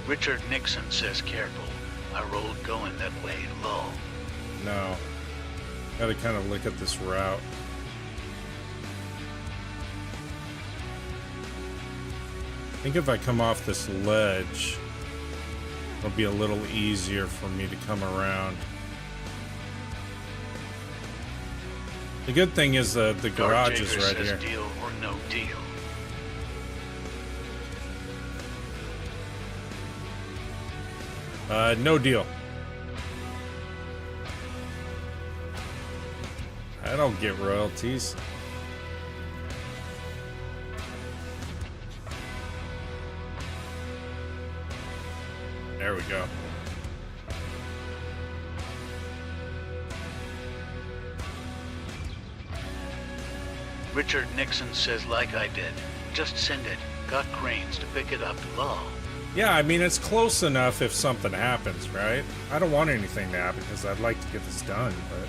Richard Nixon says careful. I rolled going that way, lol. No. Gotta kind of look at this route. I think if I come off this ledge, it'll be a little easier for me to come around. The good thing is the garage is right here. Deal or no deal. No deal. I don't get royalties. There we go. Richard Nixon says like I did. Just send it. Got cranes to pick it up, lol. Yeah, I mean, it's close enough if something happens, right? I don't want anything to happen because I'd like to get this done, but...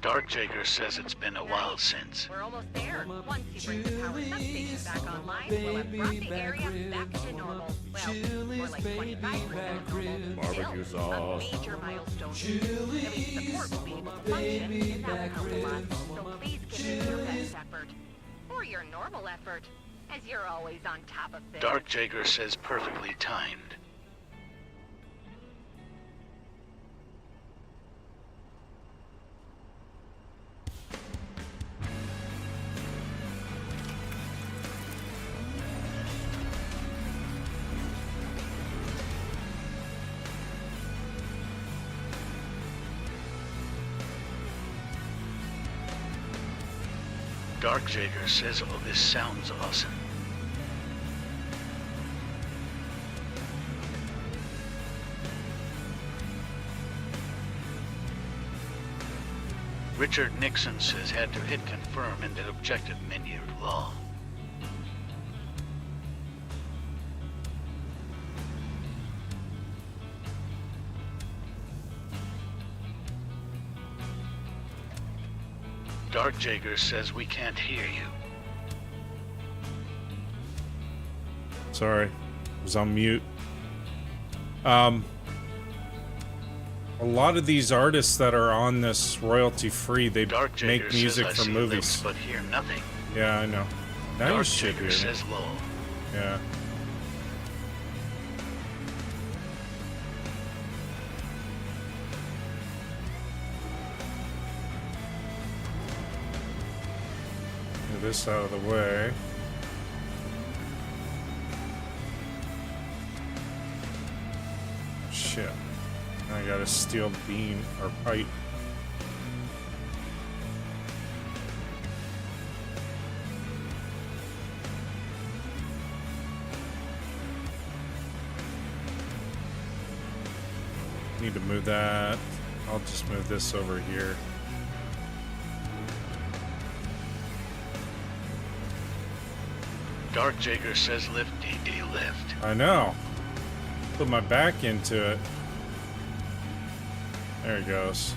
Dark Jager says it's been a while since. We're almost there. Once you bring the power substation back online, we'll have brought the area back to normal. Well, more like 25% normal. Barbecue Still, sauce. a major milestone. At least support will be able to function, and that will help a lot. So please give me your best effort. Or your normal effort, as you're always on top of things. Dark Jager says perfectly timed. Dark Jager says, oh, this sounds awesome. Richard Nixon says had to hit confirm in the objective menu law. Dark Jager says we can't hear you. Sorry, I was on mute. A lot of these artists that are on this royalty-free, they Dark make Jager music says, for I see movies. lips but hear nothing. Yeah, I know. Now you Dark should Jager hear me. says low. Yeah. Get this out of the way. Shit. I got a steel beam or pipe. Need to move that. I'll just move this over here. Dark Jager says lift DD lift. I know. Put my back into it. There it goes.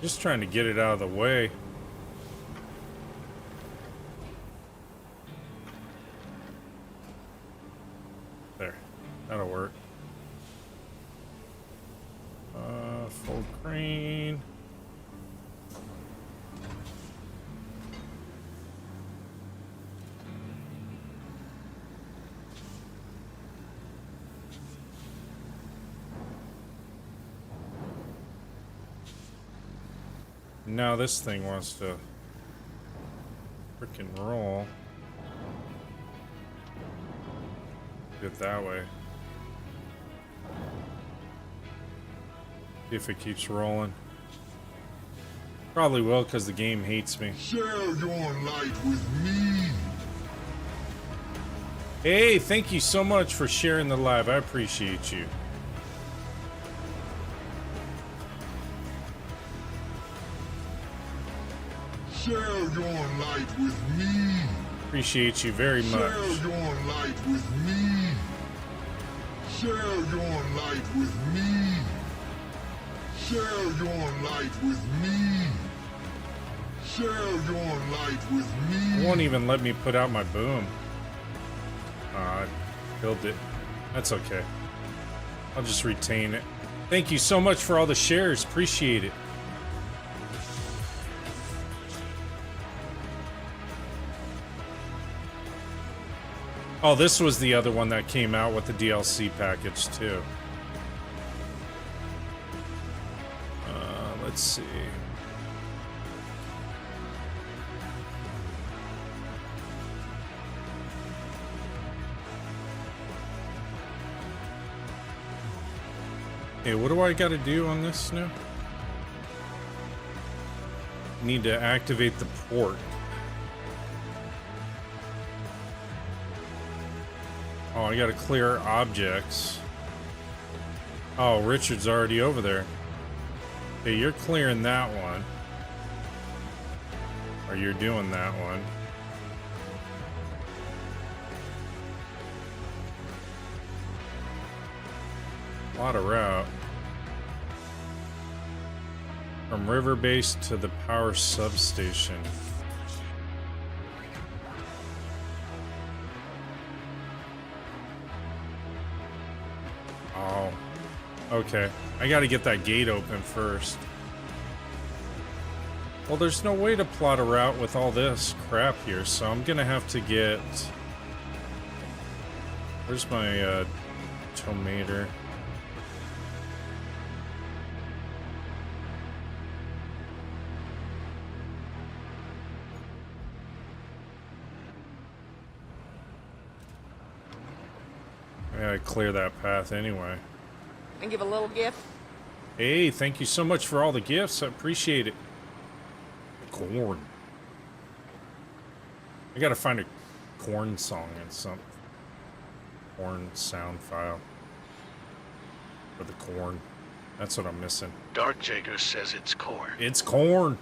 Just trying to get it out of the way. There. That'll work. Full crane. Now this thing wants to frickin' roll. Do it that way. See if it keeps rolling. Probably will, because the game hates me. Share your light with me. Hey, thank you so much for sharing the live. I appreciate you. Share your light with me. Appreciate you very much. Share your light with me. Share your light with me. Share your light with me. Share your light with me. It won't even let me put out my boom. I killed it. That's okay. I'll just retain it. Thank you so much for all the shares. Appreciate it. Oh, this was the other one that came out with the DLC package, too. Let's see. Hey, what do I gotta do on this now? Need to activate the port. Oh, I gotta clear objects. Oh, Richard's already over there. Okay, you're clearing that one. Or you're doing that one. A lot of route. From river base to the power substation. Oh, okay. I gotta get that gate open first. Well, there's no way to plot a route with all this crap here, so I'm gonna have to get... Where's my, tomater? I gotta clear that path anyway. And give a little gift. Hey, thank you so much for all the gifts. I appreciate it. Corn. I gotta find a corn song and some corn sound file for the corn. That's what I'm missing. Dark Jager says it's corn. It's corn.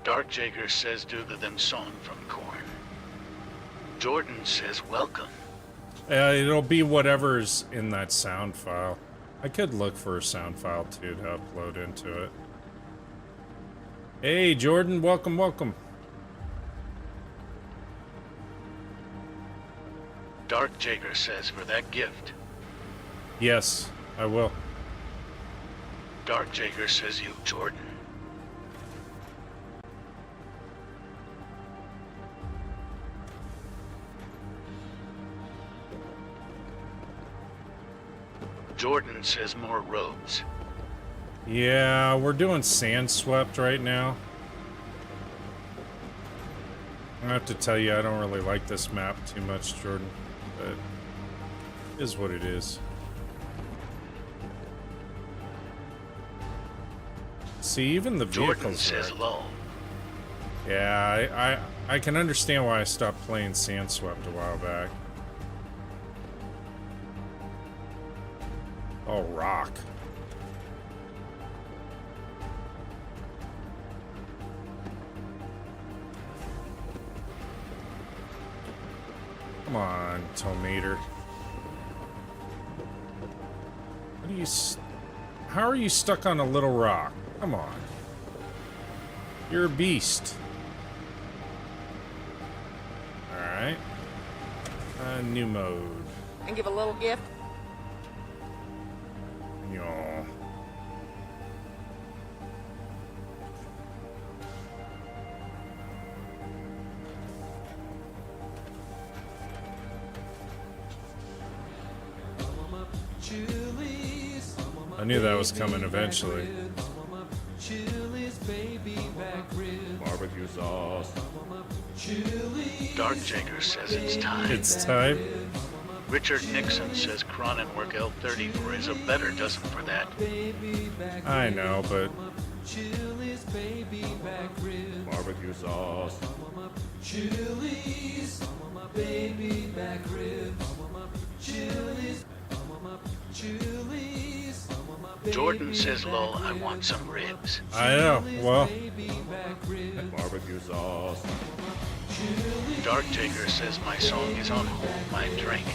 Dark Jager says do the them song from corn. Jordan says welcome. It'll be whatever's in that sound file. I could look for a sound file too to upload into it. Hey, Jordan, welcome, welcome. Dark Jager says for that gift. Yes, I will. Dark Jager says you, Jordan. Jordan says more roads. Yeah, we're doing sand swept right now. I have to tell you, I don't really like this map too much, Jordan, but it is what it is. See, even the vehicles. Jordan says low. Yeah, I can understand why I stopped playing sand swept a while back. Oh, rock. Come on, tomater. What are you... How are you stuck on a little rock? Come on. You're a beast. Alright. New mode. And give a little gift. Yaw. I knew that was coming eventually. Barbecue sauce. Dark Jager says it's time. It's time. Richard Nixon says Cronenwork L34 is a better dozen for that. I know, but Barbecue sauce. Jordan says lol, I want some ribs. I know. Well, Barbecue sauce. Dark Jager says my song is on hold my drink.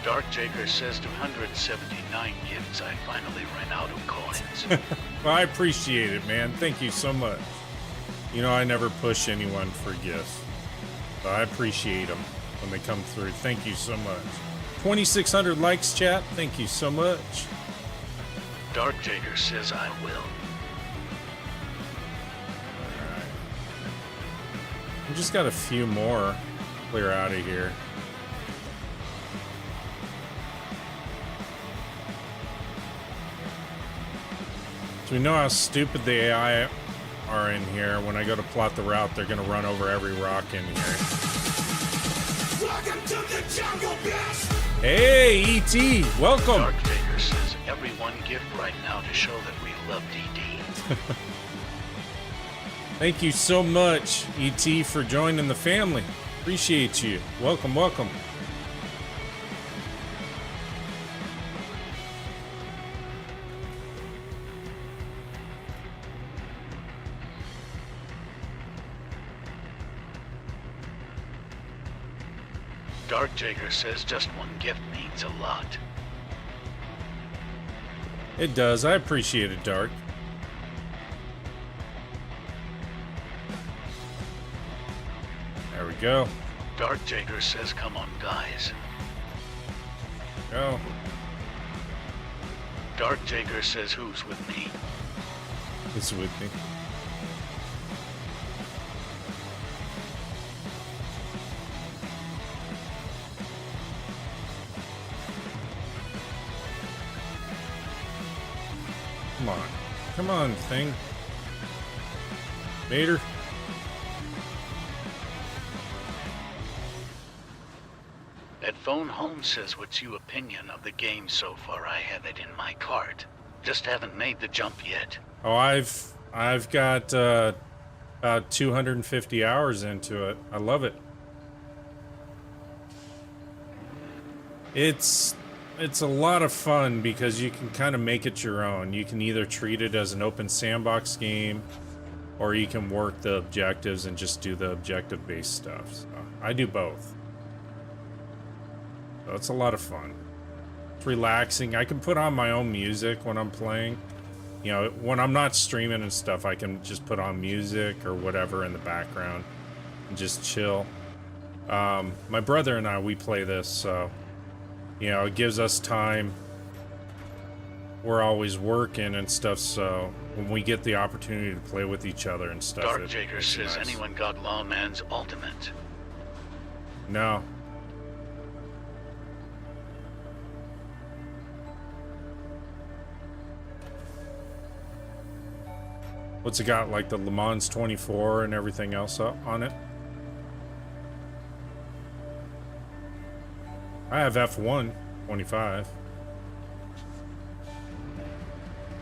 Dark Jager says 279 gifts. I finally ran out of coins. well, I appreciate it, man. Thank you so much. You know, I never push anyone for gifts. But I appreciate them when they come through. Thank you so much. 2,600 likes, chat. Thank you so much. Dark Jager says I will. We just got a few more clear out of here. So we know how stupid the AI are in here. When I go to plot the route, they're gonna run over every rock in here. Welcome to the jungle, bitch! Hey, E.T., welcome! Dark Jager says everyone give right now to show that we love DD. Thank you so much, E.T., for joining the family. Appreciate you. Welcome, welcome. Dark Jager says just one gift means a lot. It does. I appreciate it, Dark. There we go. Dark Jager says, come on, guys. Go. Dark Jager says, who's with me? It's with me. Come on. Come on, thing. Vader. At Phone Home says, what's your opinion of the game so far? I have it in my cart. Just haven't made the jump yet. Oh, I've got about 250 hours into it. I love it. It's a lot of fun because you can kind of make it your own. You can either treat it as an open sandbox game, or you can work the objectives and just do the objective-based stuff. So I do both. So it's a lot of fun. It's relaxing. I can put on my own music when I'm playing. You know, when I'm not streaming and stuff, I can just put on music or whatever in the background and just chill. My brother and I, we play this, so, you know, it gives us time. We're always working and stuff, so when we get the opportunity to play with each other and stuff, Dark Jager it's says, nice. anyone got Lawman's ultimate? No. What's it got, like the Le Mans 24 and everything else on it? I have F1 25.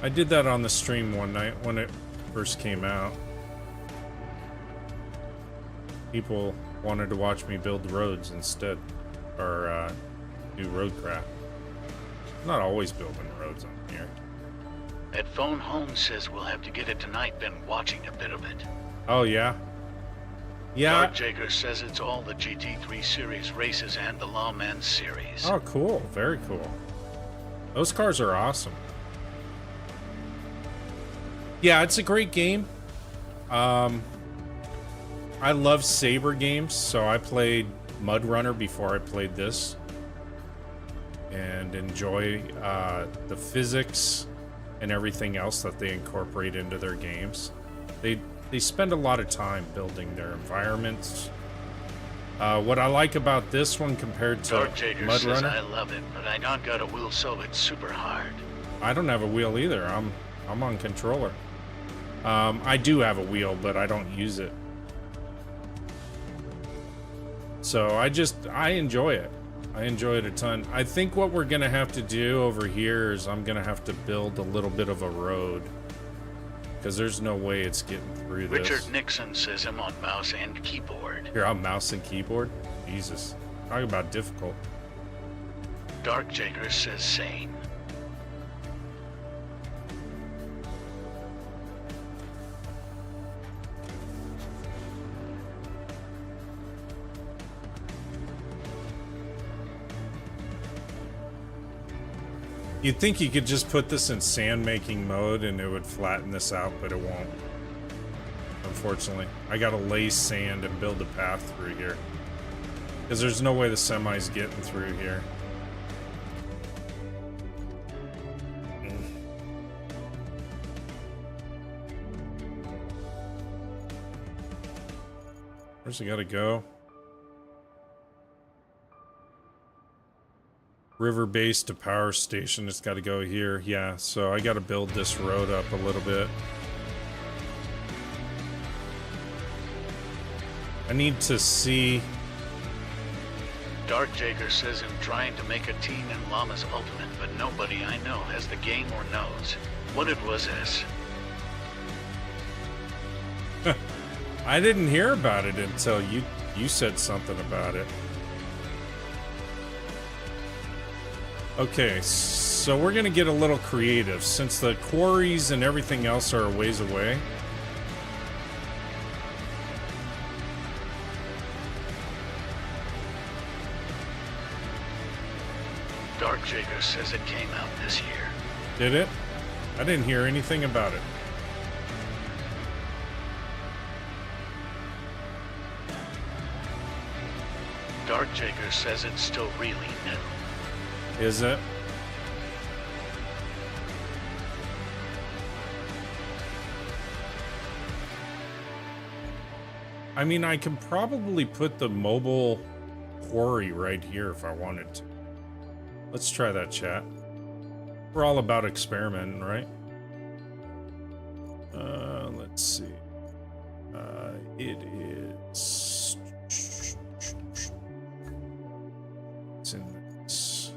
I did that on the stream one night when it first came out. People wanted to watch me build roads instead, or do Roadcraft. I'm not always building roads on here. At Phone Home says we'll have to get it tonight. Been watching a bit of it. Oh yeah? Yeah. Dark Jager says it's all the GT3 series races and the Lawman series. Oh, cool. Very cool. Those cars are awesome. Yeah, it's a great game. I love Saber games, so I played Mud Runner before I played this. And enjoy the physics and everything else that they incorporate into their games. They spend a lot of time building their environments. What I like about this one compared to Dark Jager Mud says Runner, I love it, but I not got a wheel, so it's super hard. I don't have a wheel either. I'm on controller. I do have a wheel, but I don't use it. So I enjoy it. I enjoy it a ton. I think what we're gonna have to do over here is I'm gonna have to build a little bit of a road, because there's no way it's getting through this. Richard Nixon says I'm on mouse and keyboard. Here, I'm mouse and keyboard. Jesus, talk about difficult. Dark Jager says same. You'd think you could just put this in sand making mode and it would flatten this out, but it won't. Unfortunately, I gotta lay sand and build a path through here, because there's no way the semi's getting through here. Where's it gotta go? River base to power station. It's gotta go here. Yeah, so I gotta build this road up a little bit. I need to see. Dark Jager says I'm trying to make a teen and llama's ultimate, but nobody I know has the game or knows what it was as. I didn't hear about it until you said something about it. Okay, so we're gonna get a little creative since the quarries and everything else are a ways away. Dark Jager says it came out this year. Did it? I didn't hear anything about it. Dark Jager says it's still really new. Is it? I mean, I can probably put the mobile quarry right here if I wanted to. Let's try that, chat. We're all about experimenting, right? Let's see. It is... It's in this.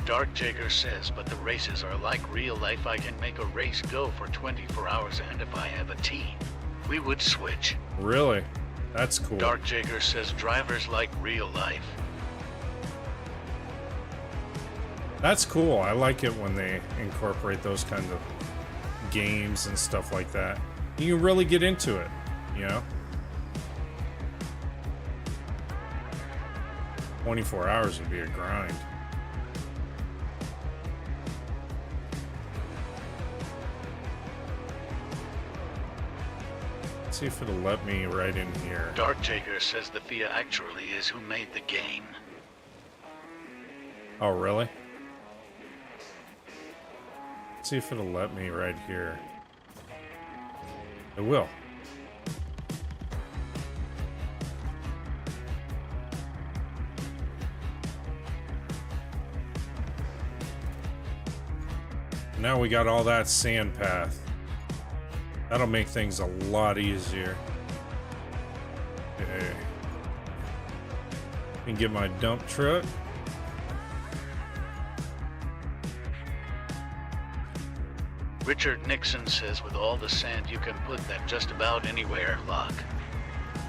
Dark Jager says, but the races are like real life. I can make a race go for 24 hours, and if I have a team, we would switch. Really? That's cool. Dark Jager says drivers like real life. That's cool. I like it when they incorporate those kinds of games and stuff like that. You can really get into it, you know? 24 hours would be a grind. See if it'll let me right in here. Dark Jager says the FIA actually is who made the game. Oh, really? Let's see if it'll let me right here. It will. Now we got all that sand path. That'll make things a lot easier. Okay. Can get my dump truck. Richard Nixon says with all the sand you can put that just about anywhere, Locke.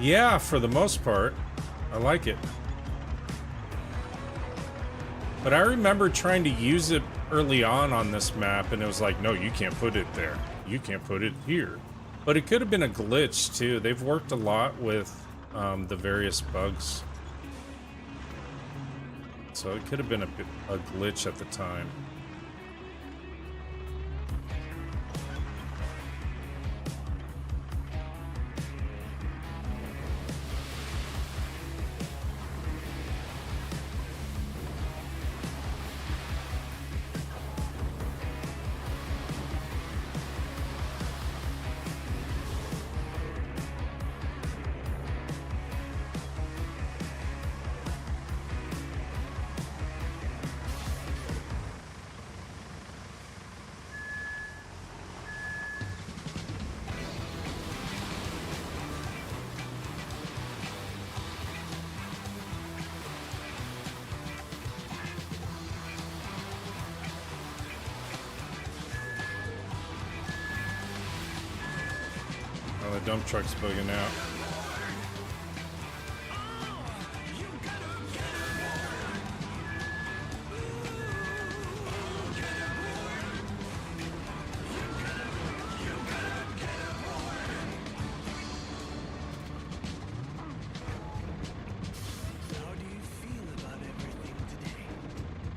Yeah, for the most part. I like it. But I remember trying to use it early on this map, and it was like, no, you can't put it there. You can't put it here. But it could have been a glitch, too. They've worked a lot with the various bugs. So it could have been a glitch at the time. The dump truck's bugging out.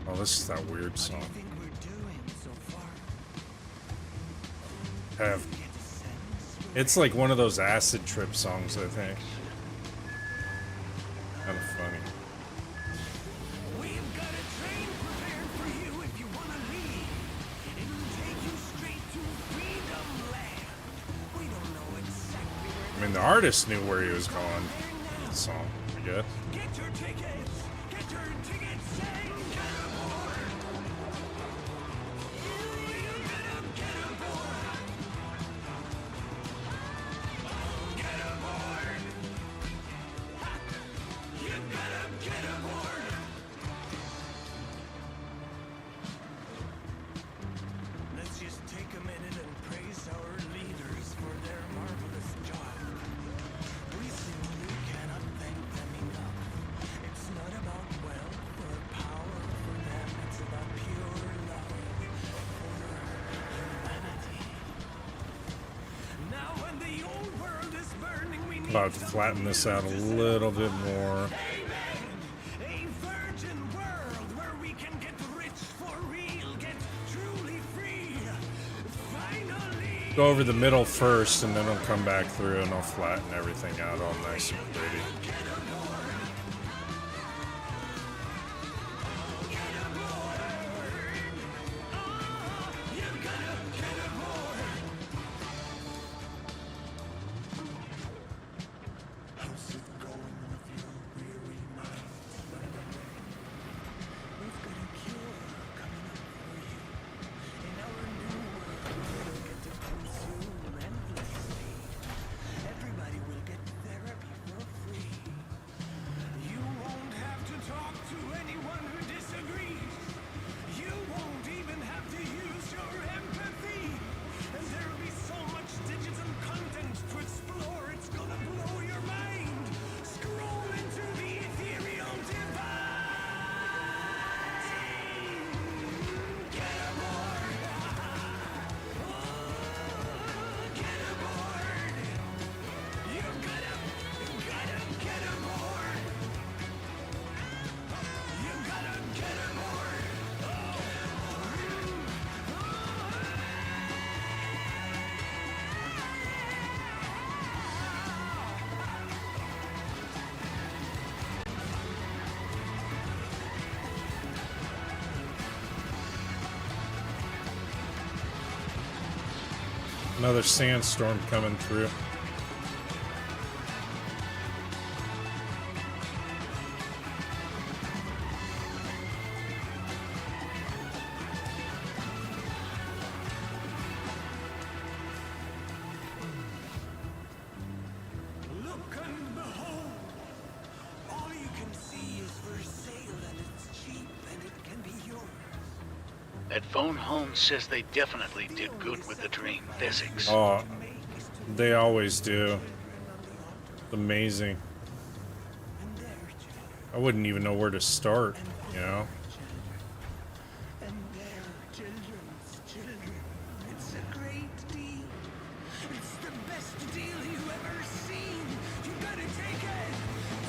Oh, this is that weird song. have. It's like one of those acid trip songs, I think. Kind of funny. We've got a train prepared for you if you want to leave. It'll take you straight to Freedom Land. We don't know exactly where. I mean, the artist knew where he was going. The song, I guess. Get your tickets. Get your tickets and get aboard. You gotta get aboard. Get aboard. Ha! You gotta get aboard. Let's just take a minute and praise our leaders for their marvelous job. We simply cannot thank them enough. It's not about wealth or power for them. It's about pure love for humanity. Now when the old world is burning, we need About to flatten this out a little bit more. a virgin world where we can get rich for real, get truly free. Finally. Go over the middle first, and then I'll come back through, and I'll flatten everything out all nice and pretty. How's it going with your weary mind? We've got a cure coming up for you. In our new world, you'll get to consume endlessly. Everybody will get therapy for free. You won't have to talk to anyone who disagrees. You won't even have to use your empathy. And there'll be so much digital content to explore, it's gonna blow your mind. Scroll into the ethereal divine. Get aboard. Get aboard. You gotta get aboard. You gotta get aboard. Another sandstorm coming through. Look and behold. All you can see is for sale and it's cheap and it can be yours. That phone home says they definitely did good with the dream physics. Oh, they always do. Amazing. And their children, I wouldn't even know where to start, you know? and their children's children. It's a great deal. It's the best deal you've ever seen. You gotta take it.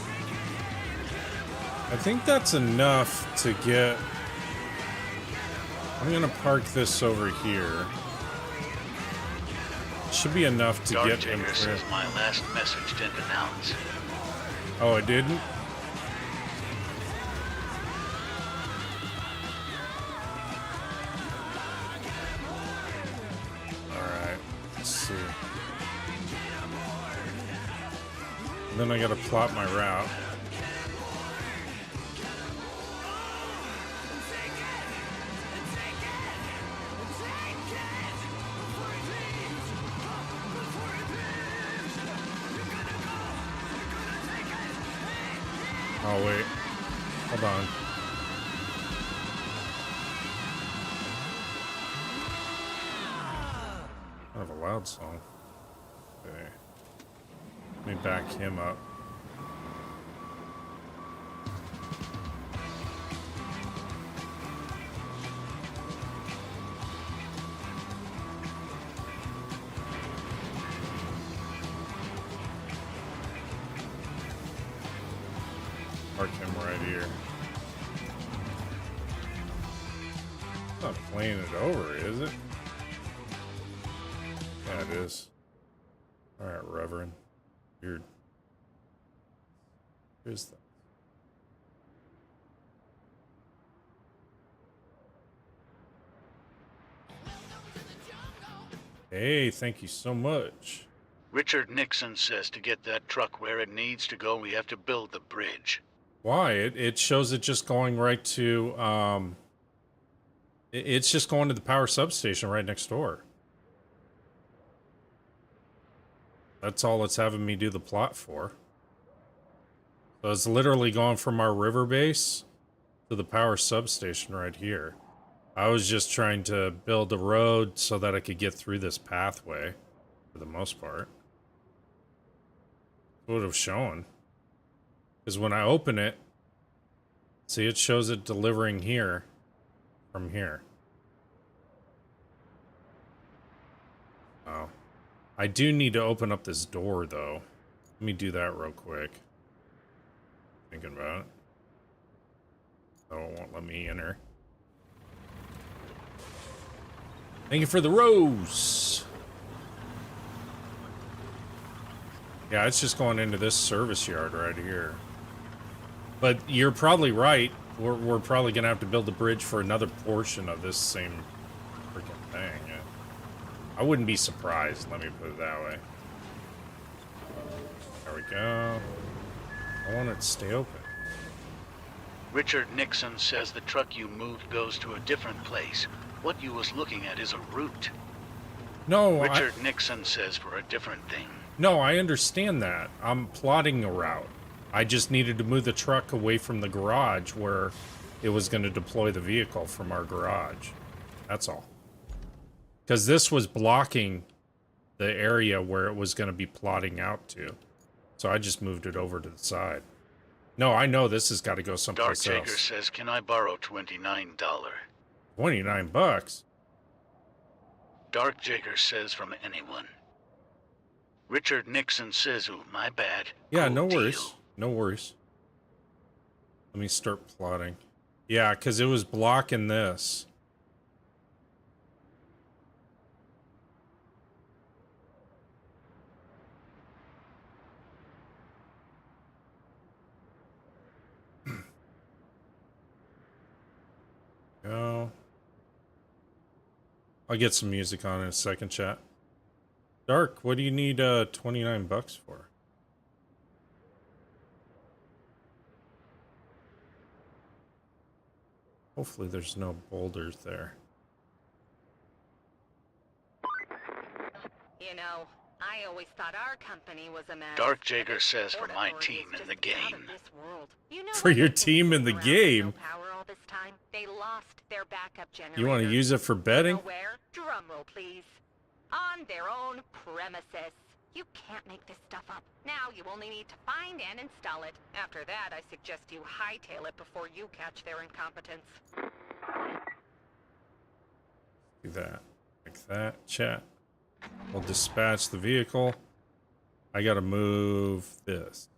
Take it and get aboard. I think that's enough to get... I'm gonna park this over here. Should be enough to Dark get him Tiger through. says my last message didn't announce. Oh, it didn't? Alright, let's see. Then I gotta plot my route. Oh, wait. Hold on. Kind of a loud song. Okay. Let me back him up. Park him right here. It's not playing it over, is it? Yeah, it is. All right, Reverend. Weird. Here's the. Hey, thank you so much. Richard Nixon says to get that truck where it needs to go, we have to build the bridge. Why? It shows it just going right to it's just going to the power substation right next door. That's all it's having me do the plot for. So it's literally going from our river base to the power substation right here. I was just trying to build a road so that I could get through this pathway for the most part. What it was showing. Because when I open it, see, it shows it delivering here from here. Oh. I do need to open up this door, though. Let me do that real quick. Thinking about it. Oh, it won't let me enter. Thank you for the rose! Yeah, it's just going into this service yard right here. But you're probably right. We're probably going to have to build a bridge for another portion of this same freaking thing. Yeah. I wouldn't be surprised, let me put it that way. There we go. I want it to stay open. Richard Nixon says the truck you moved goes to a different place. What you was looking at is a route. No, Richard Nixon says for a different thing. No, I understand that. I'm plotting a route. I just needed to move the truck away from the garage where it was going to deploy the vehicle from our garage. That's all. Because this was blocking the area where it was going to be plotting out to. So I just moved it over to the side. No, I know this has got to go someplace Dark else. Jager says, can I borrow $29? 29 bucks? Dark Jager says from anyone. Richard Nixon says, oh, my bad. Yeah, Cool no deal. worries. No worries. Let me start plotting. Yeah, because it was blocking this. Go. I'll get some music on in a second, chat. Dark, what do you need 29 bucks for? Hopefully there's no boulders there. You know, I always thought our company was a mess. Dark Jager But says the for Port my Authority team is in the just out game. of this world. You know For what your they've been team in sitting the around with game? no power all this time? They lost their backup generator. You want to use it for betting? You know where? Drum roll, please. On their own premises. You can't make this stuff up. Now you only need to find and install it. After that, I suggest you hightail it before you catch their incompetence. Do that. Like that. Chat. We'll dispatch the vehicle. I gotta move this.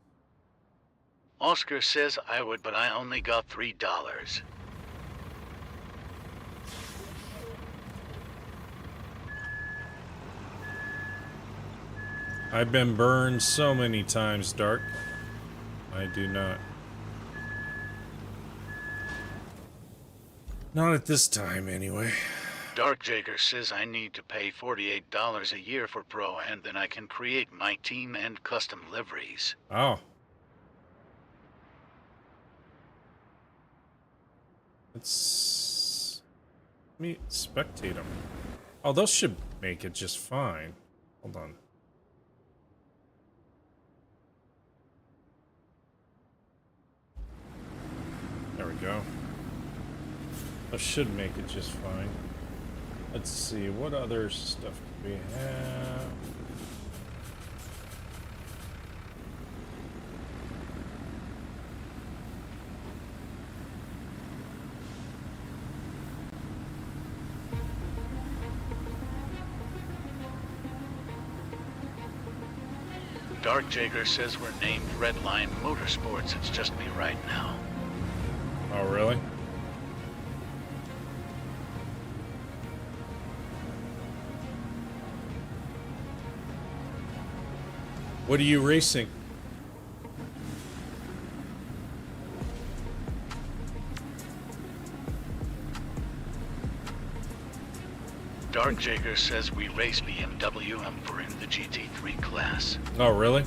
Oscar says I would, but I only got $3. I've been burned so many times, Dark. I do not. Not at this time, anyway. Dark Jager says I need to pay $48 a year for Pro, and then I can create my team and custom liveries. Oh. Let's... Let me spectate them. Oh, those should make it just fine. Hold on. There we go. That should make it just fine. Let's see, what other stuff do we have? Dark Jager says we're named Redline Motorsports. It's just me right now. Oh, really? What are you racing? Dark Jager says we race BMW and we're in the GT3 class. Oh, really?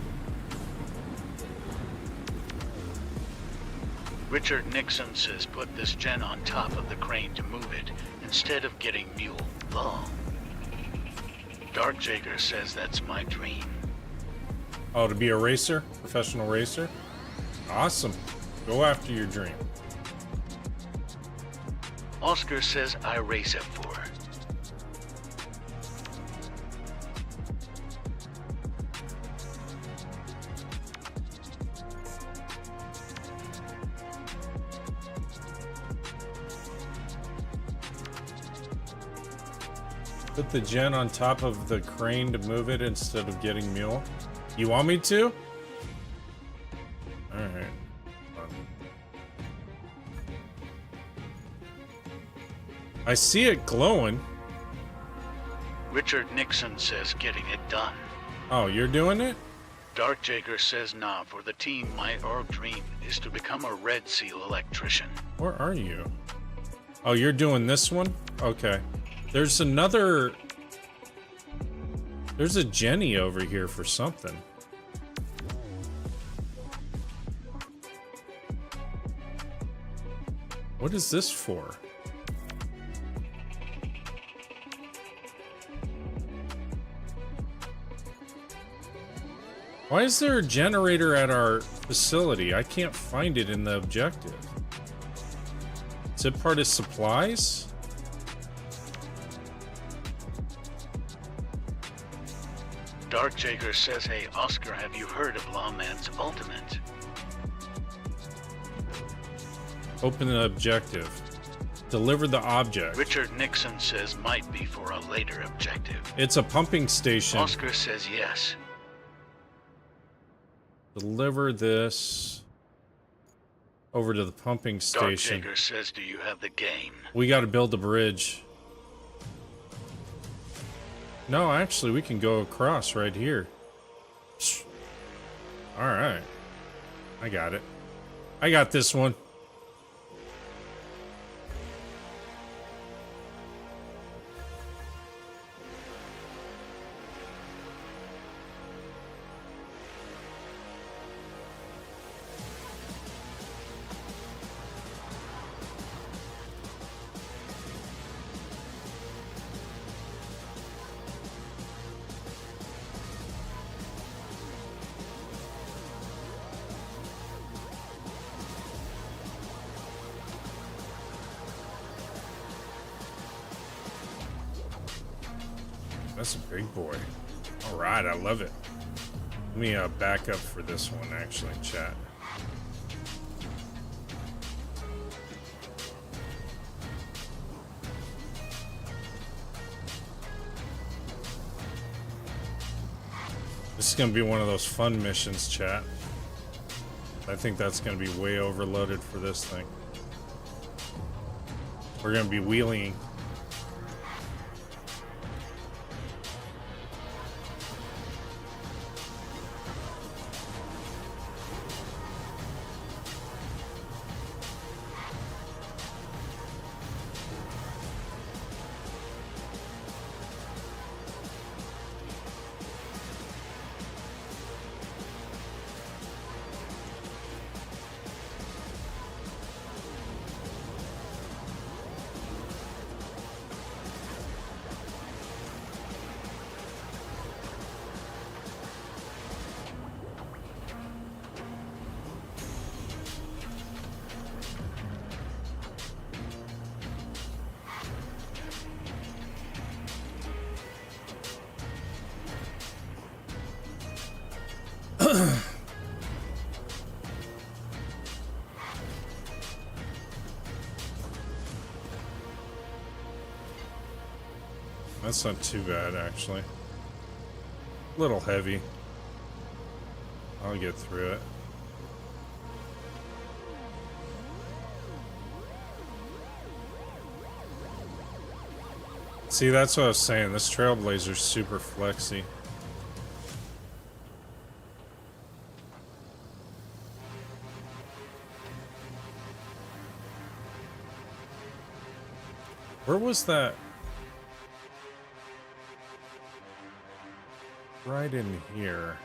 Richard Nixon says put this gen on top of the crane to move it instead of getting mule long. Dark Jager says that's my dream. Oh, to be a racer? Professional racer? Awesome. Go after your dream. Oscar says I race F4. Put the gen on top of the crane to move it instead of getting mule. You want me to? Alright. I see it glowing. Richard Nixon says getting it done. Oh, you're doing it? Dark Jager says nah, for the team, my dream is to become a Red Seal electrician. Where are you? Oh, you're doing this one? Okay. There's another... There's a Jenny over here for something. What is this for? Why is there a generator at our facility? I can't find it in the objective. Is it part of supplies? Dark Jager says, hey, Oscar, have you heard of Lawman's Ultimate? Open the objective. Deliver the object. Richard Nixon says might be for a later objective. It's a pumping station. Oscar says yes. Deliver this over to the pumping station. Dark Jager says, do you have the game? We got to build a bridge. No, actually, we can go across right here. All right. I got it. I got this one. That's a big boy. All right, I love it. Let me back up for this one, actually, chat. This is going to be one of those fun missions, chat. I think that's going to be way overloaded for this thing. We're going to be wheeling. That's not too bad, actually. A little heavy. I'll get through it. See, that's what I was saying. This Trailblazer's super flexy. Where was that? Right in here.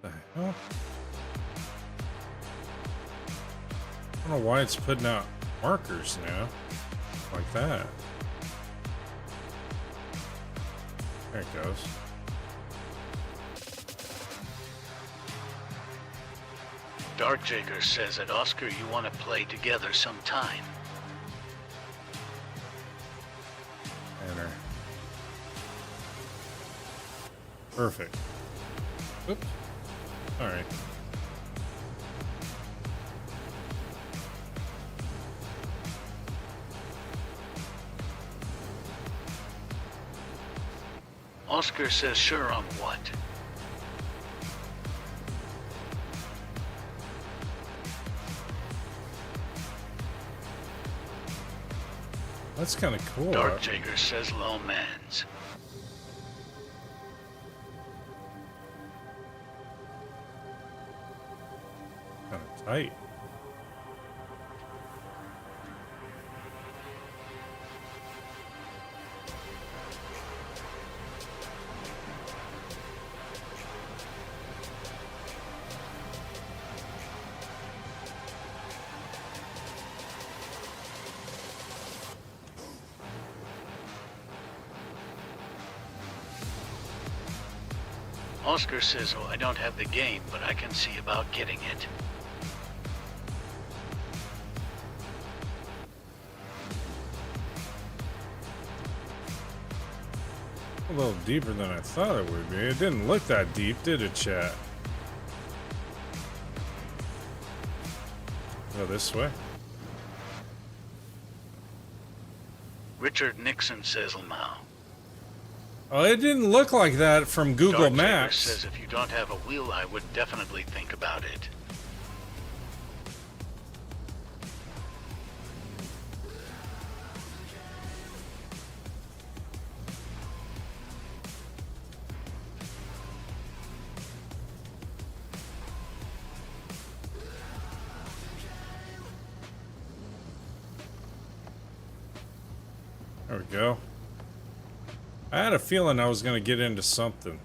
The hell? I don't know why it's putting out markers now. Like that. There it goes. Darkjager says that Oscar, you want to play together sometime. Enter. Perfect. Oops. Alright. Oscar says sure on what? That's kind of cool. Darkjager says low mans. Kind of tight. Oscar says, oh, I don't have the game, but I can see about getting it. A little deeper than I thought it would be. It didn't look that deep, did it, chat? Go this way. Richard Nixon says Lamau. Oh, it didn't look like that from Google Darkjager Maps. says if you don't have a wheel, I would definitely think about it. There we go. I had a feeling I was going to get into something.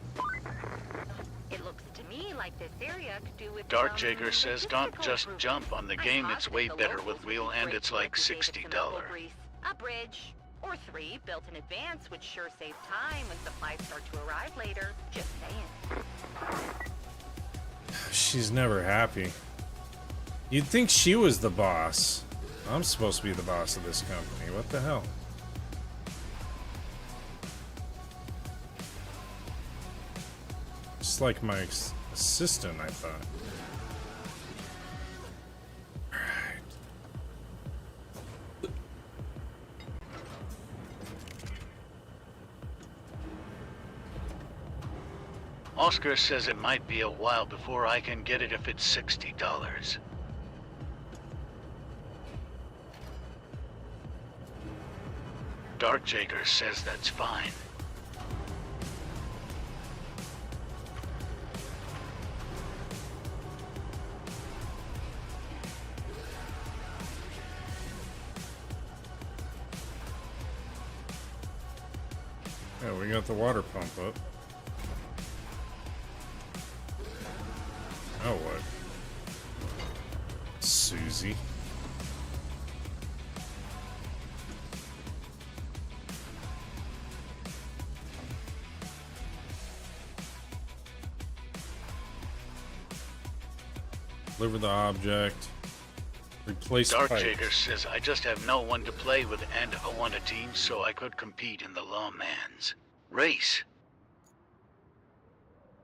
It looks to me like this area could do with Darkjager some says don't logistical just improvement. jump on the I game, thought it's that way the better locals with would be wheel and great it's to like save us some $60. elbow grease. A bridge or 3 built in advance would sure save time when supplies start to arrive later. Just saying. She's never happy. You'd think she was the boss. I'm supposed to be the boss of this company. What the hell? Just like my assistant, I thought. Alright. Oscar says it might be a while before I can get it if it's $60. Darkjager says that's fine. Yeah, we got the water pump up. Oh, what? Susie. Deliver the object. Replace Darkjager pipes. says I just have no one to play with and I want a team so I could compete in the lawman's race.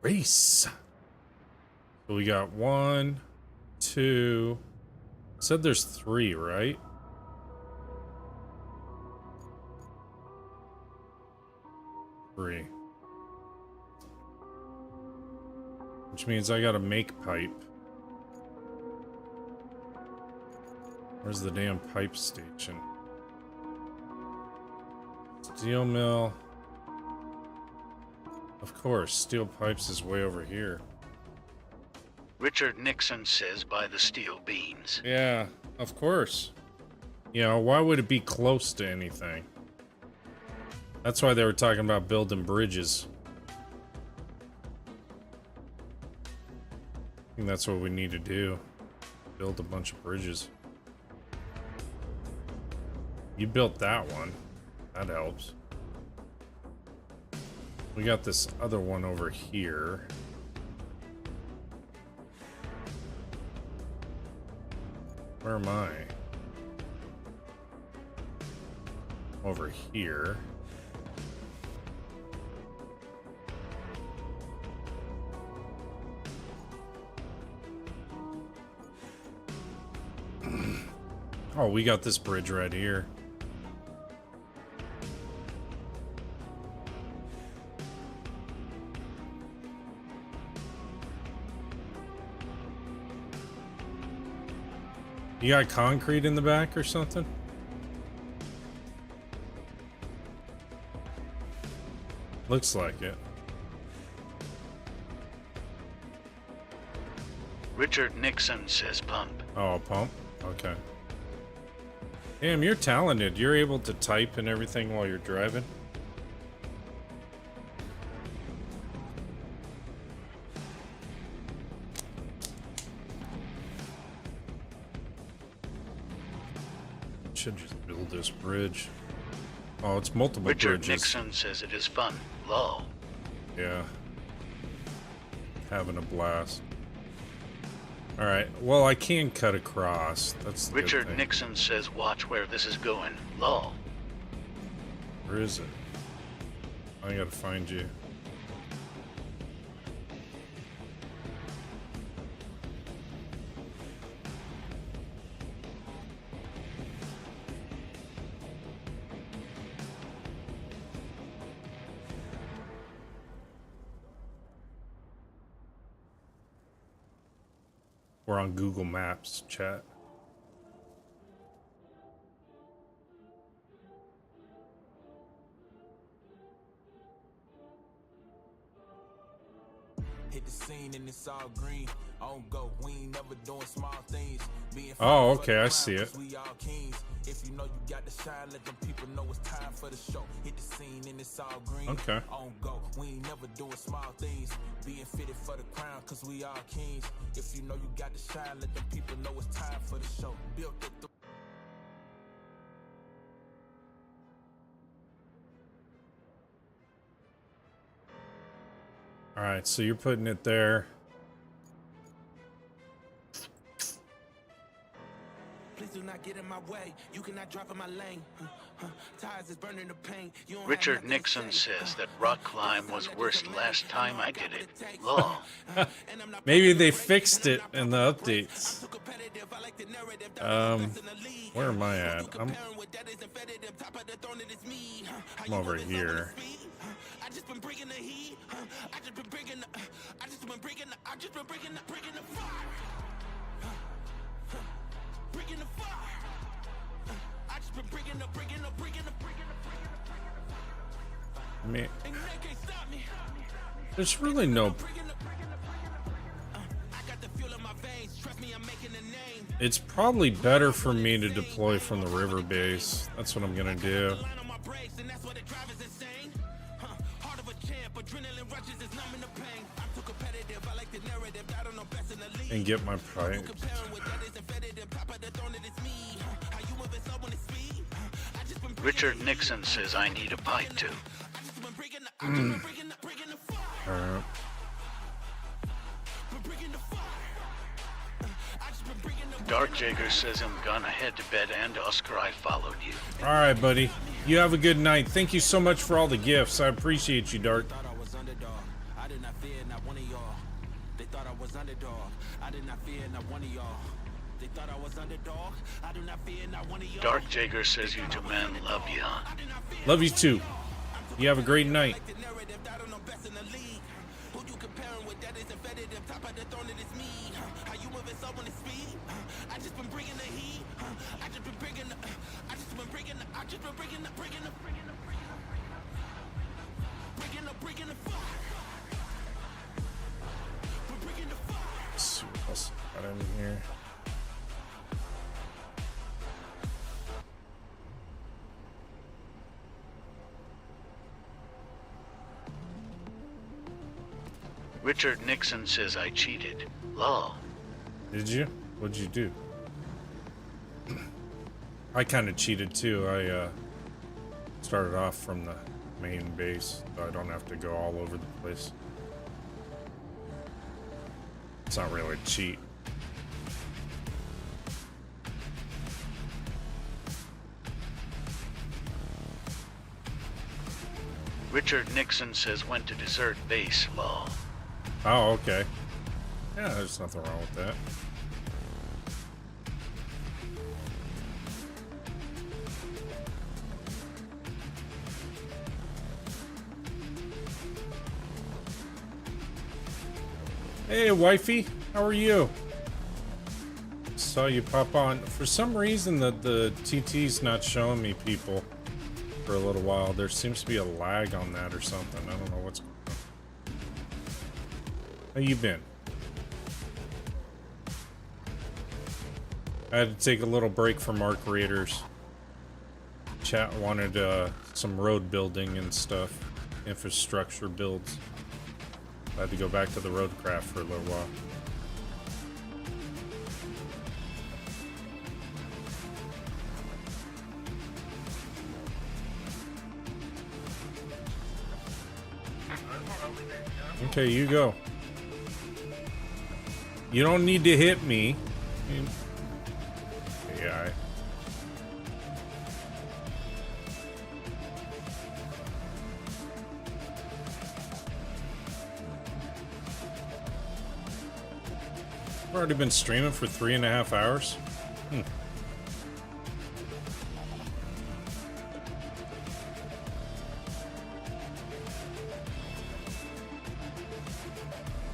Race. So we got 1, 2. Said there's 3, right? 3. Which means I gotta make pipe. Where's the damn pipe station? Steel mill. Of course, steel pipes is way over here. Richard Nixon says by the steel beams. Yeah, of course. You know, why would it be close to anything? That's why they were talking about building bridges. I think that's what we need to do. Build a bunch of bridges. You built that one. That helps. We got this other one over here. Where am I? Over here. Oh, we got this bridge right here. You got concrete in the back or something? Looks like it. Richard Nixon says pump. Oh, a pump? Okay. Damn, you're talented. You're able to type and everything while you're driving. Should just build this bridge. Oh, it's multiple Richard bridges. Nixon says it is fun. Low. Yeah. Having a blast. Alright, well, I can cut across. That's the good Richard thing. Nixon says watch where this is going. Low. Where is it? I gotta find you. We're on Google Maps, chat. Hit the scene and it's all green. On go, we ain't never doing small things. Oh, okay, I see it. We all kings. If you know you got to shine, let them people know it's time for the show. Hit the scene and it's all green. Okay. On go, we ain't never doing small things. Being fitted for the crown, cause we all kings. If you know you got to shine, let them people know it's time for the show. Built it through. All right, so you're putting it there. Please do not get in my way. You cannot drive in my lane. Tires is burning the pain. Richard Nixon says that rock climb was worse last time I did it. Low. Maybe they fixed it in the updates. Where am I at? I'm over here. I just been bringing the heat. I just been bringing the fire. Bringing the fire. I just been bringing the I mean, and they can't stop me. there's really no. I got the fuel in my veins. Trust me, I'm making a name. It's probably better for me to deploy from the river base. That's what I'm gonna do. Line on my brakes, and that's why the drive is insane. Heart of a champ, adrenaline rushes is numbing the pain. I'm too competitive. I like the narrative. I don't know best in the league. And get my pipe. Comparing with that is embedded in top of the throne, it is me. How you move it slow when it's speed. I just been Richard Nixon says I need a pipe too. bringing the fire. Alright. Been bringing the fire. I just been bringing the Dark Jager says I'm gonna head to bed, and Oscar, I followed you. Alright, buddy. You have a good night. Thank you so much for all the gifts. I appreciate you, Dark. thought I was underdog. I did not fear not one of y'all. They thought I was underdog. I did not fear not one of y'all. They thought I was underdog. I do not fear not one of y'all. Dark Jager says you two men love ya. Love you too. You have a great night. Let's see what else got in here. Richard Nixon says I cheated. Lol. Did you? What'd you do? I kind of cheated too. I started off from the main base, so I don't have to go all over the place. It's not really a cheat. Richard Nixon says when to desert base. Lol. Oh, okay. Yeah, there's nothing wrong with that. Hey, wifey, how are you? Saw you pop on. For some reason, the TT's not showing me people for a little while. There seems to be a lag on that or something. I don't know what's going on. How you been? I had to take a little break from Arc Raiders. Chat wanted some road building and stuff, infrastructure builds. I had to go back to the Roadcraft for a little while. Okay, you go. You don't need to hit me. AI. I've already been streaming for 3.5 hours.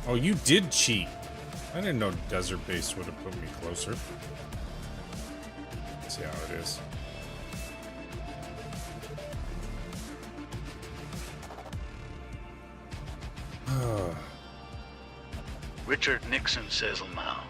Oh, you did cheat. I didn't know Desert Base would have put me closer. Let's see how it is. Richard Nixon says now.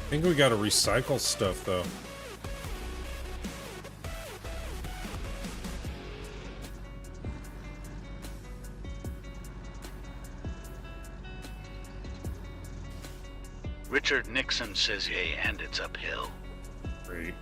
I think we gotta recycle stuff though. Richard Nixon says yay, and it's uphill. Great.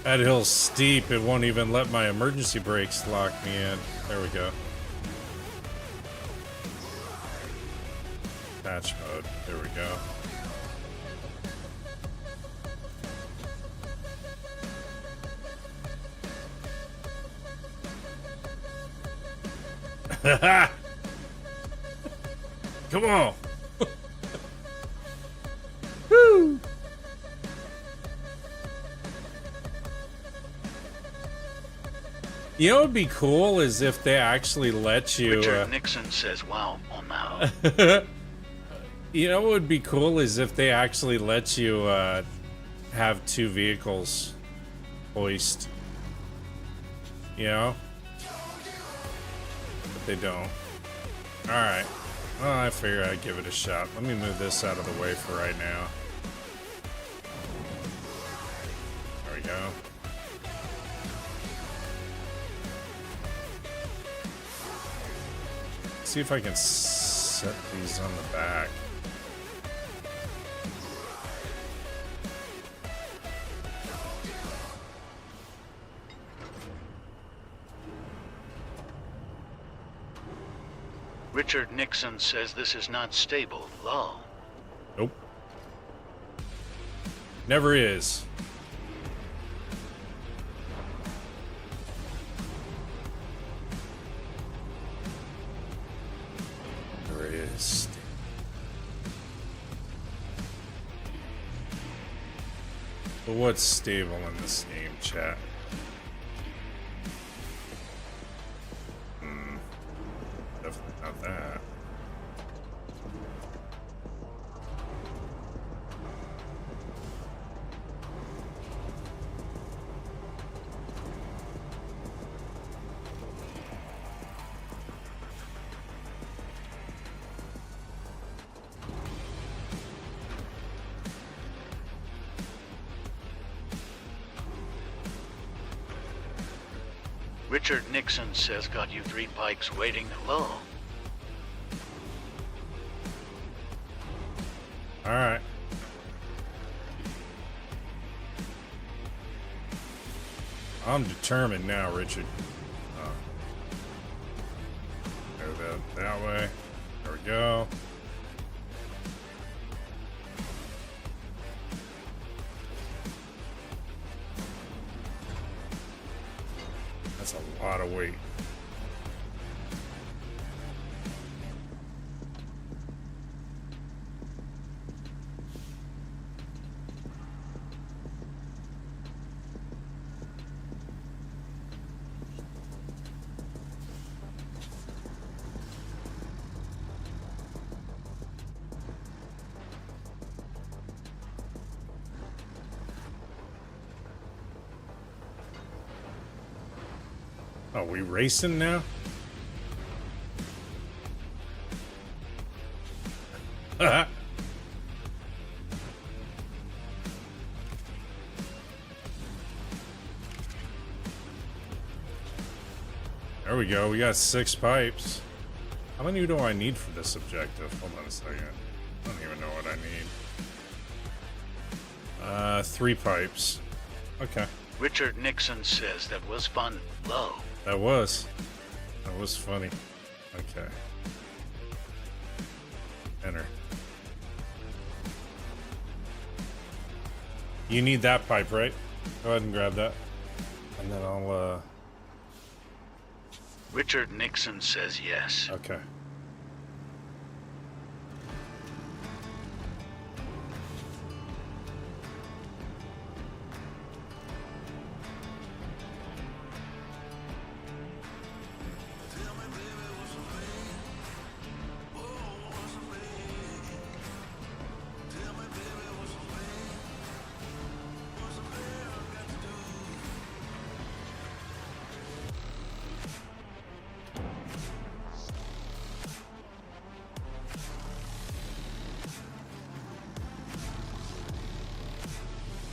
That hill's steep. It won't even let my emergency brakes lock me in. There we go. Patch mode. There we go. Come on. Woo. You know what would be cool is if they actually let you. Richard Nixon says, wow, on now. You know what would be cool is if they actually let you have two vehicles hoist. You know? But they don't. Alright. Well, I figure I'd give it a shot. Let me move this out of the way for right now. There we go. See if I can set these on the back. Richard Nixon says this is not stable. Low. Nope. Never is. Never is. But what's stable in this game, chat? Definitely not that. Richard Nixon says got you 3 pikes waiting low. Alright. I'm determined now, Richard. Go that way. There we go. That's a lot of weight. Oh, we racing now? There we go. We got 6 pipes. How many do I need for this objective? Hold on a second. I don't even know what I need. 3 pipes. Okay. Richard Nixon says that was fun. Low. That was funny. Okay. Enter. You need that pipe, right? Go ahead and grab that. And then I'll, Richard Nixon says yes. okay.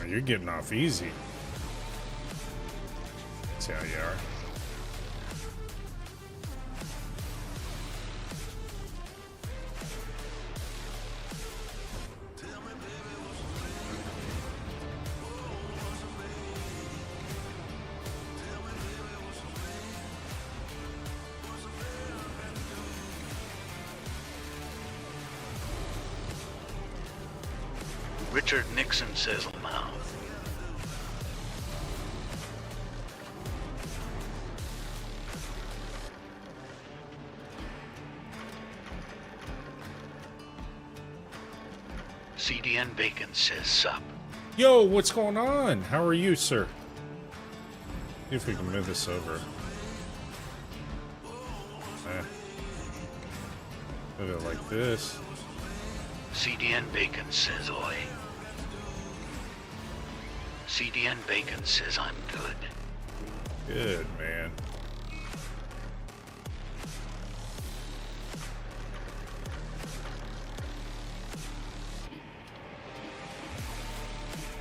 You're getting off easy. See how you are. Richard Nixon says now. CDN Bacon says sup. Yo, what's going on? How are you, sir? See if we can move this over. Put it like this. CDN Bacon says oi. CDN Bacon says I'm good. Good, man.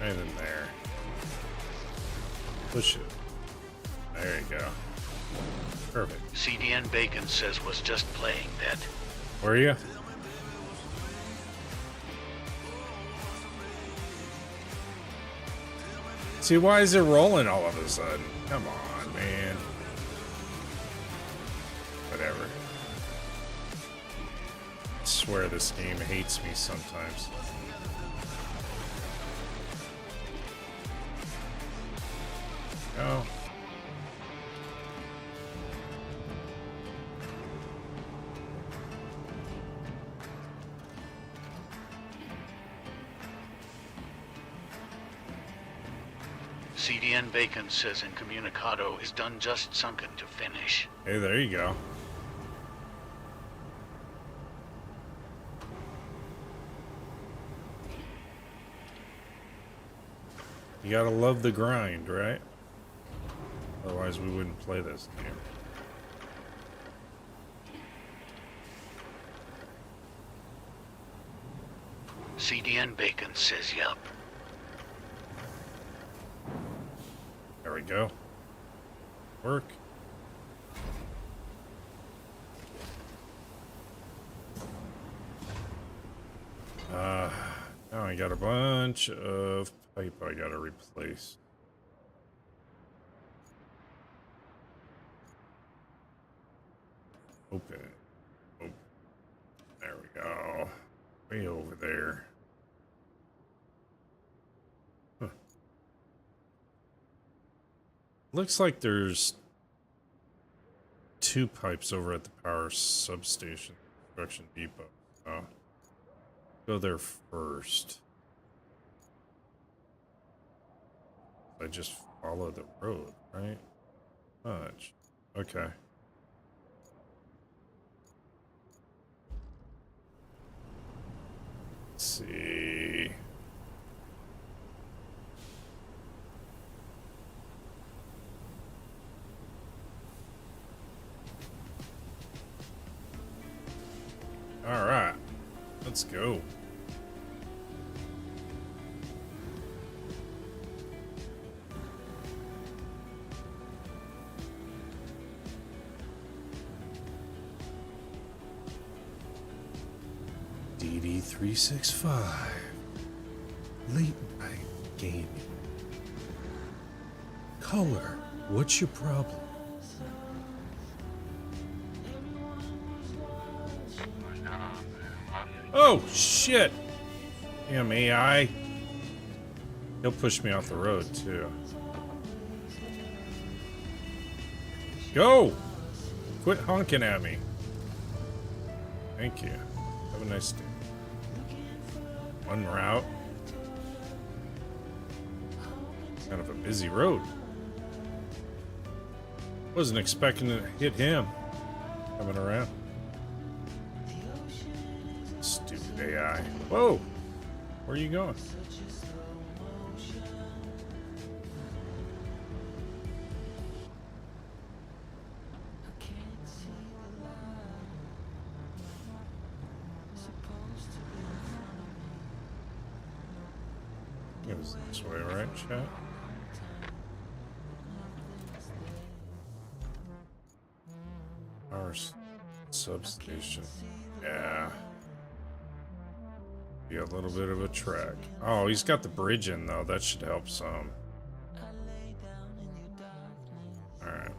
Right in there. Push it. There you go. Perfect. CDN Bacon says was just playing that. Were you? See, why is it rolling all of a sudden? Come on, man. Whatever. I swear this game hates me sometimes. Go. CDN Bacon says Incommunicado is done just sunken to finish. Hey, there you go. You gotta love the grind, right? Otherwise we wouldn't play this game. CDN Bacon says yup. There we go. Work. Now I got a bunch of pipe I gotta replace. Open it. Oh, there we go. Way over there. Huh. Looks like there's 2 pipes over at the power substation, construction depot. So go there first. I just follow the road, right? Much. Okay. Let's see. All right. Let's go. DD365 Late Night Gaming. Color, what's your problem? Oh, shit! Damn AI. He'll push me off the road, too. Go! Quit honking at me. Thank you. Have a nice day. One route. Kind of a busy road. Wasn't expecting to hit him coming around. Stupid AI. Whoa! Where are you going? It was this way, right, chat? Power substation. Yeah. Be a little bit of a trek. Oh, he's got the bridge in, though. That should help some. Alright.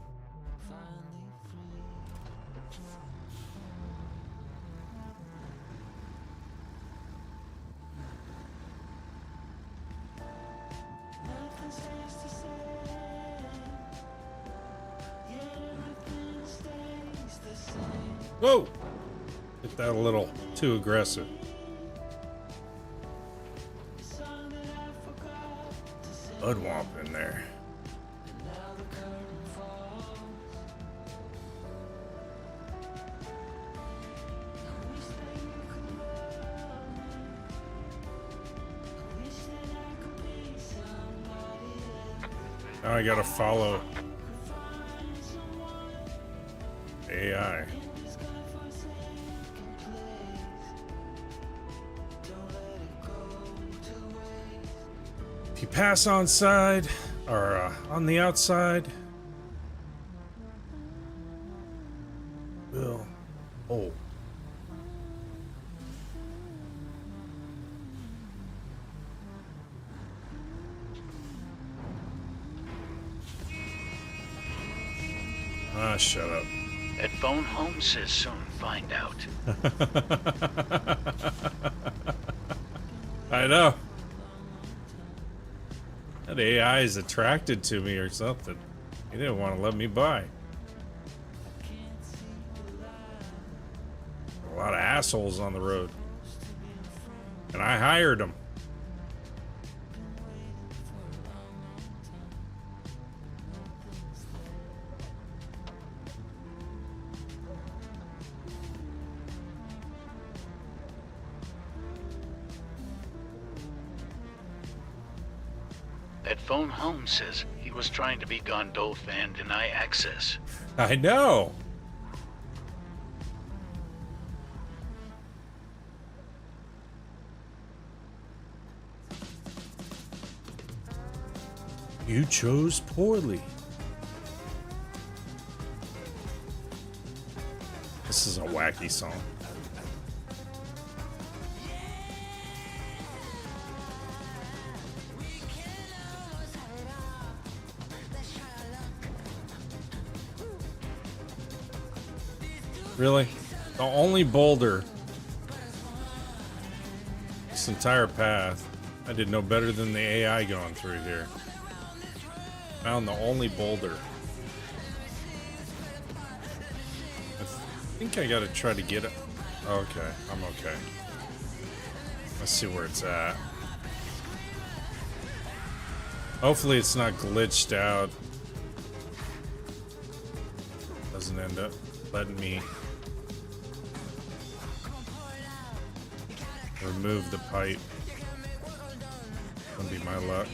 Whoa! Hit that a little too aggressive. Budwomp in there. Now I gotta follow AI. If you pass on side or on the outside, will oh. Ah, shut up. At phone home says soon find out. I know. That AI is attracted to me or something. He didn't want to let me by. A lot of assholes on the road. And I hired them. At phone home says he was trying to be Gondolf and deny access. I know. You chose poorly. This is a wacky song. Really? The only boulder this entire path, I did no better than the AI going through here. Found the only boulder. I think I gotta try to get it. Okay, I'm okay. Let's see where it's at. Hopefully it's not glitched out. Doesn't end up letting me remove the pipe. That'll be my luck.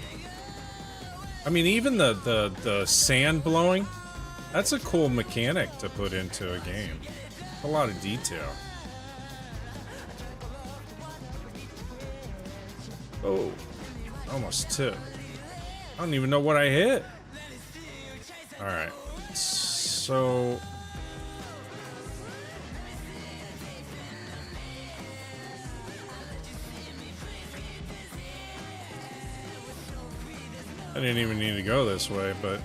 I mean, even the sand blowing, that's a cool mechanic to put into a game. A lot of detail. Oh, almost tipped. I don't even know what I hit. All right, so I didn't even need to go this way, but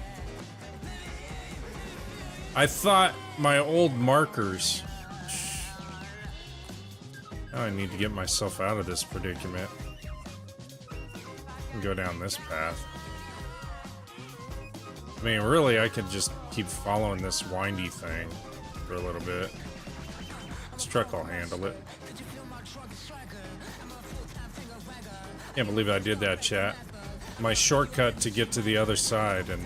I thought my old markers. Now I need to get myself out of this predicament and go down this path. I mean, really, I could just keep following this windy thing for a little bit. This truck will handle it. Can't believe I did that, chat. My shortcut to get to the other side, and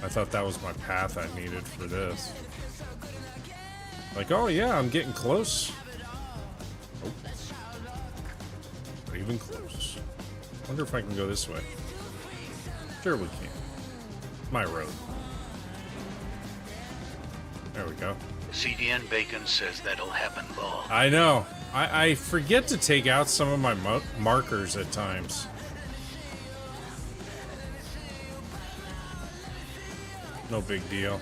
I thought that was my path I needed for this. Like, oh yeah, I'm getting close. Oh. Not even close. Wonder if I can go this way. Sure we can. My road. There we go. CDN Bacon says that'll happen, Law. I know. I forget to take out some of my markers at times. No big deal.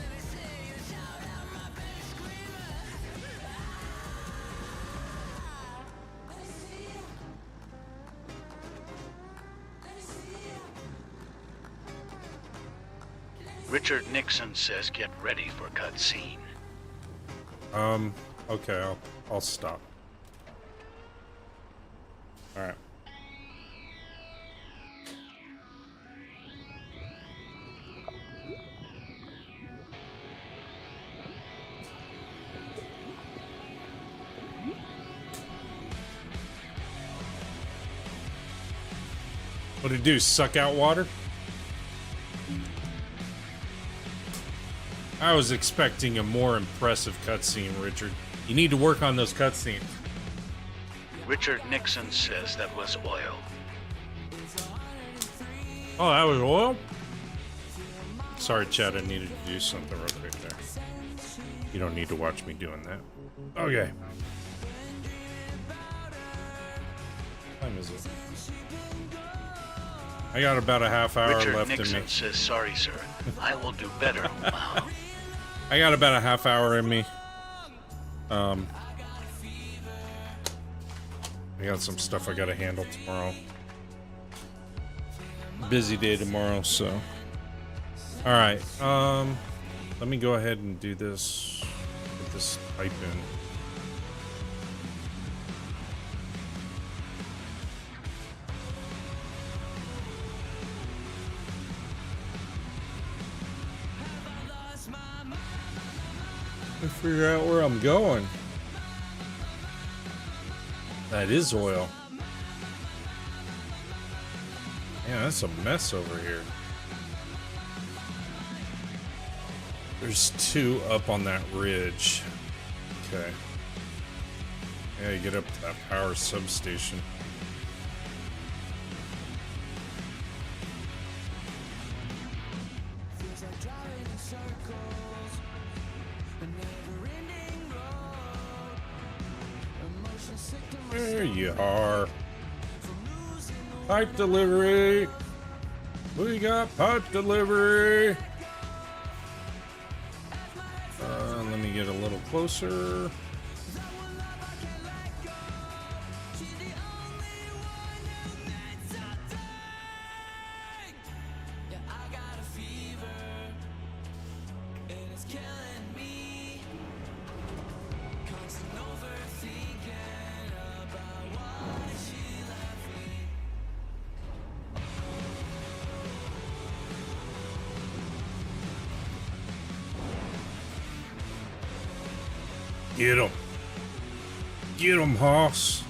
Richard Nixon says get ready for cutscene. Okay, I'll stop. All right. What'd it do? Suck out water? I was expecting a more impressive cutscene, Richard. You need to work on those cutscenes. Richard Nixon says that was oil. Oh, that was oil? Sorry, Chad, I needed to do something real quick there. You don't need to watch me doing that. Okay. What time is it? I got about a half hour Richard left Nixon in me. says, sorry, sir. I will do better. Wow. I got about a half hour in me. I got some stuff I gotta handle tomorrow. Busy day tomorrow, so. Alright, let me go ahead and do this. Get this pipe in. I figure out where I'm going. That is oil. Yeah, that's a mess over here. There's two up on that ridge. Okay. Yeah, you get up to that power substation. There you are. Pipe delivery. We got pipe delivery. Let me get a little closer. Get him. Get him, Hoss.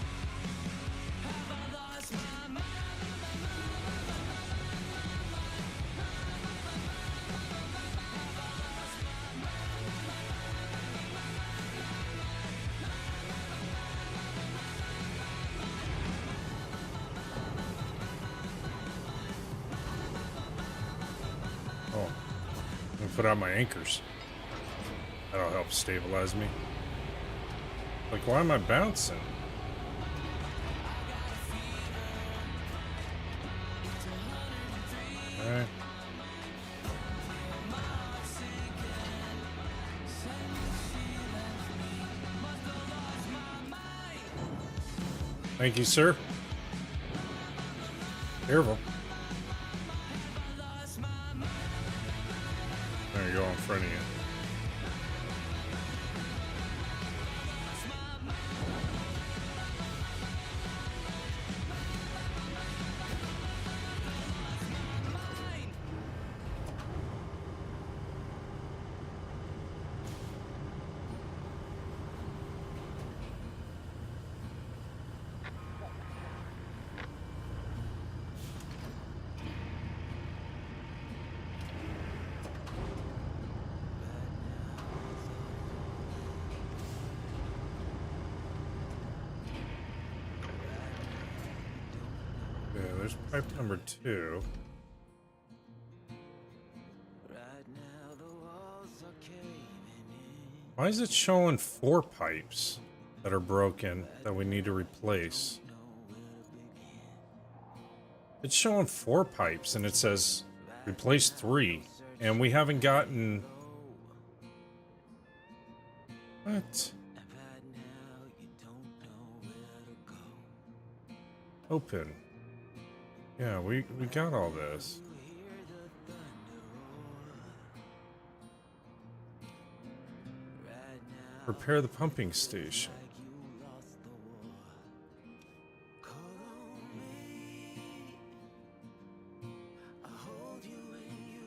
Oh, let me put out my anchors. That'll help stabilize me. Like, why am I bouncing? Alright. Thank you, sir. Careful. There you go, in front of you. Yeah, there's pipe number 2. Why is it showing 4 pipes that are broken that we need to replace? It's showing 4 pipes and it says replace 3, and we haven't gotten... What? Open. Yeah, we got all this. Repair the pumping station.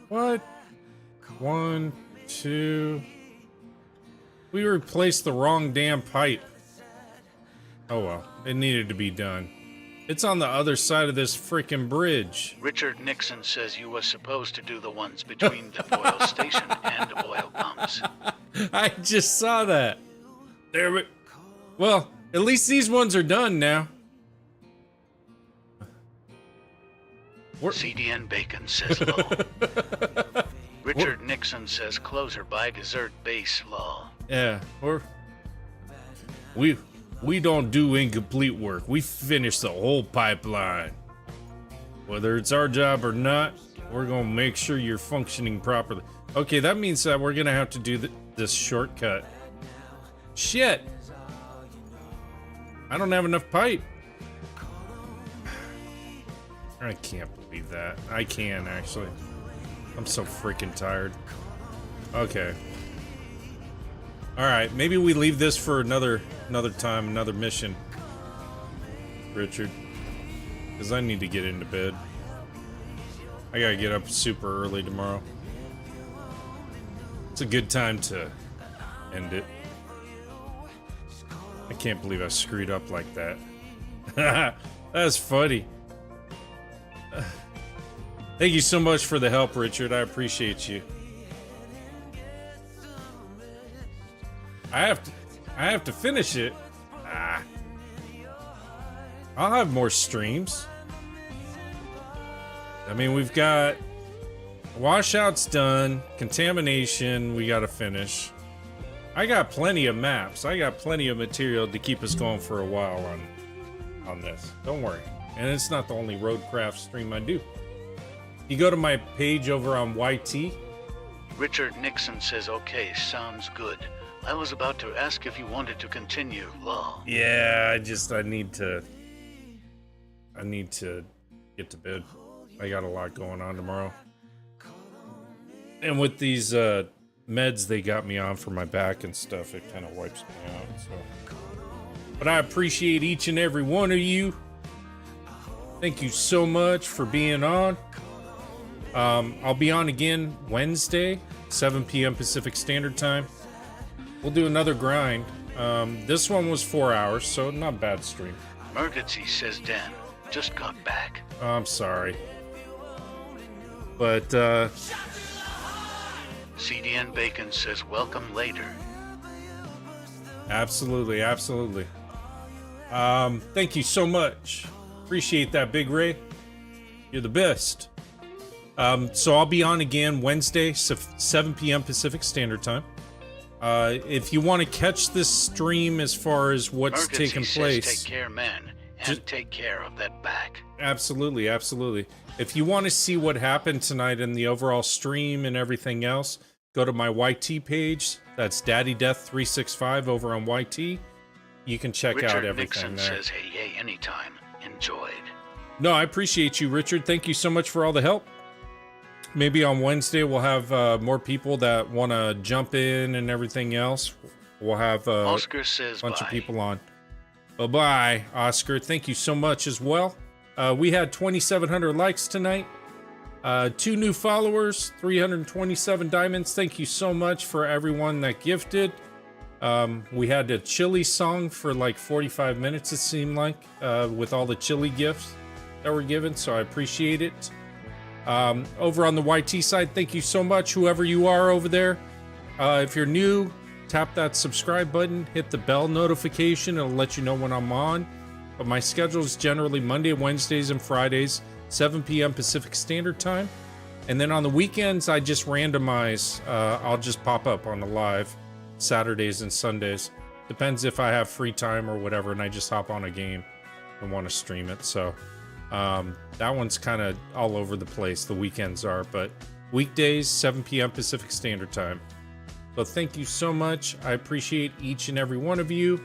What? 1, 2. We replaced the wrong damn pipe. Oh well, it needed to be done. It's on the other side of this freaking bridge. Richard Nixon says you were supposed to do the ones between the oil station and oil pumps. I just saw that. There we... Well, at least these ones are done now. CDN Bacon says hello. Richard Nixon says closer by desert base law. Yeah, we don't do incomplete work. We finish the whole pipeline. Whether it's our job or not, we're gonna make sure you're functioning properly. Okay, that means that we're gonna have to do this shortcut. Shit! I don't have enough pipe. I can't believe that. I can, actually. I'm so freaking tired. Okay. Alright, maybe we leave this for another time, another mission. Richard. Because I need to get into bed. I gotta get up super early tomorrow. It's a good time to end it. I can't believe I screwed up like that. That's funny. Thank you so much for the help, Richard. I appreciate you. I have to finish it. I'll have more streams. I mean, we've got washouts done, contamination we gotta finish. I got plenty of maps. I got plenty of material to keep us going for a while on this. Don't worry. And it's not the only Roadcraft stream I do. You go to my page over on YT. Richard Nixon says, okay, sounds good. I was about to ask if you wanted to continue, law. Yeah, I need to get to bed. I got a lot going on tomorrow. And with these meds they got me on for my back and stuff, it kind of wipes me out, so. But I appreciate each and every one of you. Thank you so much for being on. I'll be on again Wednesday, 7 p.m. Pacific Standard Time. We'll do another grind. This one was 4 hours, so not bad stream. Emergency, says Dan. Just got back. I'm sorry. But, CDN Bacon says, welcome later. Absolutely, absolutely. Thank you so much. Appreciate that, Big Ray. You're the best. So I'll be on again Wednesday, 7 p.m. Pacific Standard Time. If you want to catch this stream as far as what's taking place, says, take care, man, and take care of that back. Absolutely, absolutely. If you want to see what happened tonight in the overall stream and everything else, go to my YT page. That's Daddy Death 365 over on YT. You can check out everything Nixon there. Says, hey, anytime. Enjoyed. No, I appreciate you, Richard. Thank you so much for all the help. Maybe on Wednesday we'll have more people that want to jump in and everything else. We'll have Oscar says a bunch bye. of people on. Bye-bye, Oscar. Thank you so much as well. We had 2,700 likes tonight. 2 new followers, 327 diamonds. Thank you so much for everyone that gifted. We had a chili song for like 45 minutes, it seemed like, with all the chili gifts that were given, so I appreciate it. Over on the YT side, thank you so much, whoever you are over there. If you're new, tap that subscribe button, hit the bell notification, it'll let you know when I'm on. But my schedule is generally Monday, Wednesdays, and Fridays, 7 p.m. Pacific Standard Time. And then on the weekends, I just randomize. I'll just pop up on the live Saturdays and Sundays. Depends if I have free time or whatever, and I just hop on a game and want to stream it. So that one's kind of all over the place. The weekends are, but weekdays, 7 p.m. Pacific Standard Time. So thank you so much. I appreciate each and every one of you.